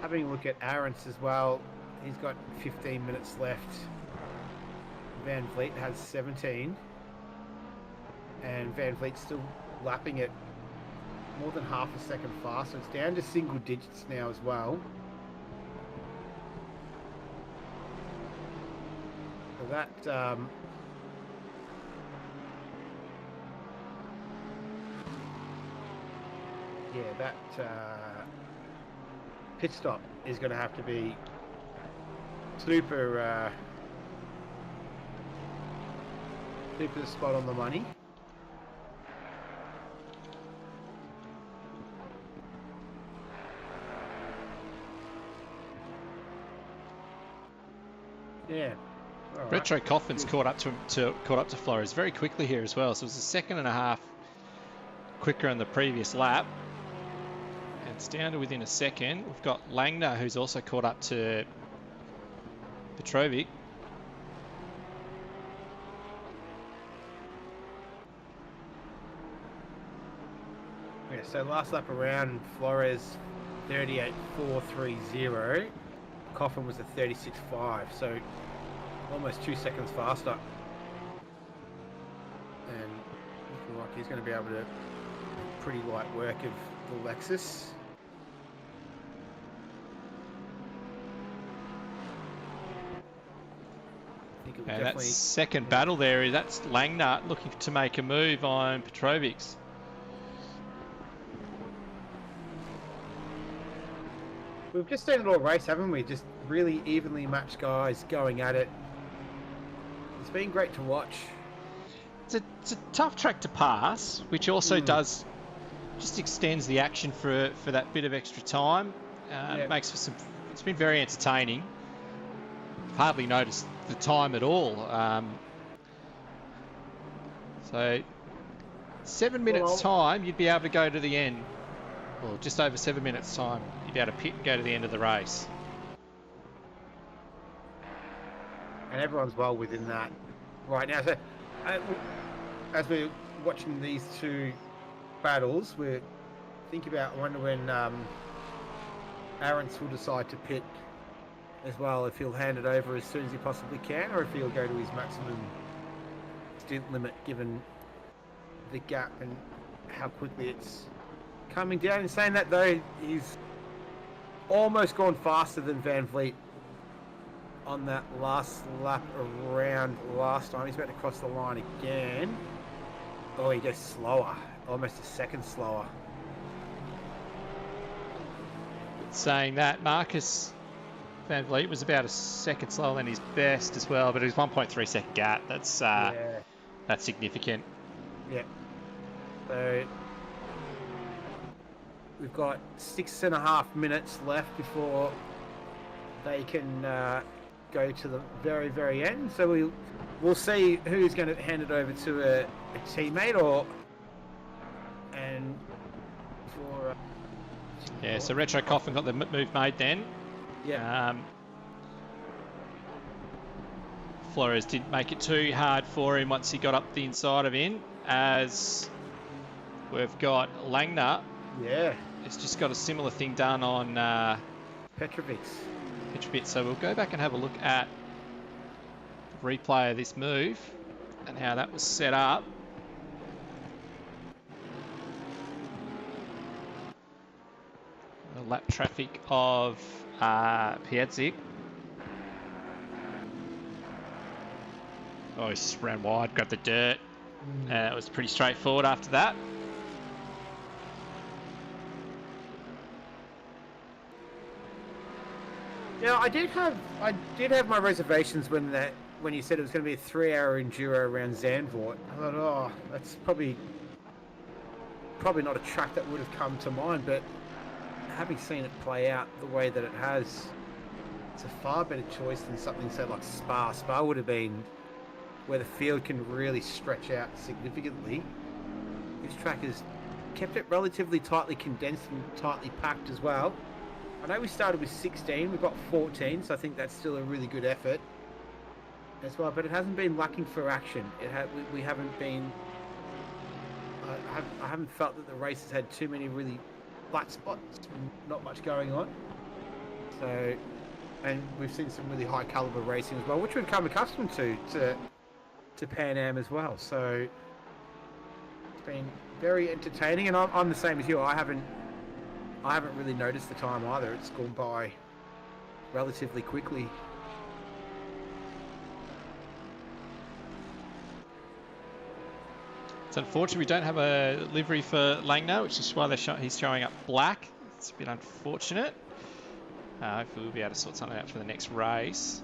Having a look at Arendt's as well, he's got 15 minutes left. Van Vliet has 17. And Van Vliet's still lapping at more than half a second faster. It's down to single digits now as well. So that pit stop is going to have to be super spot on the money. Yeah. All Retro right. Coffin's caught up to Flores very quickly here as well. So it was a second and a half quicker on the previous lap. And it's down to within a second. We've got Langner, who's also caught up to Petrovic. Yeah, so last lap around, Flores 38.430. Coffin was a 36.5, so almost 2 seconds faster. And looking like he's going to be able to do pretty light work of the Lexus. And that second battle there, that's Langner looking to make a move on Petrovic's. We've just seen it all race, haven't we? Just really evenly matched guys going at it. It's been great to watch. It's a tough track to pass, which also does just extends the action for that bit of extra time. It makes for some. It's been very entertaining. I've hardly noticed the time at all. So 7 minutes time, you'd be able to go to the end. Well, just over 7 minutes time, you'd be able to pit and go to the end of the race. And everyone's well within that right now. So, as we're watching these two battles, we're thinking about, I wonder when Arentz will decide to pit as well, if he'll hand it over as soon as he possibly can, or if he'll go to his maximum stint limit, given the gap and how quickly it's coming down. In saying that, though, he's almost gone faster than Van Vliet on that last lap around last time. He's about to cross the line again. Oh, he goes slower, almost a second slower. Saying that, Marcus Van Vliet was about a second slower than his best as well, but it was 1.3 second gap. That's significant. Yeah. So we've got 6.5 minutes left before they can go to the very, very end. So we'll see who's going to hand it over to a teammate so Retro Coffin got the move made then. Yeah. Flores didn't make it too hard for him once he got up the inside of in, as we've got Langner. Yeah. It's just got a similar thing done on Petrovic. So we'll go back and have a look at the replay of this move and how that was set up. The lap traffic of Piedzik. Oh, he just ran wide, grabbed the dirt. It was pretty straightforward after that. Yeah, I did have my reservations when you said it was going to be a 3-hour enduro around Zandvoort. I thought, oh, that's probably not a track that would have come to mind, but having seen it play out the way that it has, it's a far better choice than something, say, like Spa. Spa would have been where the field can really stretch out significantly. This track has kept it relatively tightly condensed and tightly packed as well. I know we started with 16, we've got 14, so I think that's still a really good effort as well, but it hasn't been lacking for action. We haven't been... I haven't felt that the race has had too many really flat spots, not much going on. So, and we've seen some really high caliber racing as well, which we've come accustomed to PanAm as well. So been very entertaining, and I'm the same as you. I haven't really noticed the time either. It's gone by relatively quickly. It's unfortunate we don't have a livery for Langner, which is why he's showing up black. It's a bit unfortunate. Hopefully we'll be able to sort something out for the next race.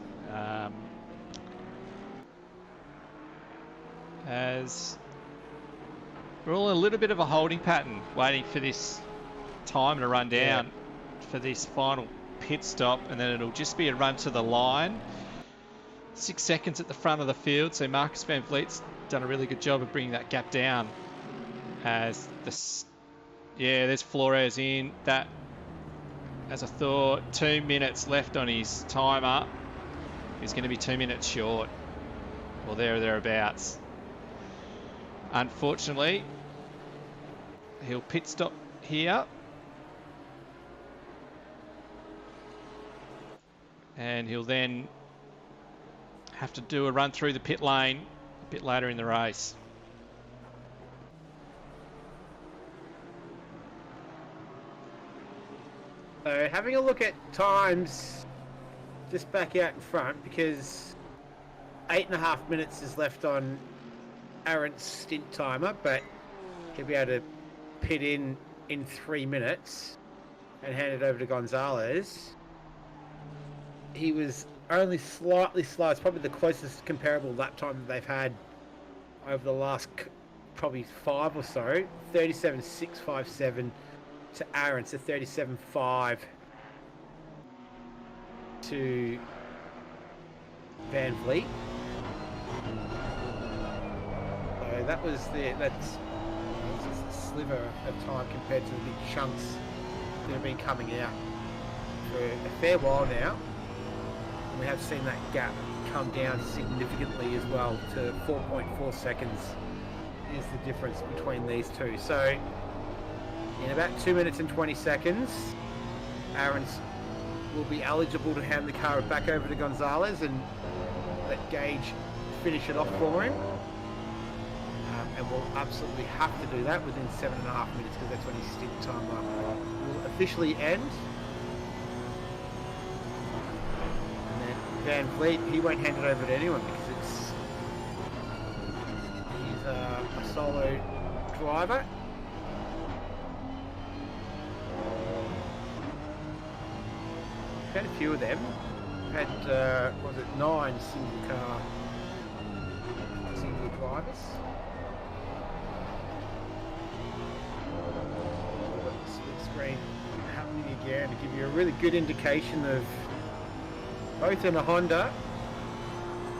As we're all in a little bit of a holding pattern, waiting for this time to run down for this final pit stop, and then it'll just be a run to the line. 6 seconds at the front of the field, so Marcus Van Vliet's done a really good job of bringing that gap down. As there's Flores in. That, as I thought, 2 minutes left on his timer. He's going to be 2 minutes short, or there or thereabouts. Unfortunately, he'll pit stop here. And he'll then have to do a run through the pit lane a bit later in the race. So having a look at times just back out in front, because 8.5 minutes is left on Arendt's stint timer, but he'll be able to pit in 3 minutes and hand it over to Gonzalez. He was only slightly slow. It's probably the closest comparable lap time that they've had over the last probably 5 or so. 37.657 to Arendt, so 37.5 to Van Vliet. So that's just a sliver of time compared to the big chunks that have been coming out for a fair while now. And we have seen that gap come down significantly as well to 4.4 seconds is the difference between these two. So in about 2 minutes and 20 seconds, Arendt will be eligible to hand the car back over to Gonzalez and let Gage finish it off for him. And we'll absolutely have to do that within 7.5 minutes, because that's when his stint time will officially end. And then Van Vliet, he won't hand it over to anyone because he's a solo driver. We've had a few of them. Had 9 single drivers. Screen happening again to give you a really good indication of both in a Honda,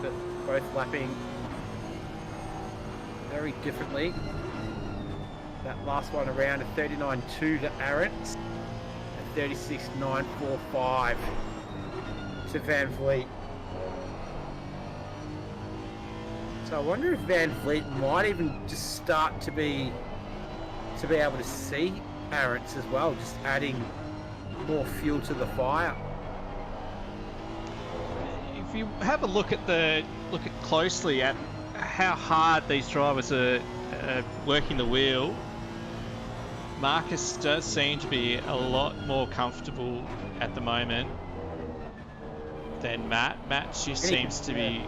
but both lapping very differently. That last one around at 39.2 to Arendt, at 36.945 to Van Vliet. So I wonder if Van Vliet might even just start to be able to see Arendt as well, just adding more fuel to the fire. If you have a look closely at how hard these drivers are working the wheel, Marcus does seem to be a lot more comfortable at the moment than Matt. Matt just seems to be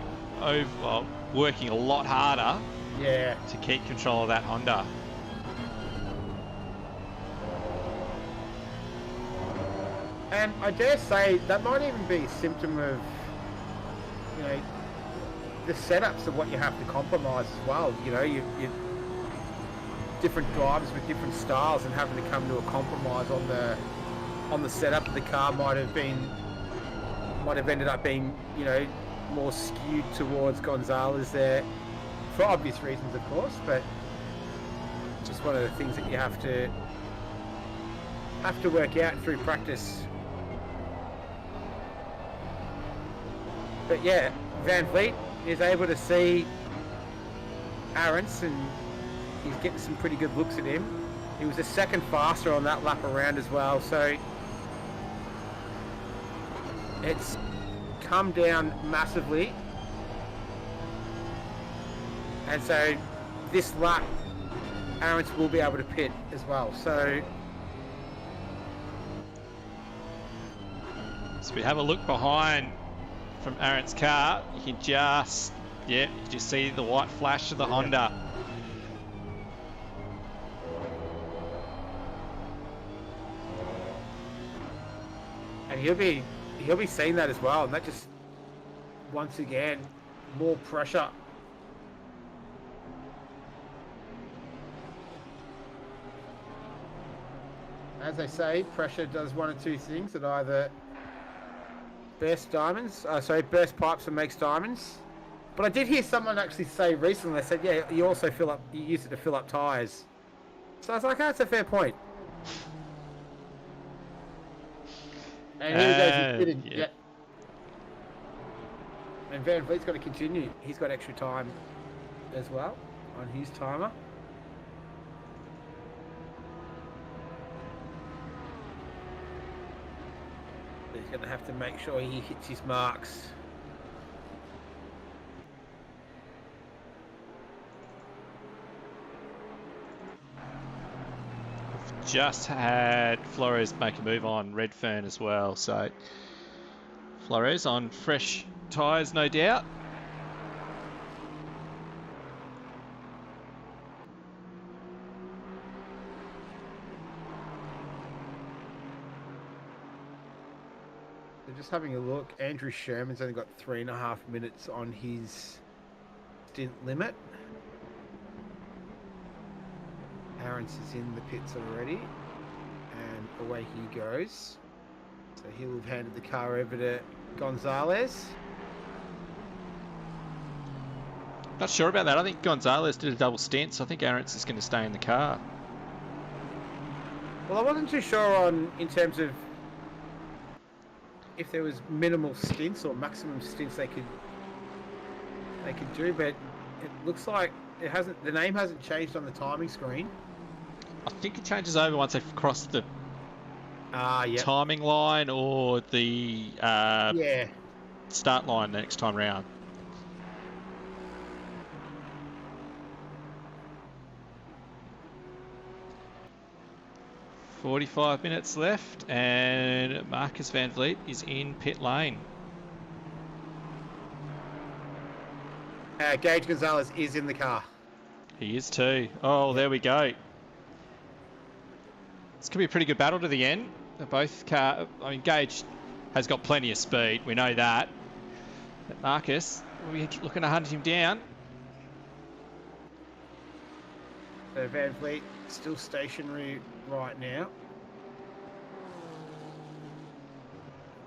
working a lot harder to keep control of that Honda. And I dare say that might even be a symptom of, the setups of what you have to compromise as well. You different drivers with different styles, and having to come to a compromise on the setup of the car might have ended up being, more skewed towards Gonzalez there, for obvious reasons, of course. But just one of the things that you have to work out through practice. But yeah, Van Vliet is able to see Arendt, and he's getting some pretty good looks at him. He was a second faster on that lap around as well, so it's come down massively. And so this lap, Aaron's will be able to pit as well. So we have a look behind from Aaron's car. You can just, you just see the white flash of the Honda. And he'll be seeing that as well, and that just once again more pressure. As they say, pressure does one of two things. It either bursts pipes and makes diamonds. But I did hear someone actually say recently, they said, yeah, you also you use it to fill up tyres. So I was like, oh, that's a fair point. And here he goes, he didn't. Yeah. And Van Vliet's got to continue. He's got extra time as well on his timer. He's going to have to make sure he hits his marks. Just had Flores make a move on Redfern as well, so Flores on fresh tyres, no doubt. So just having a look, Andrew Sherman's only got 3.5 minutes on his stint limit. Aaron's is in the pits already, and away he goes. So he'll have handed the car over to Gonzalez. Not sure about that. I think Gonzalez did a double stint, so I think Aaron's is going to stay in the car. Well, I wasn't too sure in terms of if there was minimal stints or maximum stints they could do, but it looks like the name hasn't changed on the timing screen. I think it changes over once they've crossed the yep. timing line or the start line the next time round. "45 minutes left, and Marcus Van Vliet is in pit lane." Gage Gonzalez is in the car. He is too. Oh, there we go. It's going to be a pretty good battle to the end. Gage has got plenty of speed. We know that. But Marcus, we're looking to hunt him down. So Van Vliet still stationary right now.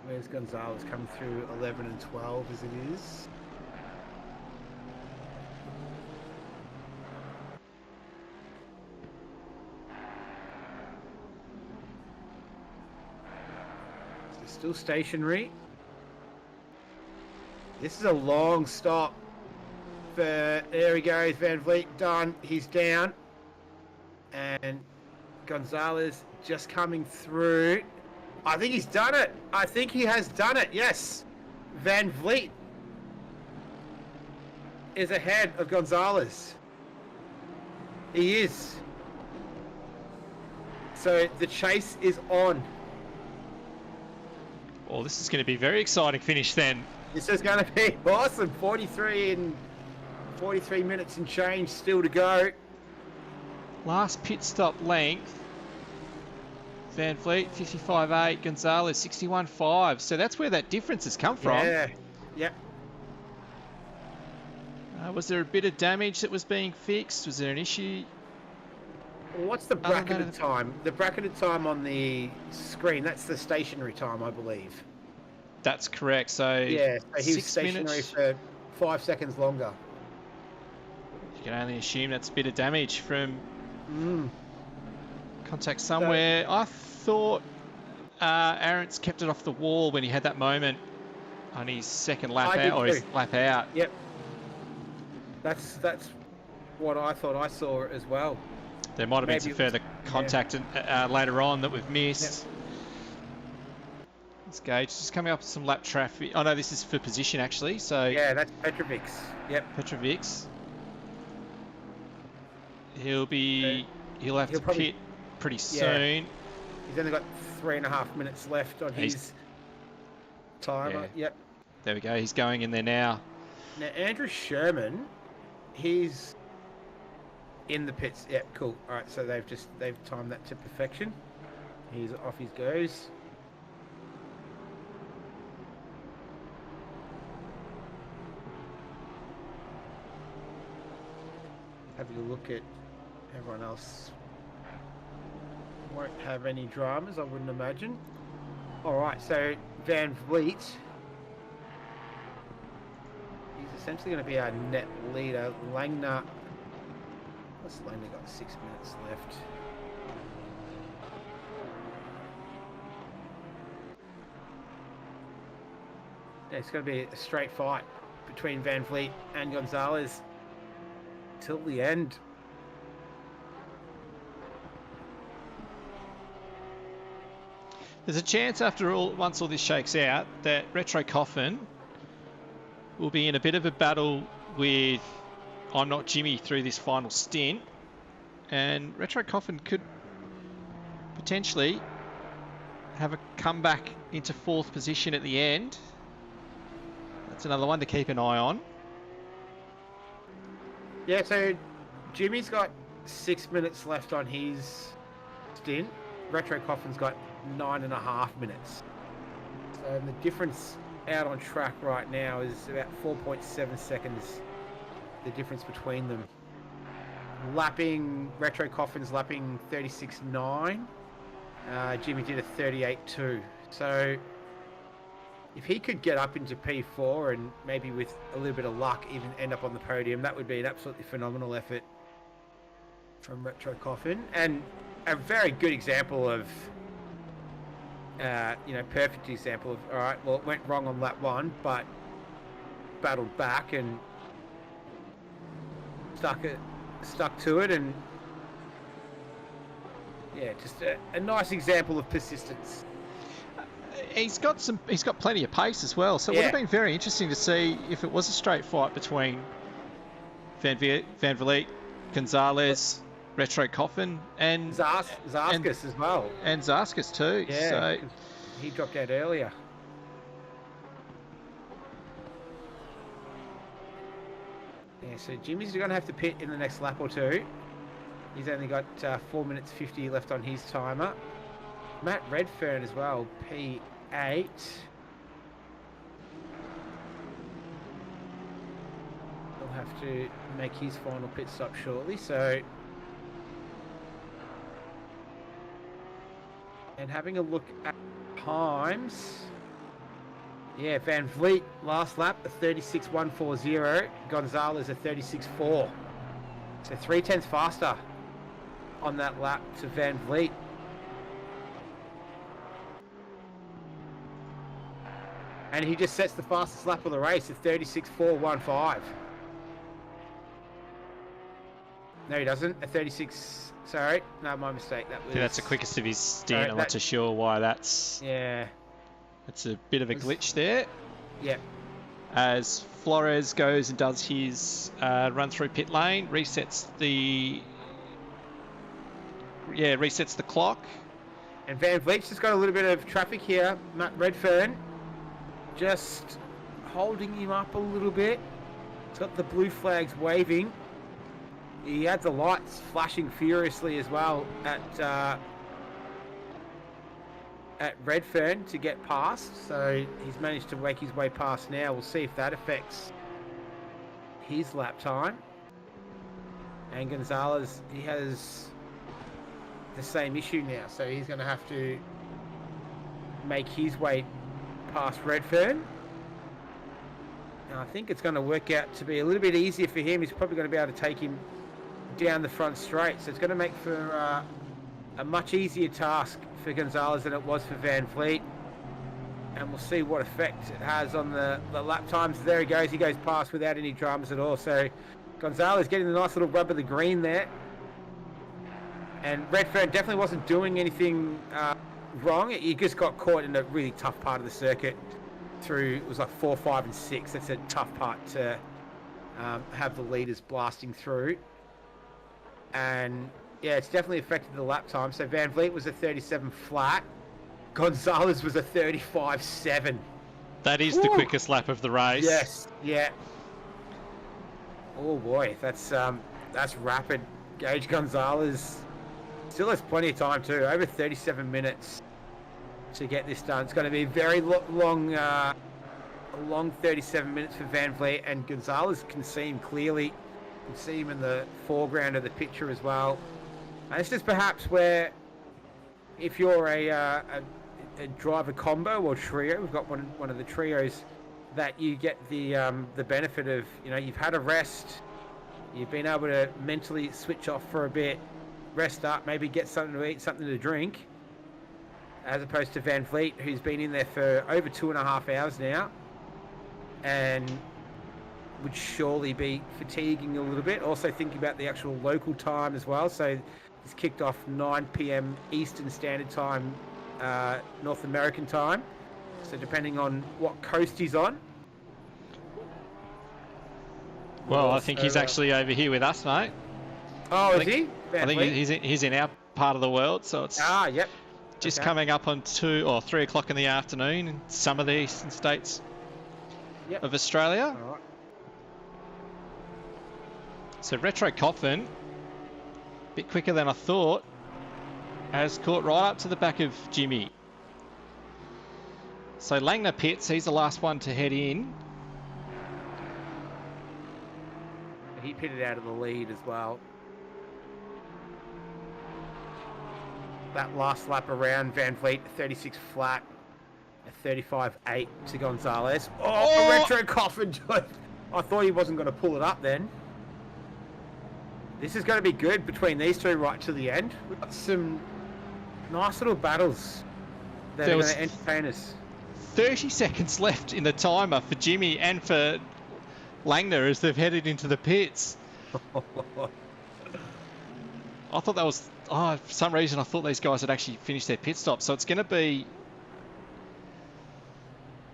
Where's Gonzalez? Come through 11 and 12 as it is. Still stationary. This is a long stop. There he goes, Van Vliet done. He's down. And Gonzalez just coming through. I think he's done it. I think he has done it, yes. Van Vliet is ahead of Gonzalez. He is. So the chase is on. Well, this is going to be a very exciting finish then. This is going to be awesome. 43 minutes and change still to go. Last pit stop length. Van Vliet 55.8, Gonzalez 61.5. So that's where that difference has come from. Yeah. Yep. Was there a bit of damage that was being fixed? Was there an issue? What's the bracketed time? The bracketed time on the screen, that's the stationary time, I believe. That's correct. So yeah, so he was stationary for 5 seconds longer. You can only assume that's a bit of damage from contact somewhere. So, I thought Aaron's kept it off the wall when he had that moment on his second lap out, or his lap out. Yep. That's what I thought I saw as well. There might have been some further contact later on that we've missed. Yep. This Gage just coming up with some lap traffic. Oh no, this is for position actually. So yeah, that's Petrovic's. Yep. Petrovic's. He'll have He'll to probably, pit pretty yeah. soon. He's only got 3.5 minutes left on his timer. Yeah. Yep. There we go. He's going in there now. Now Andrew Sherman, he's in the pits. Yep, cool. All right, so they've timed that to perfection. He's off. He goes. Having a look at everyone else. Won't have any dramas, I wouldn't imagine. All right, so Van Vliet. He's essentially going to be our net leader. Langner. What's Langner got? 6 minutes left. Yeah, it's going to be a straight fight between Van Vliet and Gonzalez till the end. There's a chance once all this shakes out that Retro Coffin will be in a bit of a battle with I'm Not Jimmy through this final stint, and Retro Coffin could potentially have a comeback into 4th position at the end. That's another one to keep an eye on. Yeah, so Jimmy's got 6 minutes left on his stint. Retro Coffin's got 9.5 minutes. So the difference out on track right now is about 4.7 seconds, the difference between them. Retro Coffin's lapping 36.9. Jimmy did a 38.2. So if he could get up into P4 and maybe with a little bit of luck even end up on the podium, that would be an absolutely phenomenal effort from Retro Coffin. And a very good example of, perfect example of, all right, well, it went wrong on lap 1, but battled back and stuck to it. And yeah, just a nice example of persistence. He's got plenty of pace as well, so it would have been very interesting to see if it was a straight fight between Van Vliet, Gonzalez, Retro Coffin, and Zarskas as well. And Zarskas too. Yeah, so he dropped out earlier. Yeah, so Jimmy's going to have to pit in the next lap or two. He's only got 4 minutes 50 left on his timer. Matt Redfern as well, P8. He'll have to make his final pit stop shortly, so... And having a look at times... Yeah, Van Vliet, last lap, a 36.140. Gonzalez, a 36.4. So 0.3 faster on that lap to Van Vliet. And he just sets the fastest lap of the race at 36.415. No, he doesn't. A 36... Sorry. No, my mistake. That's the quickest of his stint. I'm not too sure why that's... Yeah. It's a bit of a glitch there. Yep. As Flores goes and does his run through pit lane, resets the clock. And Van Vliet's just got a little bit of traffic here. Matt Redfern just holding him up a little bit. He's got the blue flags waving. He had the lights flashing furiously as well at Redfern to get past, so he's managed to make his way past now. We'll see if that affects his lap time. And Gonzalez, he has the same issue now, so he's going to have to make his way past Redfern. Now I think it's going to work out to be a little bit easier for him. He's probably going to be able to take him down the front straight, so it's going to make for a much easier task for Gonzalez than it was for Van Vliet. And we'll see what effect it has on the lap times. There he goes past without any dramas at all. So Gonzalez getting the nice little rub of the green there. And Redfern definitely wasn't doing anything wrong. He just got caught in a really tough part of the circuit through, it was like 4, 5 and 6. That's a tough part to have the leaders blasting through. And yeah, it's definitely affected the lap time. So Van Vliet was a 37 flat. Gonzalez was a 35.7. That is Woo! the quickest lap of the race. Yes, yeah. Oh boy, that's rapid. Gage Gonzalez still has plenty of time too. Over 37 minutes to get this done. It's going to be a very long, a long 37 minutes for Van Vliet, and Gonzalez can see him clearly. You can see him in the foreground of the picture as well. And this is perhaps where, if you're a driver combo or trio, we've got one of the trios, that you get the benefit of, you've had a rest, you've been able to mentally switch off for a bit, rest up, maybe get something to eat, something to drink, as opposed to Van Vliet, who's been in there for over 2.5 hours now, and would surely be fatiguing a little bit. Also thinking about the actual local time as well. So it's kicked off 9 p.m. Eastern Standard Time, North American time. So depending on what coast he's on. Well, I think he's actually over here with us, mate. Oh, is he? I think he's in our part of the world, so it's yep. just coming up on 2 or 3 o'clock in the afternoon in some of the eastern states of Australia. All right. So Retro Coffin, a bit quicker than I thought, has caught right up to the back of Jimmy. So Langner pits, he's the last one to head in. He pitted out of the lead as well. That last lap around, Van Vliet, 36 flat, a 35.8 to Gonzalez. Oh! Retro Coffin. I thought he wasn't going to pull it up then. This is going to be good between these two right to the end. We've got some nice little battles that are going to entertain us. 30 seconds left in the timer for Jimmy and for Langner as they've headed into the pits. I thought that was... for some reason I thought these guys had actually finished their pit stop. So it's going to be...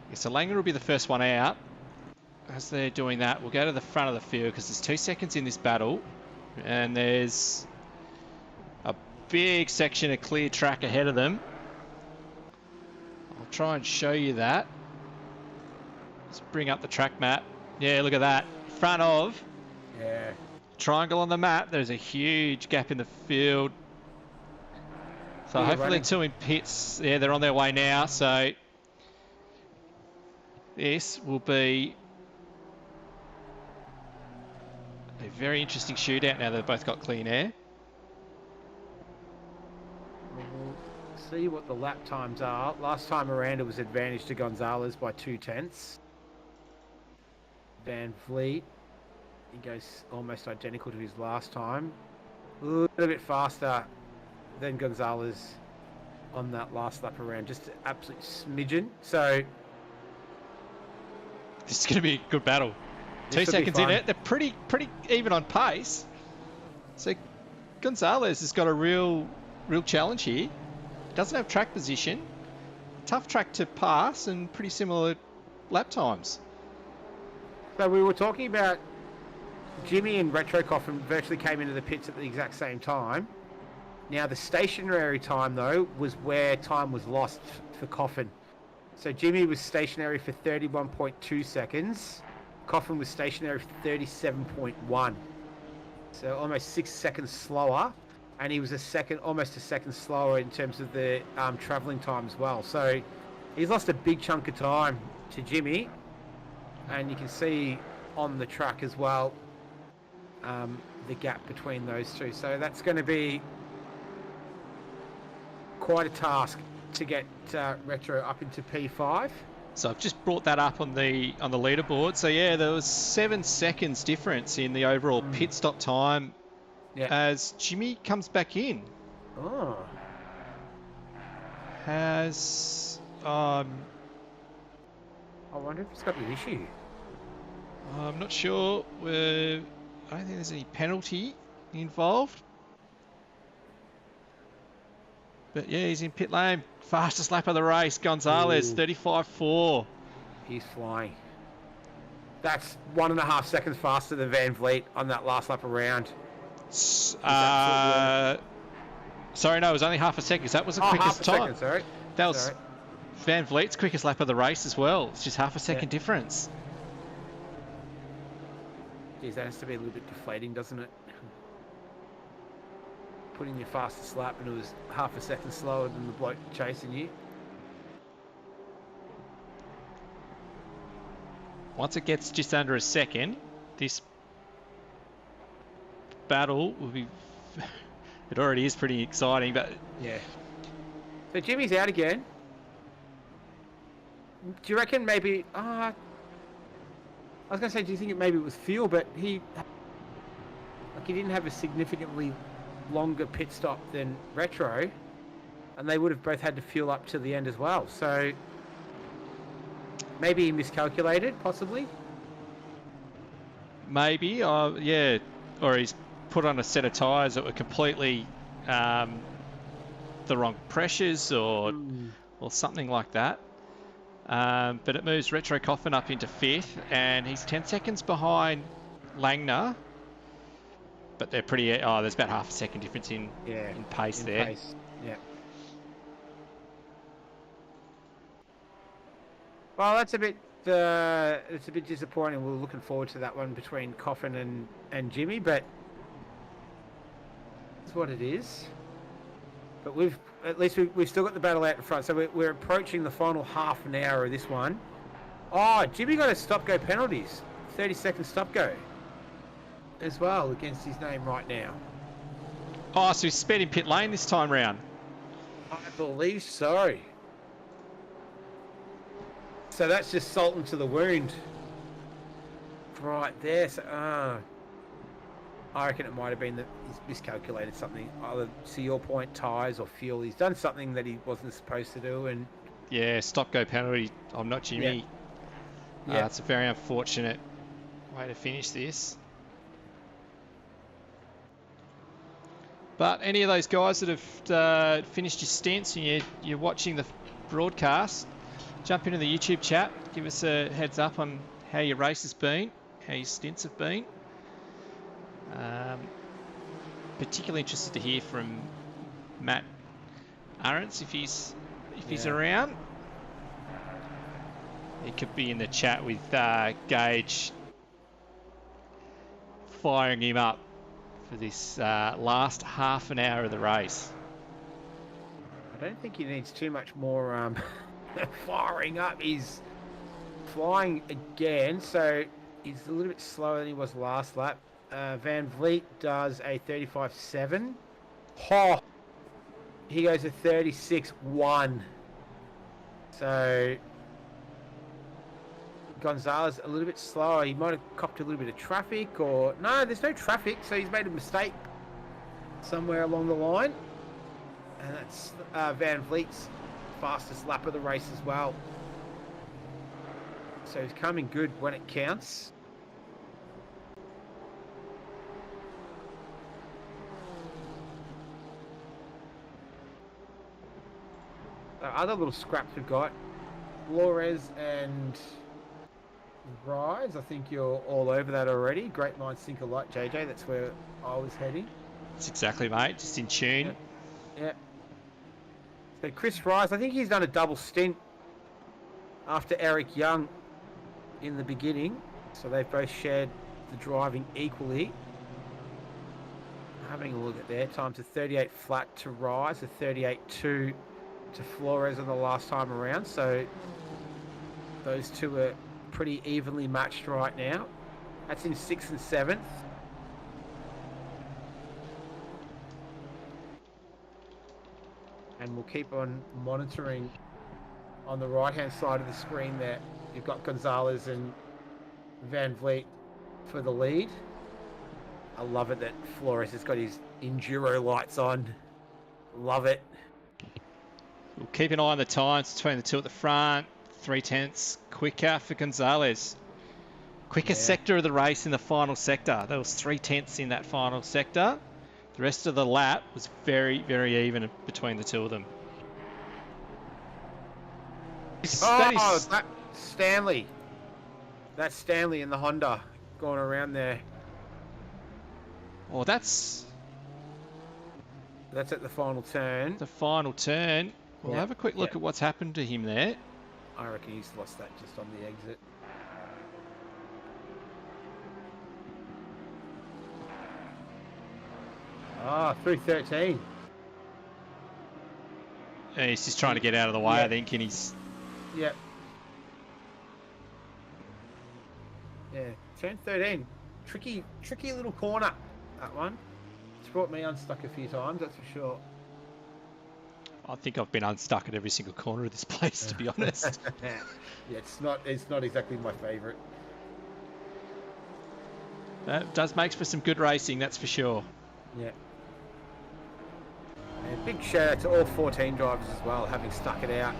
Yeah, so Langner will be the first one out. As they're doing that, we'll go to the front of the field because there's 2 seconds in this battle. And there's a big section of clear track ahead of them. I'll try and show you that. Let's bring up the track map. Yeah, look at that. Front of. Yeah. Triangle on the map. There's a huge gap in the field. So hopefully 2 in pits. Yeah, they're on their way now. So this will be a very interesting shootout now they've both got clean air. We'll see what the lap times are. Last time around it was advantage to Gonzalez by 0.2. Van Vliet, he goes almost identical to his last time. A little bit faster than Gonzalez on that last lap around. Just an absolute smidgen. So this is going to be a good battle. 2 seconds in it. They're pretty even on pace. So Gonzalez has got a real challenge here. Doesn't have track position. Tough track to pass and pretty similar lap times. So we were talking about Jimmy and Retro Coffin virtually came into the pits at the exact same time. Now the stationary time though was where time was lost for Coffin. So Jimmy was stationary for 31.2 seconds. Coffin was stationary for 37.1. So almost 6 seconds slower. And he was almost a second slower in terms of the travelling time as well. So he's lost a big chunk of time to Jimmy. And you can see on the track as well the gap between those two. So that's going to be quite a task to get Retro up into P5. So I've just brought that up on the leaderboard. So yeah, there was 7 seconds difference in the overall pit stop time as Jimmy comes back in. Oh. Has I wonder if it's got an issue. I'm not sure. I don't think there's any penalty involved. But yeah, he's in pit lane. Fastest lap of the race, Gonzalez, 35.4. He's flying. That's 1.5 seconds faster than Van Vliet on that last lap around. Sorry, no, it was only half a second. That was the quickest time. Second, sorry. That was Van Vliet's quickest lap of the race as well. It's just half a second difference. Geez, that has to be a little bit deflating, doesn't it? Putting your fastest lap and it was half a second slower than the bloke chasing you. Once it gets just under a second, this battle will be... It already is pretty exciting, but... Yeah. So Jimmy's out again. Do you reckon maybe... I was going to say, do you think maybe it was fuel, but he didn't have a significantly longer pit stop than Retro, and they would have both had to fuel up to the end as well. So maybe he miscalculated, possibly. Maybe, yeah, or he's put on a set of tyres that were completely the wrong pressures, or something like that. But it moves Retro Coffin up into 5th, and he's 10 seconds behind Langner. But they're pretty... there's about half a second difference in pace there. Pace. Yeah. Well, that's a bit... it's a bit disappointing. We're looking forward to that one between Coffin and Jimmy, but it's what it is. But we've still got the battle out in front, so we're approaching the final half an hour of this one. Oh, Jimmy got a stop-go penalties. 30-second stop-go as well against his name right now. Oh, so he's sped in pit lane this time round. I believe so. So that's just salt into the wound right there. So, I reckon it might have been that he's miscalculated something. Either, to your point, tyres or fuel. He's done something that he wasn't supposed to do. And yeah, stop-go penalty. I'm not Jimmy. Yeah. It's a very unfortunate way to finish this. But any of those guys that have finished your stints and you're watching the broadcast, jump into the YouTube chat, give us a heads up on how your race has been, how your stints have been. Particularly interested to hear from Matt Arendts if he's around. He could be in the chat with Gage, firing him up for this last half an hour of the race. I don't think he needs too much more firing up. He's flying again, so he's a little bit slower than he was last lap. Van Vliet does a 35.7. Oh, he goes a 36.1. So Gonzalez a little bit slower. He might have copped a little bit of traffic, or no, there's no traffic, so he's made a mistake somewhere along the line. And that's Van Vliet's fastest lap of the race as well. So he's coming good when it counts. Other little scraps we've got, Flores and Rise. I think you're all over that already. Great minds think alike, JJ. That's where I was heading. That's exactly, mate. Just in tune. Yeah. So Chris Rise, I think he's done a double stint after Eric Young in the beginning. So they've both shared the driving equally. Having a look at their times, a 38 flat to Rise, a 38.2 to Flores on the last time around. So those two are pretty evenly matched right now. That's in 6th and 7th. And we'll keep on monitoring on the right hand side of the screen there. You've got Gonzalez and Van Vliet for the lead. I love it that Flores has got his enduro lights on. Love it. We'll keep an eye on the times between the two at the front. 3/10 quicker for Gonzalez. Quickest sector of the race in the final sector. There was 3/10 in that final sector. The rest of the lap was very, very even between the two of them. That's Stanley. That's Stanley in the Honda going around there. Oh, that's at the final turn. the final turn. We'll have a quick look at what's happened to him there. I reckon he's lost that just on the exit. Through 13. And he's just trying to get out of the way, I think, and he's... Yep. Yeah, turn 13. Tricky little corner, that one. It's brought me unstuck a few times, that's for sure. I think I've been unstuck at every single corner of this place, to be honest. Yeah, it's not exactly my favourite. It does make for some good racing, that's for sure. Yeah. And big shout out to all 14 drivers as well, having stuck it out.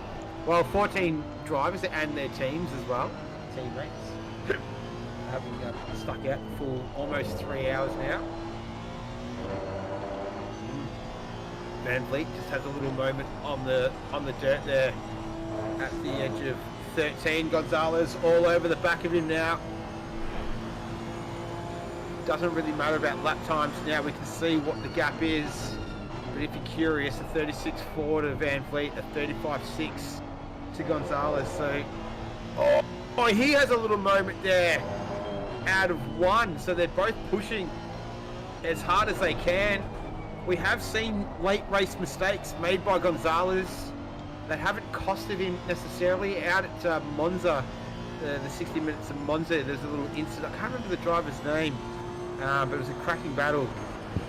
Well, 14 drivers and their teams as well, teammates, having stuck out for almost 3 hours now. Van Vliet just has a little moment on the dirt there at the edge of 13. Gonzalez all over the back of him now. Doesn't really matter about lap times now. We can see what the gap is. But if you're curious, a 36.4 to Van Vliet, a 35.6 to Gonzalez. So, oh, he has a little moment there out of one. So they're both pushing as hard as they can. We have seen late race mistakes made by Gonzalez that haven't costed him necessarily. Out at Monza, the 60 minutes of Monza, there's a little incident. I can't remember the driver's name, but it was a cracking battle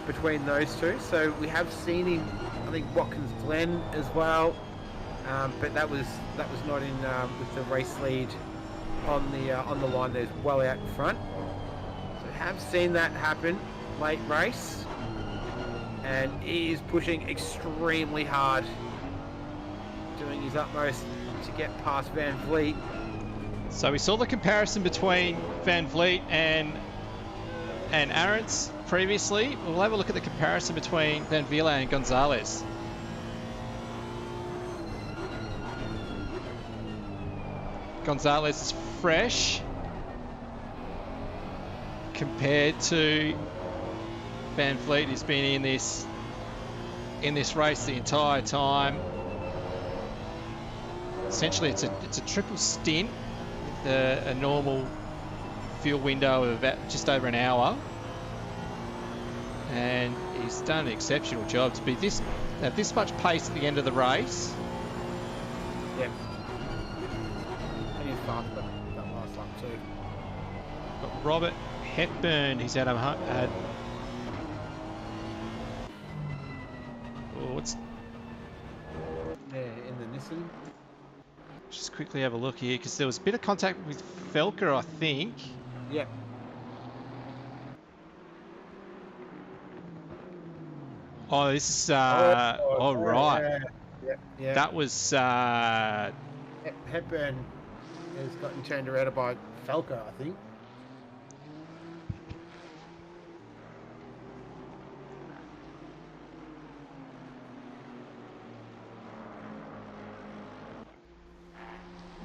between those two. So we have seen him, I think Watkins Glen as well, but that was not in with the race lead on the line. There's well out in front. So have seen that happen late race. And he is pushing extremely hard, doing his utmost to get past Van Vliet. So we saw the comparison between Van Vliet and Arendts previously. We'll have a look at the comparison between Van Vliet and Gonzalez. Gonzalez is fresh compared to Van Vliet, who's been in this race the entire time. Essentially, it's a triple stint with a normal fuel window of about just over an hour, and he's done an exceptional job to be have this much pace at the end of the race. Yeah, and he's fast that last lap too. Got Robert Hepburn, he's had what's in the Nissan. Just quickly have a look here, because there was a bit of contact with Felker, I think. Yep. Oh, this is right. Yeah. That was Hepburn has gotten turned around by Felker, I think.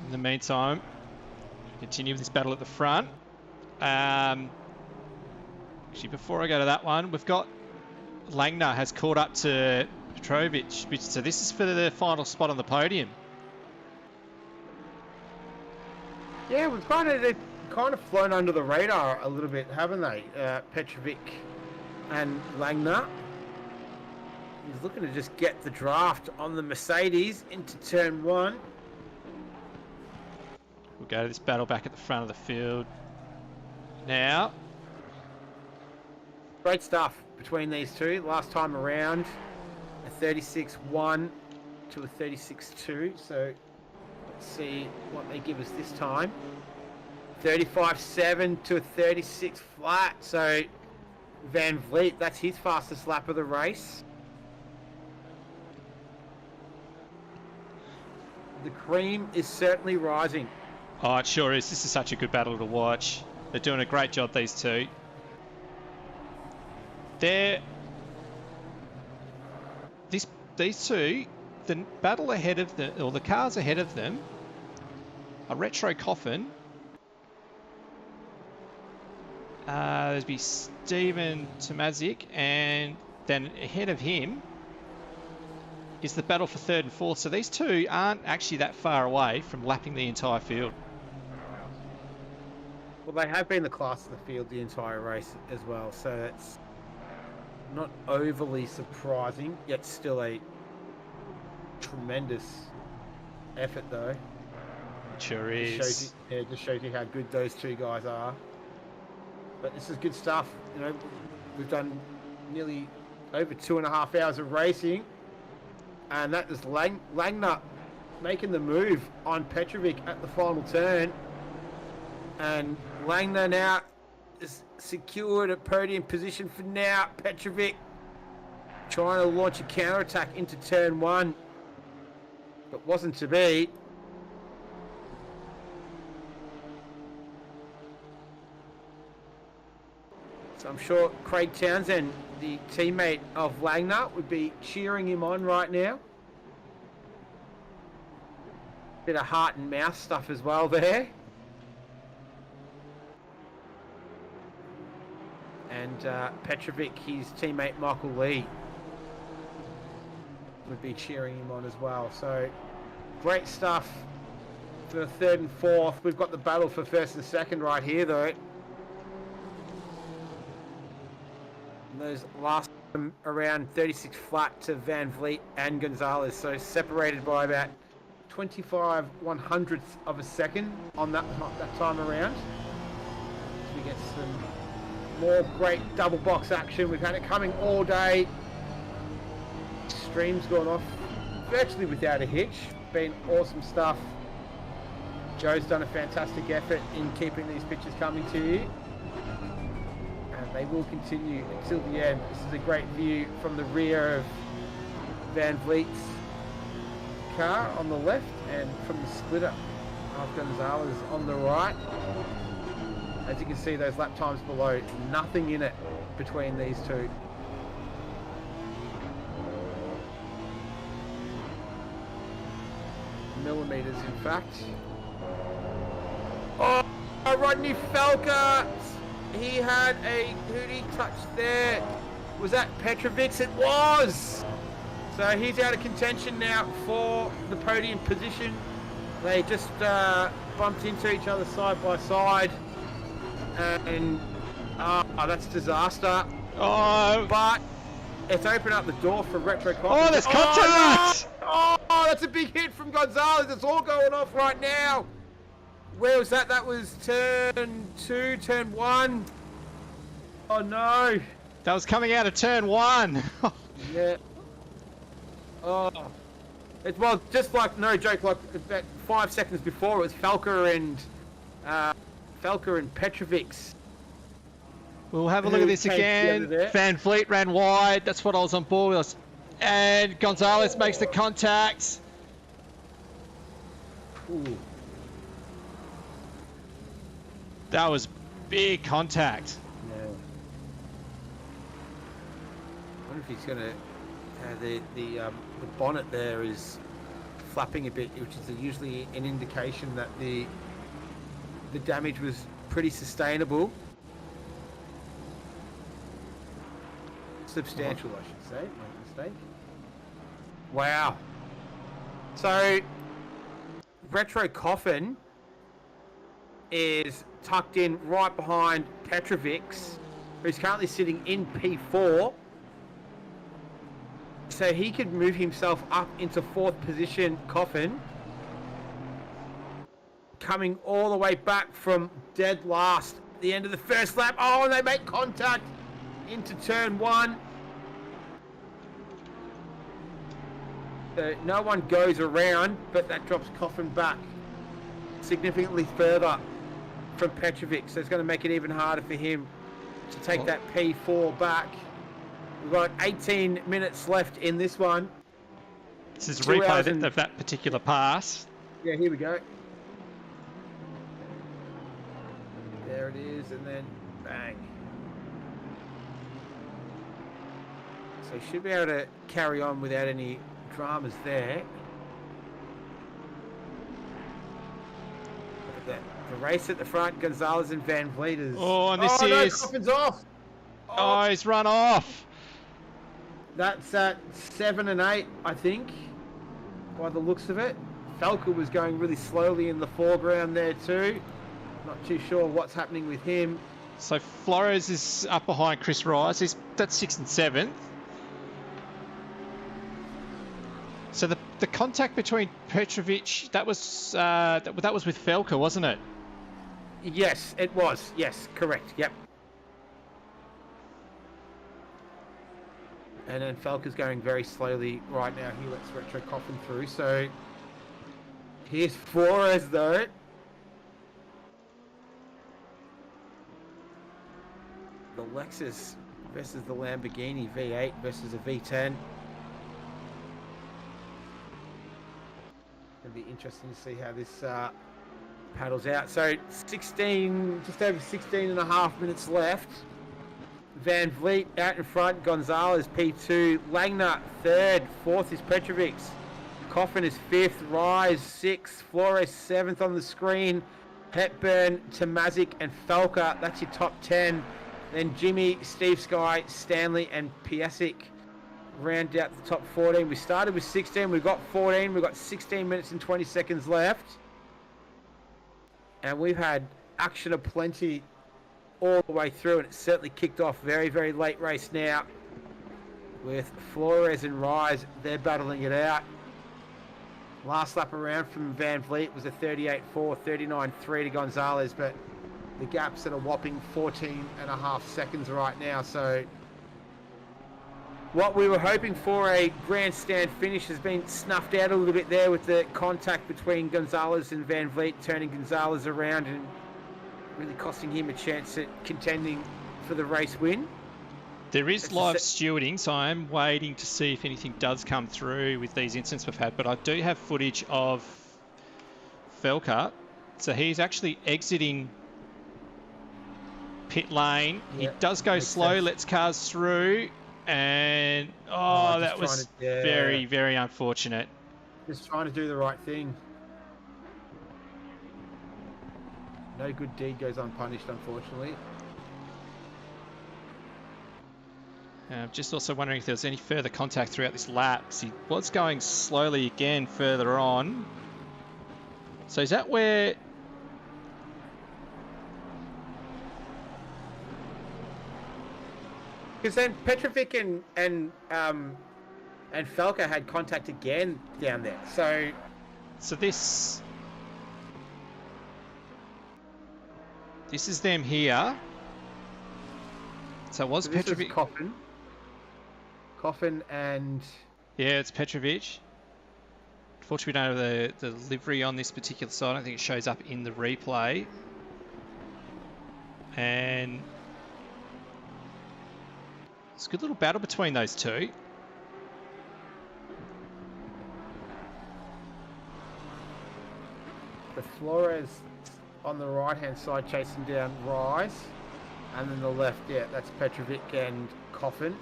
In the meantime, continue with this battle at the front. Actually, before I go to that one, we've got Langner has caught up to Petrovic, so this is for the final spot on the podium. Yeah, they've kind of flown under the radar a little bit, haven't they? Petrovic and Langner. He's looking to just get the draft on the Mercedes into turn one. We'll go to this battle back at the front of the field now. Great stuff between these two. Last time around, a 36.1 to a 36.2. So let's see what they give us this time. 35.7 to a 36 flat. So Van Vliet, that's his fastest lap of the race. The cream is certainly rising. Oh, it sure is. This is such a good battle to watch. They're doing a great job, these two. These two, the battle ahead of them, or the cars ahead of them, a retro coffin There'd be Steven Tomazic, and then ahead of him is the battle for third and fourth. So these two aren't actually that far away from lapping the entire field. Well, they have been the class of the field the entire race as well, so it's not overly surprising, yet still a tremendous effort, though. It sure is. Just shows you how good those two guys are. But this is good stuff. You know, we've done nearly over 2.5 hours of racing, and that is Langner making the move on Petrovic at the final turn. And Langner now is secured a podium position for now. Petrovic trying to launch a counterattack into turn 1, but wasn't to be. So I'm sure Craig Townsend, the teammate of Langner, would be cheering him on right now. Bit of heart and mouth stuff as well there. And Petrovic, his teammate Michael Lee, would be cheering him on as well. So great stuff for third and fourth. We've got the battle for first and second right here, though. And those last around 36 flat to Van Vliet and Gonzalez, so separated by about 25 100ths of a second on that time around. So we get some more great double box action. We've had it coming all day. Stream's gone off virtually without a hitch. Been awesome stuff. Joe's done a fantastic effort in keeping these pictures coming to you. And they will continue until the end. This is a great view from the rear of Van Vliet's car on the left, and from the splitter of Gonzalez on the right. As you can see, those lap times below, nothing in it between these two. Millimeters, in fact. Oh, Rodney Falker! He had a hootie touch there. Was that Petrovic? It was! So he's out of contention now for the podium position. They just bumped into each other side by side. And that's disaster. Oh, but it's opened up the door for retro contact. Oh, there's contact! Oh, no! That's a big hit from Gonzalez. It's all going off right now. Where was that? That was turn 2, turn 1. Oh no! That was coming out of turn 1. Yeah. Oh. It was just like, no joke, like about 5 seconds before, it was Falker and Petrovic's. We'll have a look at this again. Van Vliet ran wide. That's what I was on board with. And Gonzalez makes the contact. Ooh. That was big contact. Yeah. I wonder if he's gonna. The bonnet there is flapping a bit, which is usually an indication that the damage was pretty sustainable. Substantial, I should say. My mistake. Wow. So, Retro Coffin is tucked in right behind Petrovic's, who's currently sitting in P4. So he could move himself up into 4th position, Coffin. Coming all the way back from dead last, the end of the first lap. Oh, and they make contact into turn 1. So no one goes around, but that drops Coffin back significantly further from Petrovic. So it's going to make it even harder for him to take that P4 back. We've got 18 minutes left in this one. This is a replay of that particular pass. Yeah, here we go. There it is, and then bang. So he should be able to carry on without any dramas there. The race at the front, Gonzalez and Van Vliet is... Oh, and this no, is... Coffin's off! Oh, he's run off. That's at 7 and 8, I think, by the looks of it. Falco was going really slowly in the foreground there too. Not too sure what's happening with him. So Flores is up behind Chris Rice. That's 6th and 7th. So the contact between Petrovic, that was with Felker, wasn't it? Yes, it was. Yes, correct. Yep. And then Felker's going very slowly right now. He lets Retro Coffin through. So here's Flores though. The Lexus versus the Lamborghini V8 versus a V10. It'll be interesting to see how this paddles out. So 16, just over 16 and a half minutes left. Van Vliet out in front, Gonzalez P2, Langner third, fourth is Petrovic, Coffin is fifth, Rise 6th, Flores 7th on the screen, Hepburn, Tomazic and Falca, that's your top 10. Then Jimmy, Steve Sky, Stanley and Piasic round out the top 14. We started with 16, we've got 14, we've got 16 minutes and 20 seconds left. And we've had action aplenty all the way through, and it's certainly kicked off very, very late race now with Flores and Rise. They're battling it out. Last lap around from Van Vliet was a 38.4, 39.3 to Gonzalez, but the gap's at a whopping 14 and a half seconds right now. So what we were hoping for, a grandstand finish, has been snuffed out a little bit there with the contact between Gonzalez and Van Vliet, turning Gonzalez around and really costing him a chance at contending for the race win. There is live stewarding, so I'm waiting to see if anything does come through with these incidents we've had, but I do have footage of Felker. So he's actually exiting pit lane. Yeah, he does go slow, sense. lets cars through, and that was very, very unfortunate. Just trying to do the right thing. No good deed goes unpunished, unfortunately. Just also wondering if there was any further contact throughout this lap, because he was going slowly again further on. So is that where... Because then Petrovic and Falco had contact again down there. So this is them here. So it was Petrovic. Coffin and... Yeah, it's Petrovic. Unfortunately, we don't have the livery on this particular side. I don't think it shows up in the replay. And it's a good little battle between those two. The Flores on the right-hand side chasing down Rise. And then the left, yeah, that's Petrovic and Coffin.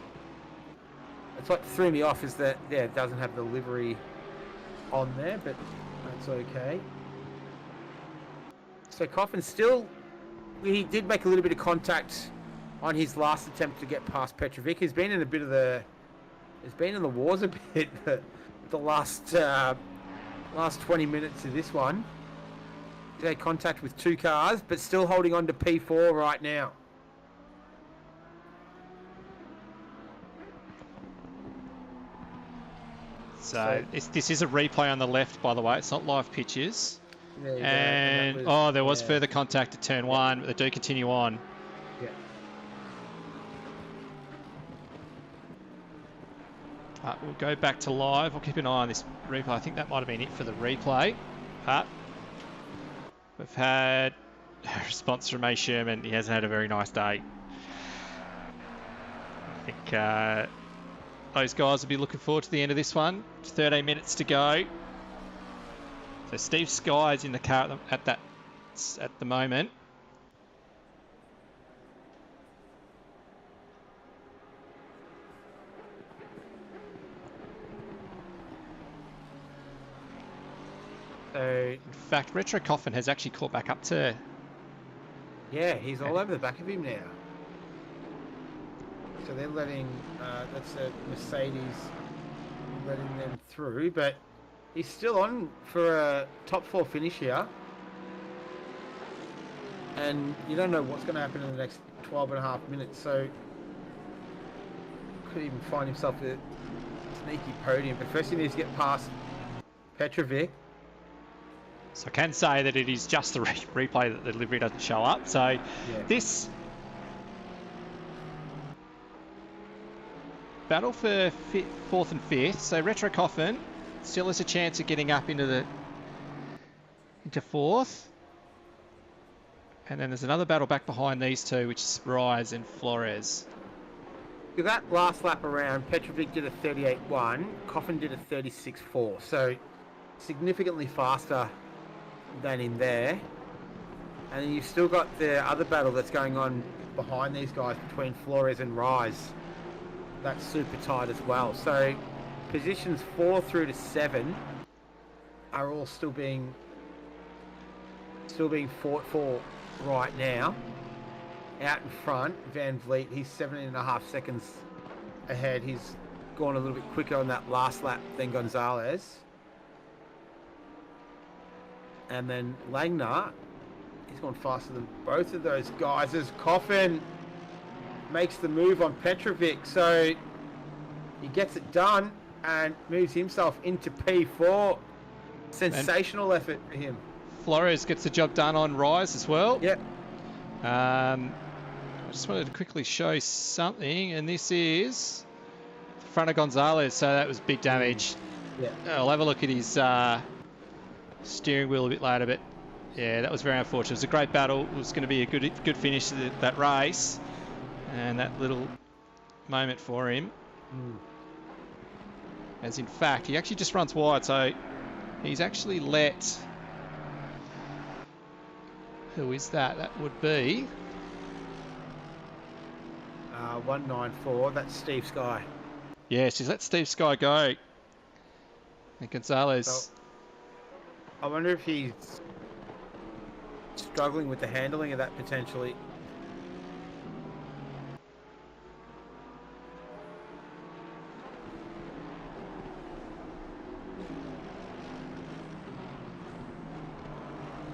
It's what threw me off is that, yeah, it doesn't have the livery on there, but that's okay. So Coffin still, he did make a little bit of contact on his last attempt to get past Petrovic. He's been in a bit of the, he's been in the wars a bit the last 20 minutes of this one. They had contact with two cars, but still holding on to P4 right now. So this is a replay on the left, by the way. It's not live pictures. There you and go. there was further contact at turn one, but they do continue on. Yeah. We'll go back to live. We'll keep an eye on this replay. I think that might have been it for the replay. We've had a response from A. Sherman. He hasn't had a very nice day. I think those guys will be looking forward to the end of this one. 13 minutes to go. So Steve Sky is in the car at the moment. So, In fact, Retro Coffin has actually caught back up to... yeah, he's all over the back of him now. So they're letting, that's a Mercedes letting them through, but he's still on for a top 4 finish here. And you don't know what's going to happen in the next 12 and a half minutes, so could even find himself a sneaky podium. But first he needs to get past Petrovic. So I can say that it is just the replay that the delivery doesn't show up. So this battle for 4th and 5th. So Retro Coffin still has a chance of getting up into 4th. And then there's another battle back behind these two, which is Rise and Flores. That last lap around, Petrovic did a 38.1, Coffin did a 36.4. So significantly faster than in there. And then you've still got the other battle that's going on behind these guys between Flores and Rise. That's super tight as well. So positions 4 through to 7 are all still being fought for right now. Out in front, Van Vliet, he's 17.5 seconds ahead. He's gone a little bit quicker on that last lap than Gonzalez. And then Langner, he's gone faster than both of those guys as Coffin makes the move on Petrovic. So he gets it done and moves himself into P4. Sensational effort for him. Flores gets the job done on Rise as well. Yep. I just wanted to quickly show something, and this is the front of Gonzalez, so that was big damage. Yeah. I'll have a look at his steering wheel a bit later, but yeah, that was very unfortunate. It was a great battle. It was going to be a good finish to that race, and that little moment for him. As in fact, he actually just runs wide, so he's actually let... Who is that? That would be... 194, that's Steve Sky. Yes, he's let Steve Sky go. And Gonzalez... So, I wonder if he's struggling with the handling of that potentially.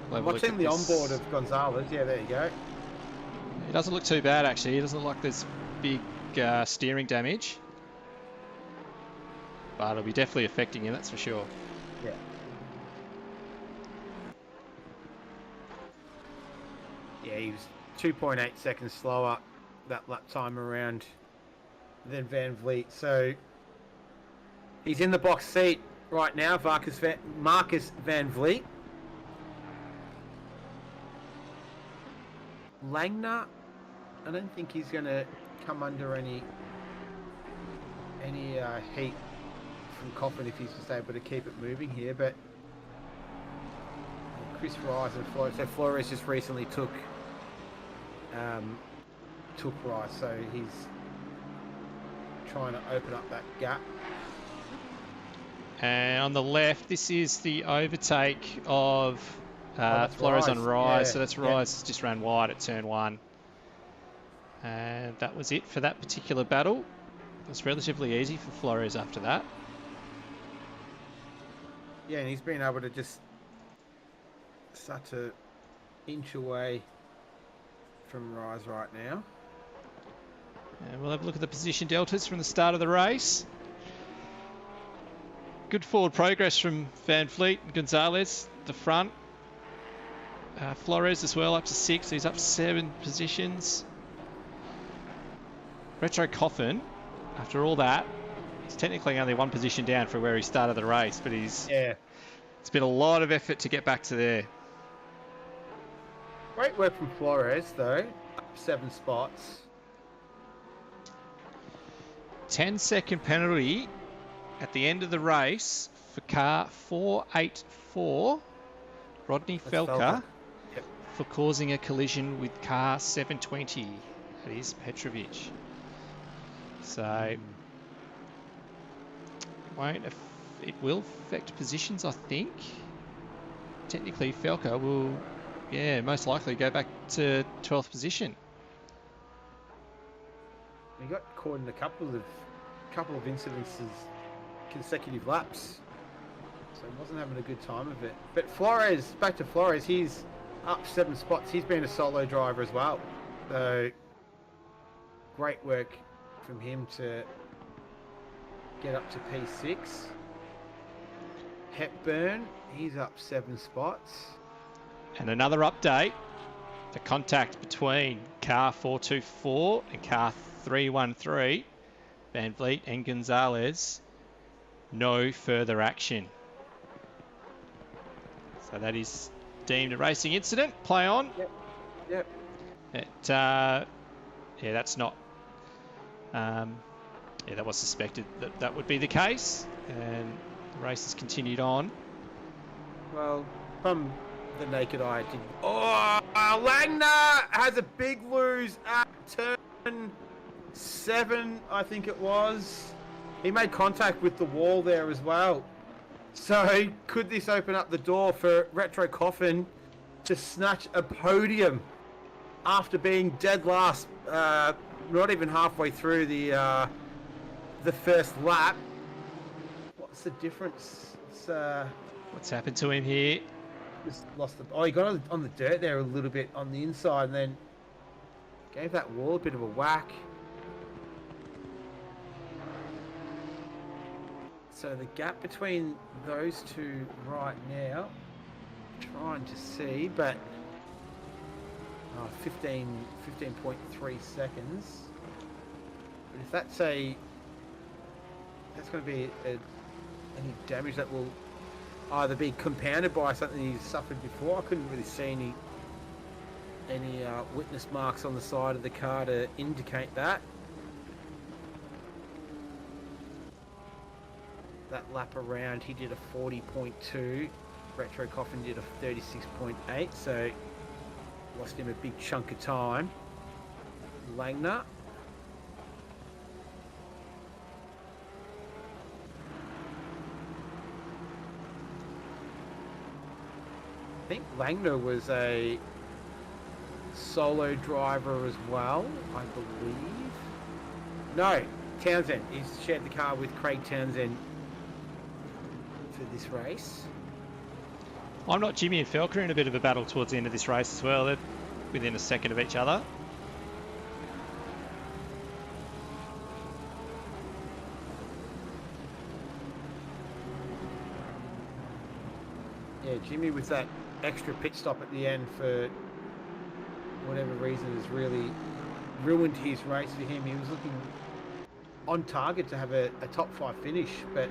Watching the onboard of Gonzalez, yeah, there you go. He doesn't look too bad, actually. He doesn't look like there's big steering damage. But it'll be definitely affecting him, that's for sure. Yeah. Yeah, he was 2.8 seconds slower that lap time around than Van Vliet. So he's in the box seat right now, Marcus Van Vliet. Langner, I don't think he's going to come under any heat from Coffin if he's just able to keep it moving here. But Chris Rise and Flores. So Flores just recently took Rise, so he's trying to open up that gap. And on the left, this is the overtake of Flores on Rise. Yeah, so that's Rise just ran wide at turn 1. And that was it for that particular battle. It was relatively easy for Flores after that. Yeah, and he's been able to just start to inch away from Rise right now. And we'll have a look at the position deltas from the start of the race. Good forward progress from Van Vliet and Gonzalez, the front. Flores as well, up to 6. He's up 7 positions. Retro Coffin, after all that, he's technically only 1 position down from where he started the race, but it's been a lot of effort to get back to there. Great work from Flores, though. Up 7 spots. 10-second penalty at the end of the race for car 484, Rodney Felker, for causing a collision with car 720. That is Petrovic. So it will affect positions, I think. technically Felker will, most likely go back to 12th position. He got caught in a couple of incidences, consecutive laps, so he wasn't having a good time of it. But Flores, back to Flores, he's up 7 spots. He's been a solo driver as well, so great work from him to get up to P6. Hepburn, he's up 7 spots. And another update, the contact between car 424 and car 313, Van Vliet and Gonzalez, no further action. So that is deemed a racing incident. Play on. Yep. That's not. That was suspected that would be the case, and the race has continued on. Well, from the naked eye, it did. Oh, Langner has a big lose at turn 7, I think it was. He made contact with the wall there as well. So could this open up the door for Retro Coffin to snatch a podium after being dead last, not even halfway through the first lap? What's the difference? What's happened to him here? Just lost the. Oh, he got on the dirt there a little bit on the inside, and then gave that wall a bit of a whack. So the gap between those two right now, trying to see, but 15.3 seconds. But if that's going to be any damage that will either be compounded by something he's suffered before. I couldn't really see any witness marks on the side of the car to indicate that. That lap around, he did a 40.2. Retro Coffin did a 36.8, so lost him a big chunk of time. Langner. I think Langner was a solo driver as well, I believe. No, Townsend. He's shared the car with Craig Townsend for this race. I'm not Jimmy and Felker in a bit of a battle towards the end of this race as well. They're within a second of each other. Yeah, Jimmy with that extra pit stop at the end for whatever reason has really ruined his race for him. He was looking on target to have a top 5 finish, but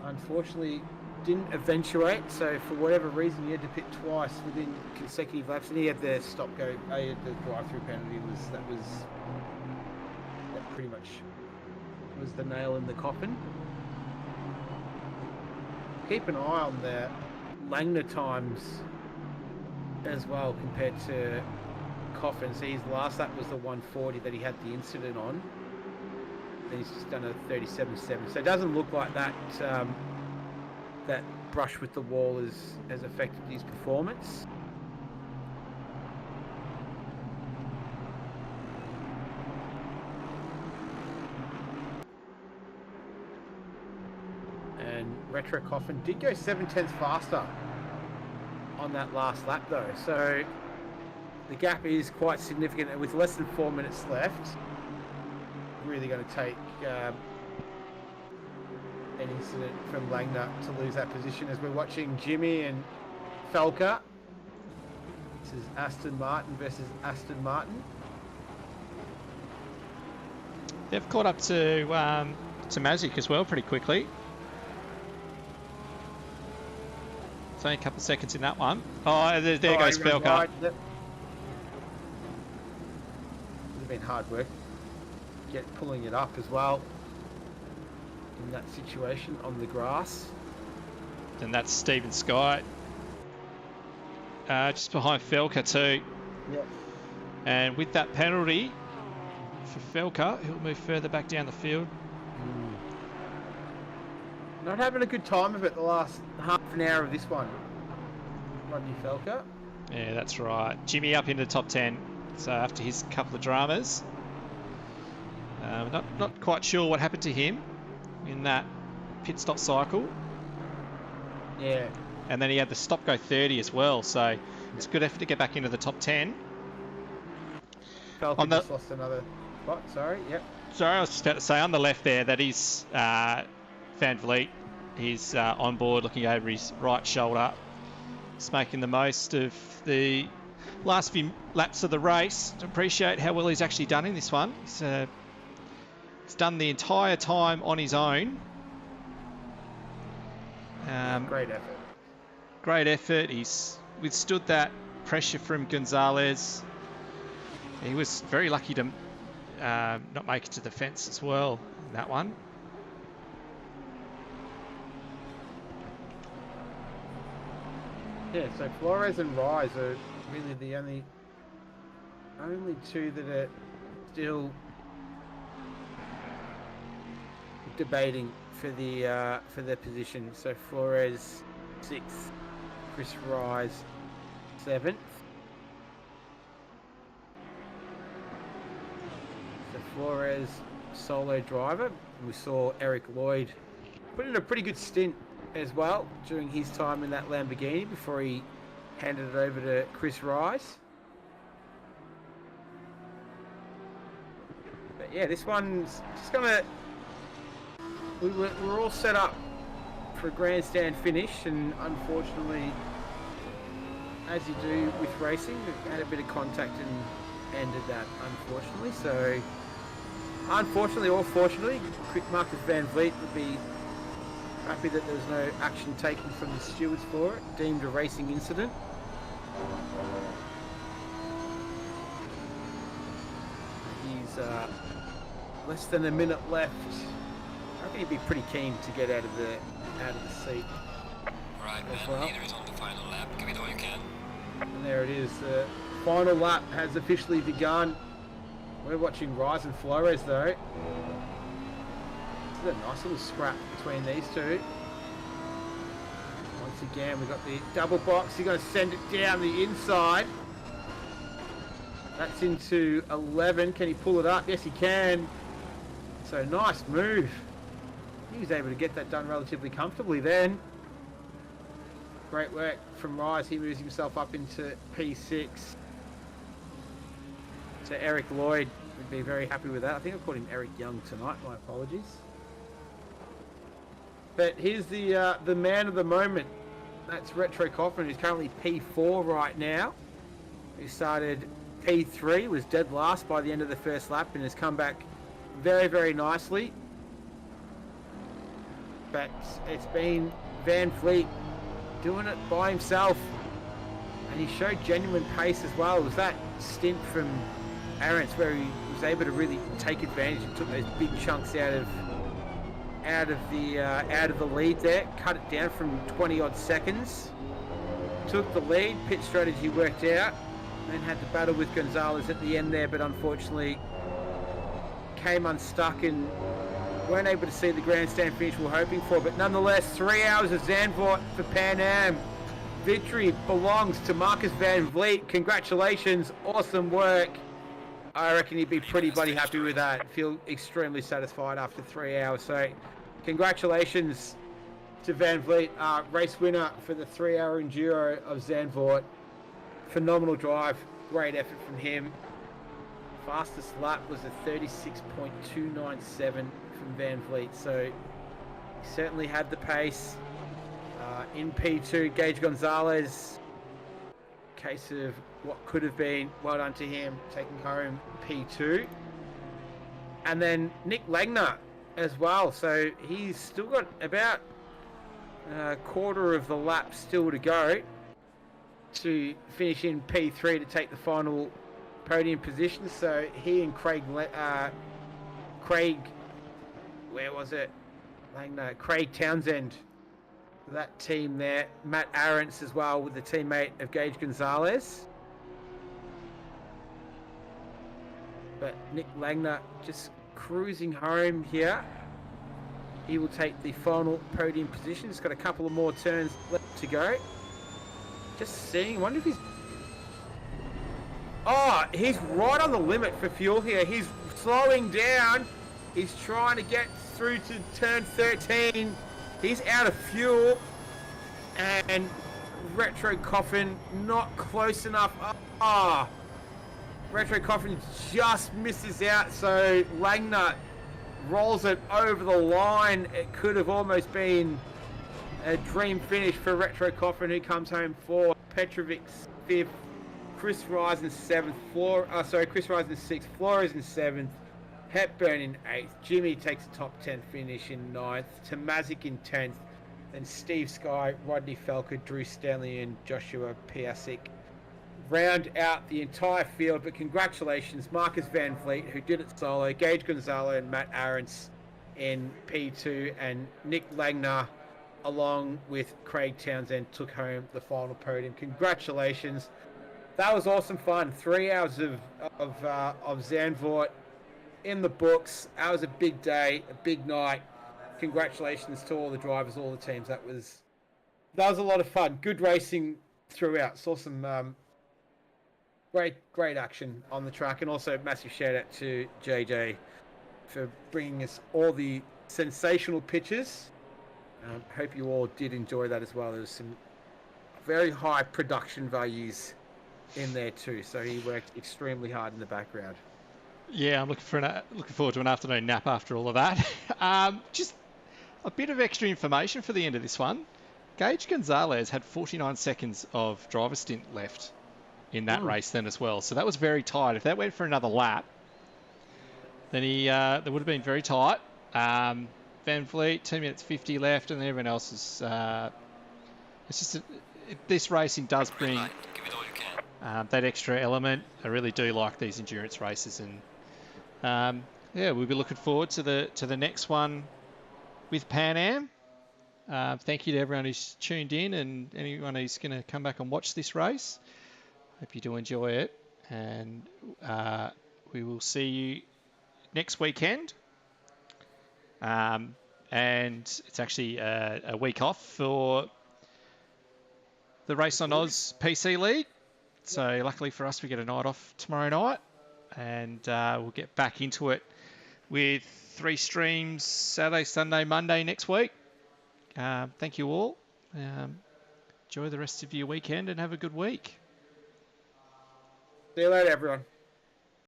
unfortunately didn't eventuate. So for whatever reason, he had to pit twice within consecutive laps, and he had the stop go. He had the drive-through penalty. That pretty much was the nail in the coffin. Keep an eye on the Langner times as well compared to Coffin. So his last lap was the 140 that he had the incident on. Then he's just done a 37.7. So it doesn't look like that that brush with the wall has affected his performance. And Retro Coffin did go 7/10 faster on that last lap though. So the gap is quite significant, and with less than 4 minutes left, really going to take an incident from Langner to lose that position, as we're watching Jimmy and Felker. This is Aston Martin versus Aston Martin. They've caught up to Mazik as well pretty quickly. It's only a couple of seconds in that one. Oh, there goes Felker. Right. Yep. Would have been hard work pulling it up as well in that situation on the grass. And that's Stephen Sky. Just behind Felker too. Yep. And with that penalty for Felker, he'll move further back down the field. Not having a good time of it the last half an hour of this one. Rodney Felker. Yeah, that's right. Jimmy up into the top 10. So after his couple of dramas, not quite sure what happened to him in that pit stop cycle. Yeah. And then he had the stop go 30 as well. So it's a good effort to get back into the top 10. Felker just lost another spot. Sorry. Yep. Sorry, I was just about to say on the left there, that is Van Vliet. He's on board looking over his right shoulder. He's making the most of the last few laps of the race. To appreciate how well he's actually done in this one. He's done the entire time on his own. Great effort. Great effort. He's withstood that pressure from Gonzalez. He was very lucky to not make it to the fence as well in that one. Yeah, so Flores and Rise are really the only two that are still debating for their position. So Flores 6th, Chris Rise 7th. So Flores solo driver. We saw Eric Lloyd put in a pretty good stint as well during his time in that Lamborghini before he handed it over to Chris Rice. But yeah, this one's just gonna... We're all set up for a grandstand finish, and unfortunately, as you do with racing, we had a bit of contact and ended that, unfortunately. So, unfortunately or fortunately, Marcus Van Vliet would be happy that there was no action taken from the stewards for it, deemed a racing incident. He's less than a minute left. I reckon he'd be pretty keen to get out of the seat. Right, man. Leader is on the final lap. Give it all you can. And there it is. The final lap has officially begun. We're watching Rise and Flores though. This is a nice little scrap between these two. Once again, we've got the double box. He's going to send it down the inside. That's into 11. Can he pull it up? Yes, he can. So nice move. He was able to get that done relatively comfortably then. Great work from Rise. He moves himself up into P6. So Eric Lloyd would be very happy with that. I think I called him Eric Young tonight. My apologies. But here's the man of the moment. That's Retro Coffin, who's currently P4 right now. He started P3, was dead last by the end of the first lap, and has come back very, very nicely. But it's been Van Vliet doing it by himself, and he showed genuine pace as well. It was that stint from Arentz where he was able to really take advantage and took those big chunks out of the lead there, cut it down from 20 odd seconds, took the lead, pit strategy worked out, then had to battle with Gonzalez at the end there, but unfortunately came unstuck and weren't able to see the grandstand finish we were hoping for. But nonetheless, 3 hours of Zandvoort for PanAm. Victory belongs to Marcus Van Vliet. Congratulations, awesome work. I reckon he'd be pretty bloody happy with that. Feel extremely satisfied after 3 hours. So congratulations to Van Vliet, race winner for the 3 hour enduro of Zandvoort. Phenomenal drive, great effort from him. Fastest lap was a 36.297 from Van Vliet, so he certainly had the pace. In P2, Gage Gonzalez, case of what could have been, well done to him, taking home P2. And then Nick Legner as well, so he's still got about a quarter of the lap still to go to finish in P3 to take the final podium position. So he and Craig, where was it? Legner, Craig Townsend, that team there. Matt Arentz as well with the teammate of Gage Gonzalez. But Nick Legner just cruising home here. he will take the final podium position. He's got a couple of more turns left to go. Just seeing, I wonder if he's... Oh, he's right on the limit for fuel here. He's slowing down. He's trying to get through to turn 13. He's out of fuel. And Retro Coffin not close enough. Retro Coffin just misses out. So Langner rolls it over the line. It could have almost been a dream finish for Retro Coffin, who comes home fourth. Petrovic's fifth. Chris Ryzen seventh. Chris Ryzen sixth. Flores in seventh. Hepburn in eighth. Jimmy takes a top 10 finish in ninth. Tomazic in 10th. Then Steve Sky, Rodney Felker, Drew Stanley, and Joshua Piasek round out the entire field. But congratulations, Marcus Van Vliet, who did it solo, Gage Gonzalo and Matt Aarons in P2, and Nick Langner, along with Craig Townsend, took home the final podium. Congratulations. That was awesome fun. 3 hours of Zandvoort in the books. That was a big day, a big night. Congratulations to all the drivers, all the teams. That was a lot of fun. Good racing throughout. Saw some great action on the track, and also massive shout out to JJ for bringing us all the sensational pictures. Hope you all did enjoy that as well. There was some very high production values in there too, so he worked extremely hard in the background. Yeah, I'm looking forward to an afternoon nap after all of that. Just a bit of extra information for the end of this one. Gage Gonzalez had 49 seconds of driver stint left in that race then as well. So that was very tight. If that went for another lap, then that would have been very tight. Van Vliet, 2 minutes 50 left, and everyone else is... it's just... this racing does bring that extra element. I really do like these endurance races, and we'll be looking forward to the next one with Pan Am. Thank you to everyone who's tuned in and anyone who's going to come back and watch this race. Hope you do enjoy it, and we will see you next weekend. And it's actually a week off for the Race on Oz PC League. So luckily for us, we get a night off tomorrow night, and we'll get back into it with 3 streams Saturday, Sunday, Monday next week. Thank you all. Enjoy the rest of your weekend and have a good week. See you later, everyone.